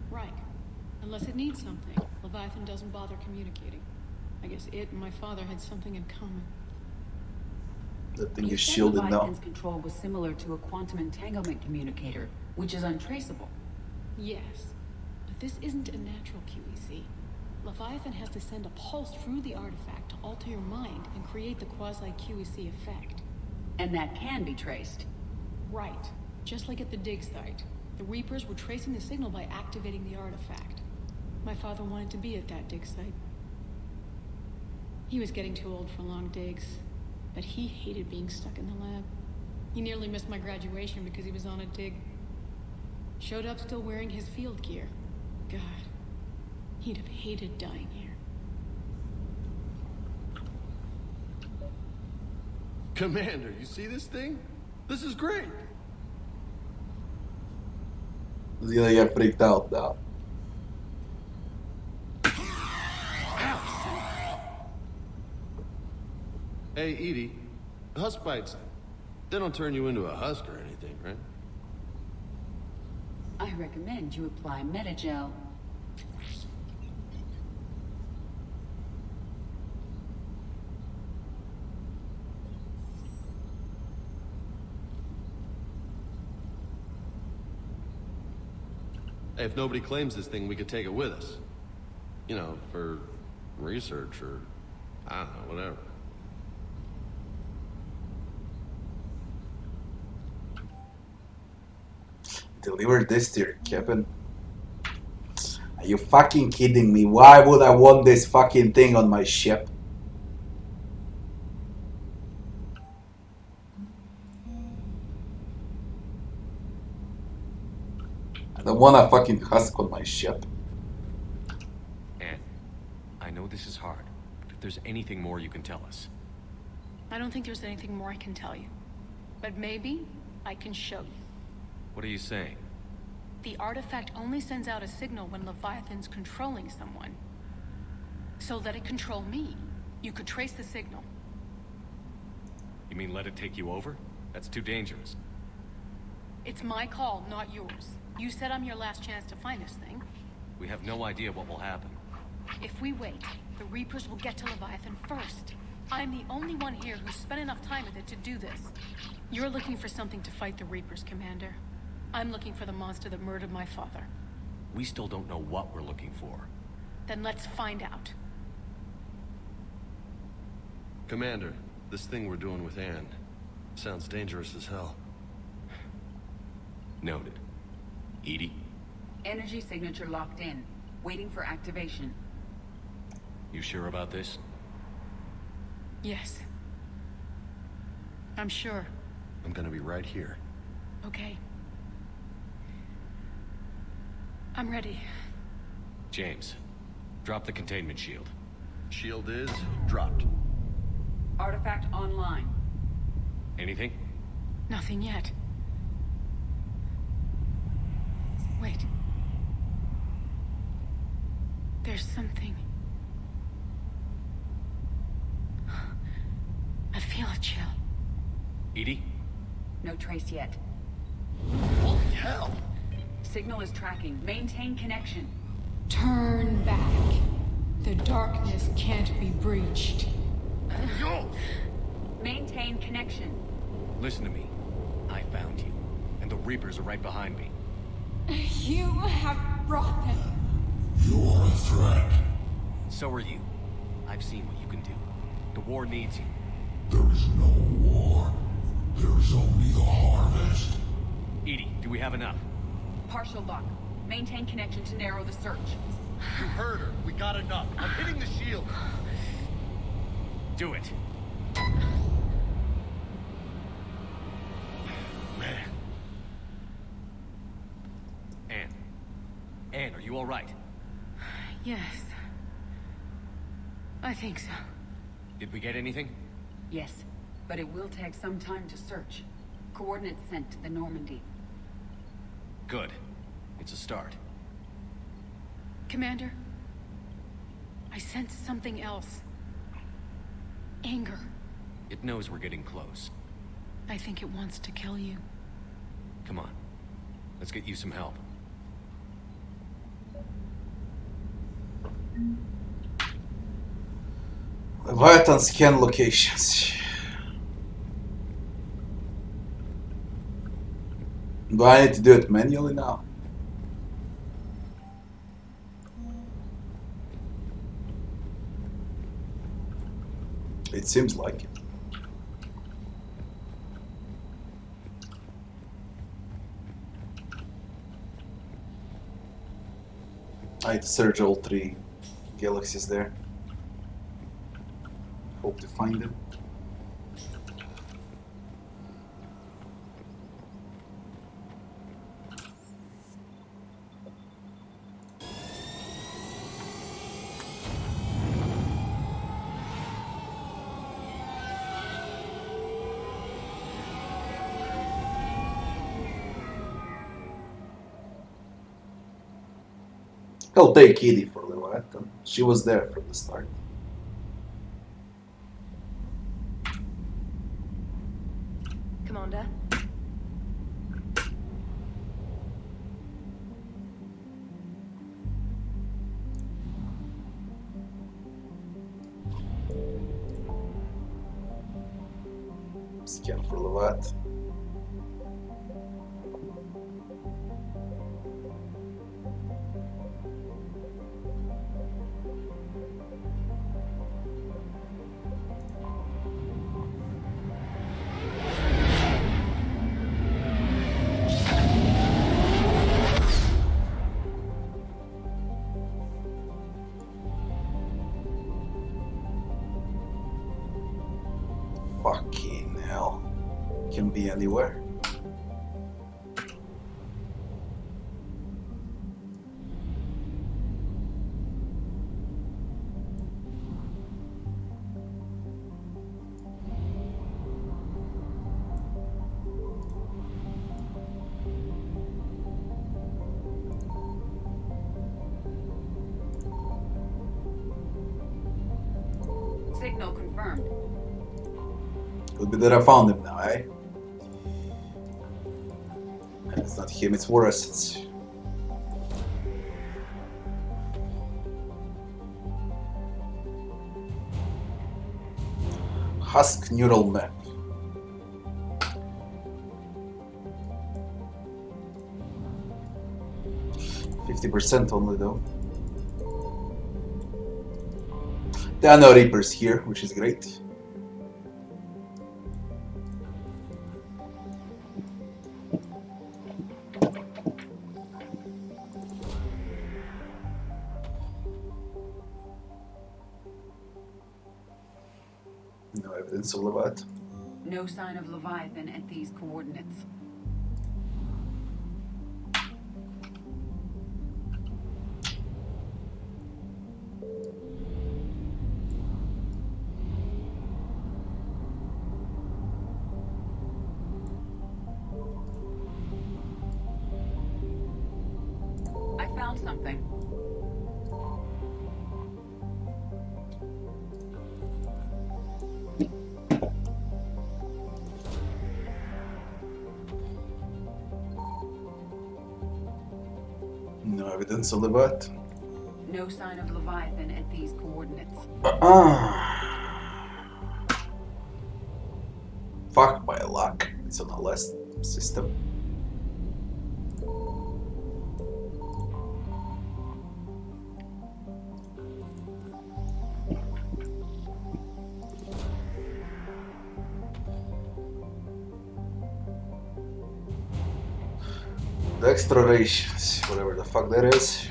Right. Unless it needs something, Leviathan doesn't bother communicating. I guess it and my father had something in common. That thing You is said shielded now. Leviathan's control was similar to a quantum entanglement communicator, which is untraceable. Yes. But this isn't a natural QEC. Leviathan has to send a pulse through the artifact to alter your mind and create the quasi-QEC effect. And that can be traced. Right. Just like at the dig site, the Reapers were tracing the signal by activating the artifact. My father wanted to be at that dig site. He was getting too old for long digs, but he hated being stuck in the lab. He nearly missed my graduation because he was on a dig. Showed up still wearing his field gear. God, he'd have hated dying here. Commander, you see this thing? This is great. He's gonna get freaked out now. Hey, Edie, husk bites, they don't turn you into a husk or anything, right? I recommend you apply Metagel. Hey, if nobody claims this thing, we could take it with us. You know, for research or, I don't know, whatever. Deliver this to your cabin. Are you fucking kidding me? Why would I want this fucking thing on my ship? I don't want a fucking husk on my ship. Anne, I know this is hard, but if there's anything more you can tell us. I don't think there's anything more I can tell you. But maybe I can show you. What are you saying? The artifact only sends out a signal when Leviathan's controlling someone. So let it control me. You could trace the signal. You mean let it take you over? That's too dangerous. It's my call, not yours. You said I'm your last chance to find this thing. We have no idea what will happen. If we wait, the Reapers will get to Leviathan first. I'm the only one here who's spent enough time with it to do this. You're looking for something to fight the Reapers, Commander. I'm looking for the monster that murdered my father. We still don't know what we're looking for. Then let's find out. Commander, this thing we're doing with Anne sounds dangerous as hell. Noted. Edie? Energy signature locked in. Waiting for activation. You sure about this? Yes. I'm sure. I'm gonna be right here. Okay. I'm ready. James, drop the containment shield. Shield is dropped. Artifact online. Anything? Nothing yet. Wait. There's something. I feel a chill. Edie? No trace yet. Holy hell! Signal is tracking. Maintain connection. Turn back. The darkness can't be breached. Yo! Maintain connection. Listen to me. I found you, and the Reapers are right behind me. You have brought them. You are a threat. So are you. I've seen what you can do. The war needs you. There is no war. There is only the harvest. Edie, do we have enough? Partial lock. Maintain connection to narrow the search. You heard her. We got enough. I'm hitting the shield. Do it. Man. Anne, are you all right? Yes. I think so. Did we get anything? Yes, but it will take some time to search. Coordinates sent to the Normandy. Good. It's a start. Commander, I sense something else. Anger. It knows we're getting close. I think it wants to kill you. Come on. Let's get you some help. Leviathan scan locations. Do I need to do it manually now? It seems like it. I had to search all 3 galaxies there. Hope to find them. I'll take Edie for Leviathan. She was there from the start. Commander. Scan for Leviathan. Fucking hell. Can be anywhere. Signal confirmed. Could be that I found him now, eh? And it's not him, it's war assets. Husk neural map. %50 only though. There are no Reapers here, which is great. No evidence of Leviathan. No sign of Leviathan at these coordinates. I found something. No evidence of Leviathan. No sign of Leviathan at these coordinates. Fuck my luck. It's on the last system. The explorations, whatever the fuck that is.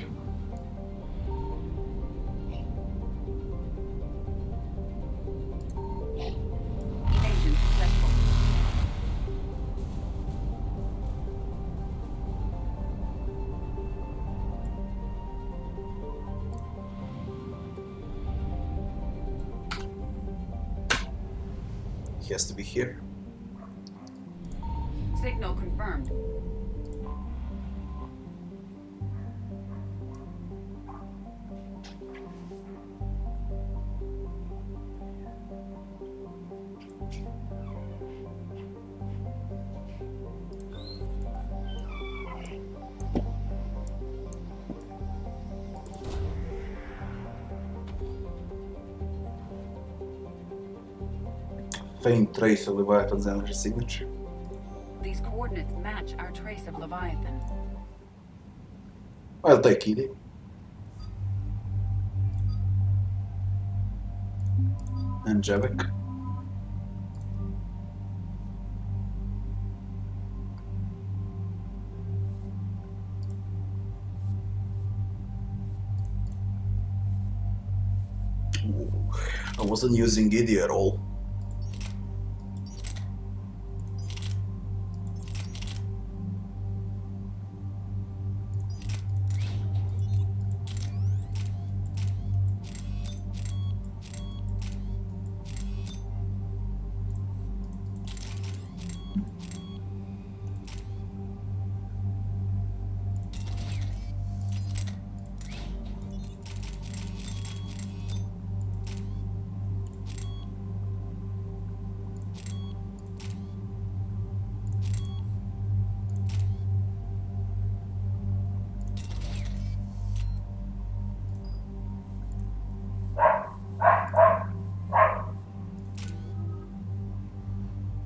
Evasion successful. He has to be here. Signal confirmed. Faint trace of Leviathan's energy signature. These coordinates match our trace of Leviathan. I'll take Edie. And Javik. I wasn't using GIDI at all.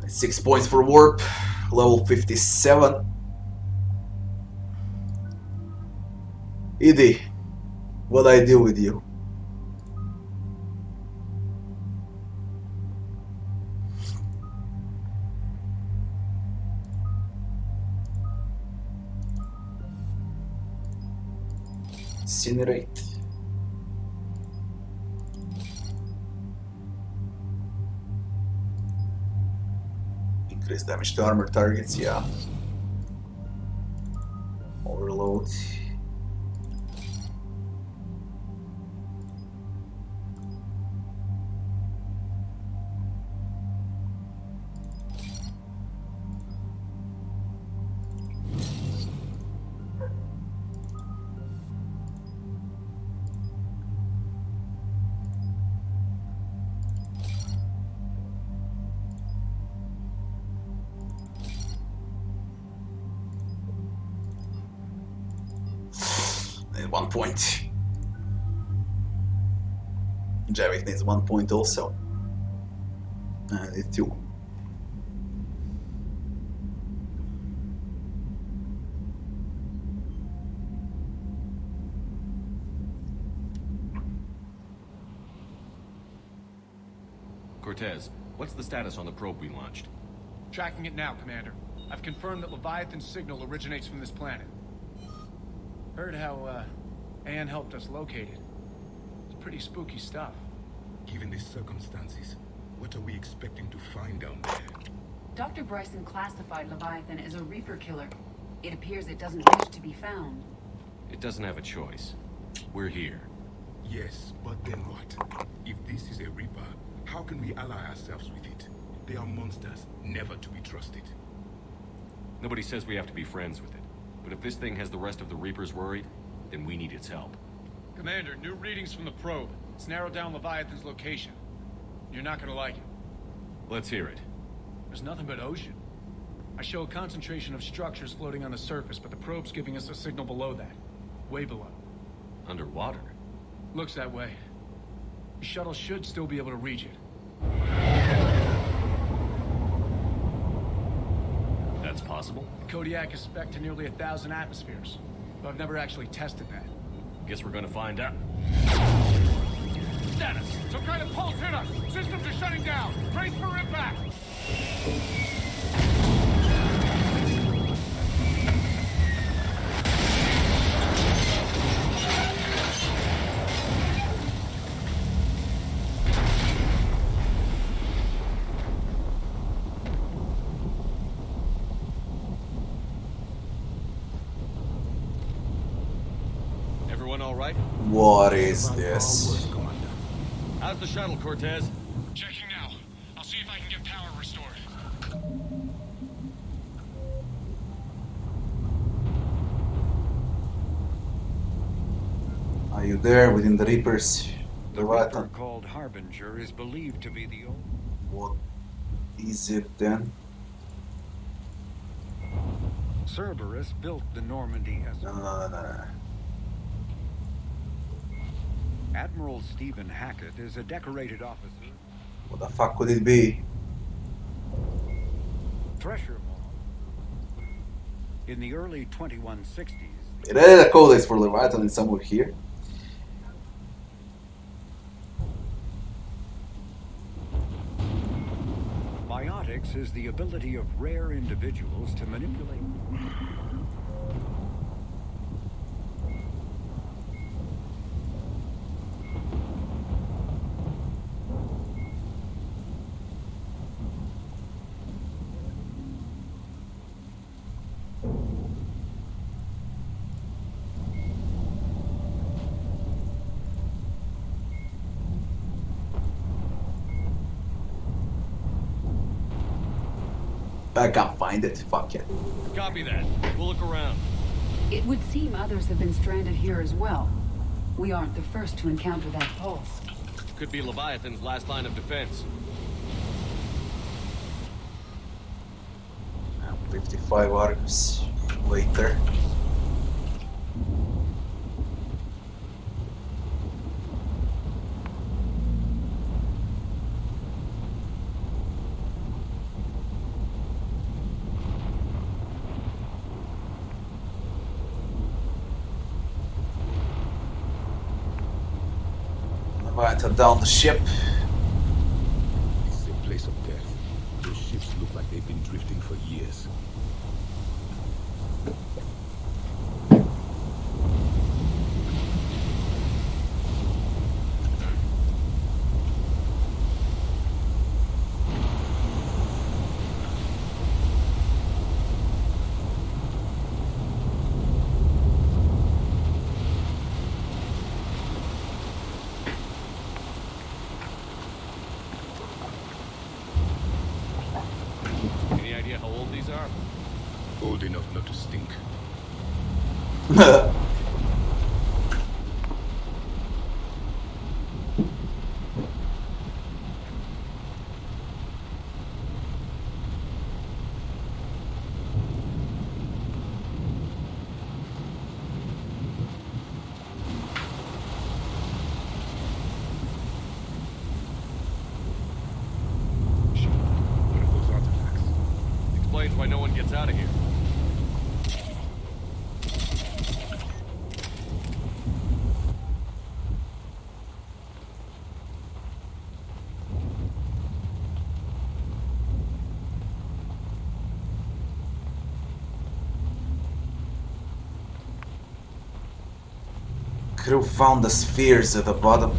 Six points for warp, level 57. Edie, what I do with you? Incinerate. Increase damage to armor targets, yeah. Overload. And 1 point. Javik needs 1 point also. I need 2. Cortez, what's the status on the probe we launched? Tracking it now, Commander. I've confirmed that Leviathan's signal originates from this planet. Heard how, Anne helped us locate it. It's pretty spooky stuff. Given the circumstances, what are we expecting to find down there? Dr. Bryson classified Leviathan as a Reaper killer. It appears it doesn't wish to be found. It doesn't have a choice. We're here. Yes, but then what? If this is a Reaper, how can we ally ourselves with it? They are monsters, never to be trusted. Nobody says we have to be friends with it. But if this thing has the rest of the Reapers worried, then we need its help. Commander, new readings from the probe. It's narrowed down Leviathan's location. You're not gonna like it. Let's hear it. There's nothing but ocean. I show a concentration of structures floating on the surface, but the probe's giving us a signal below that. Way below. Underwater? Looks that way. The shuttle should still be able to reach it. That's possible? Kodiak is spec'd to nearly 1,000 atmospheres, but I've never actually tested that. Guess we're gonna find out. Status! Some kind of pulse hit us! Systems are shutting down! Brace for impact! Everyone all right? What is this? How's the shuttle, Cortez? Checking now. I'll see if I can get power restored. Are you there within the Reapers? The Reaper called Harbinger is believed to be the old... What is it then? Cerberus built the Normandy as... No. Admiral Stephen Hackett is a decorated officer. What the fuck could it be? Thresher Mall. In the early 2160s... It added a codex for Leviathan and somewhere here. Biotics is the ability of rare individuals to manipulate... I can't find it. Fuck it. Copy that. We'll look around. It would seem others have been stranded here as well. We aren't the first to encounter that pulse. Could be Leviathan's last line of defense. 55 Argus later. Leviathan down the ship. It's a place of death. Those ships look like they've been drifting for years. Any idea how old these are? Old enough not to stink. What are those artifacts? Explains why no one gets out of here. Crew found the spheres at the bottom.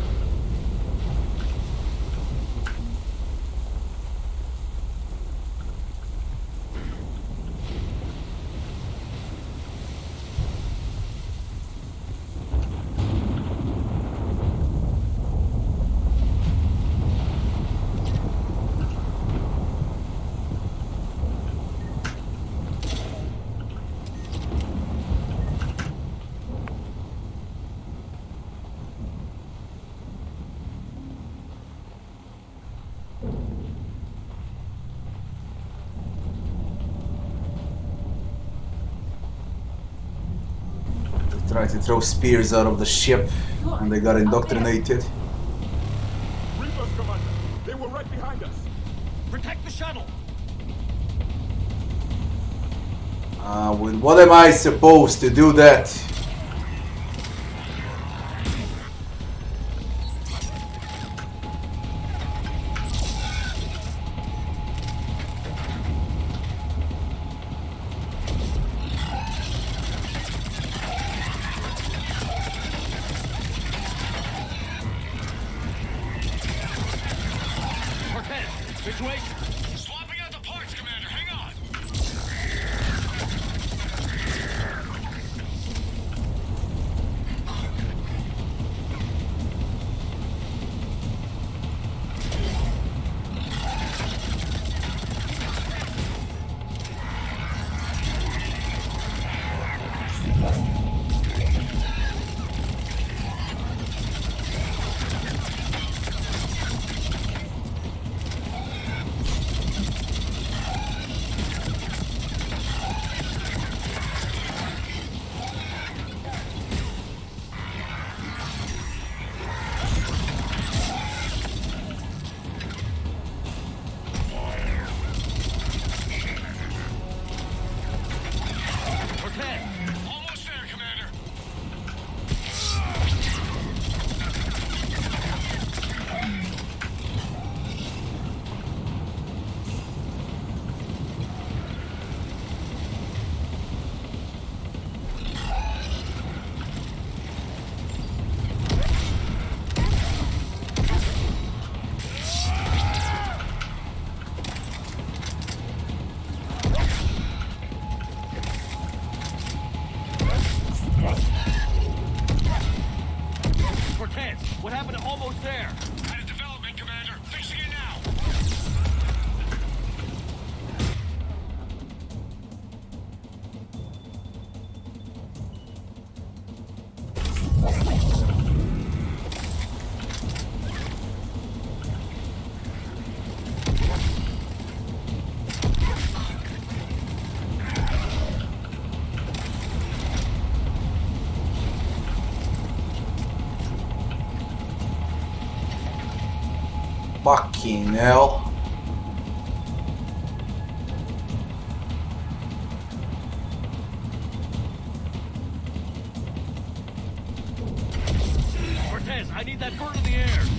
Tried to throw spears out of the ship and they got indoctrinated. Reapers, Commander! They were right behind us! Protect the shuttle! With what am I supposed to do that? Situation! Swapping out the parts, Commander! Hang on! Fucking hell. Cortez, I need that bird in the air.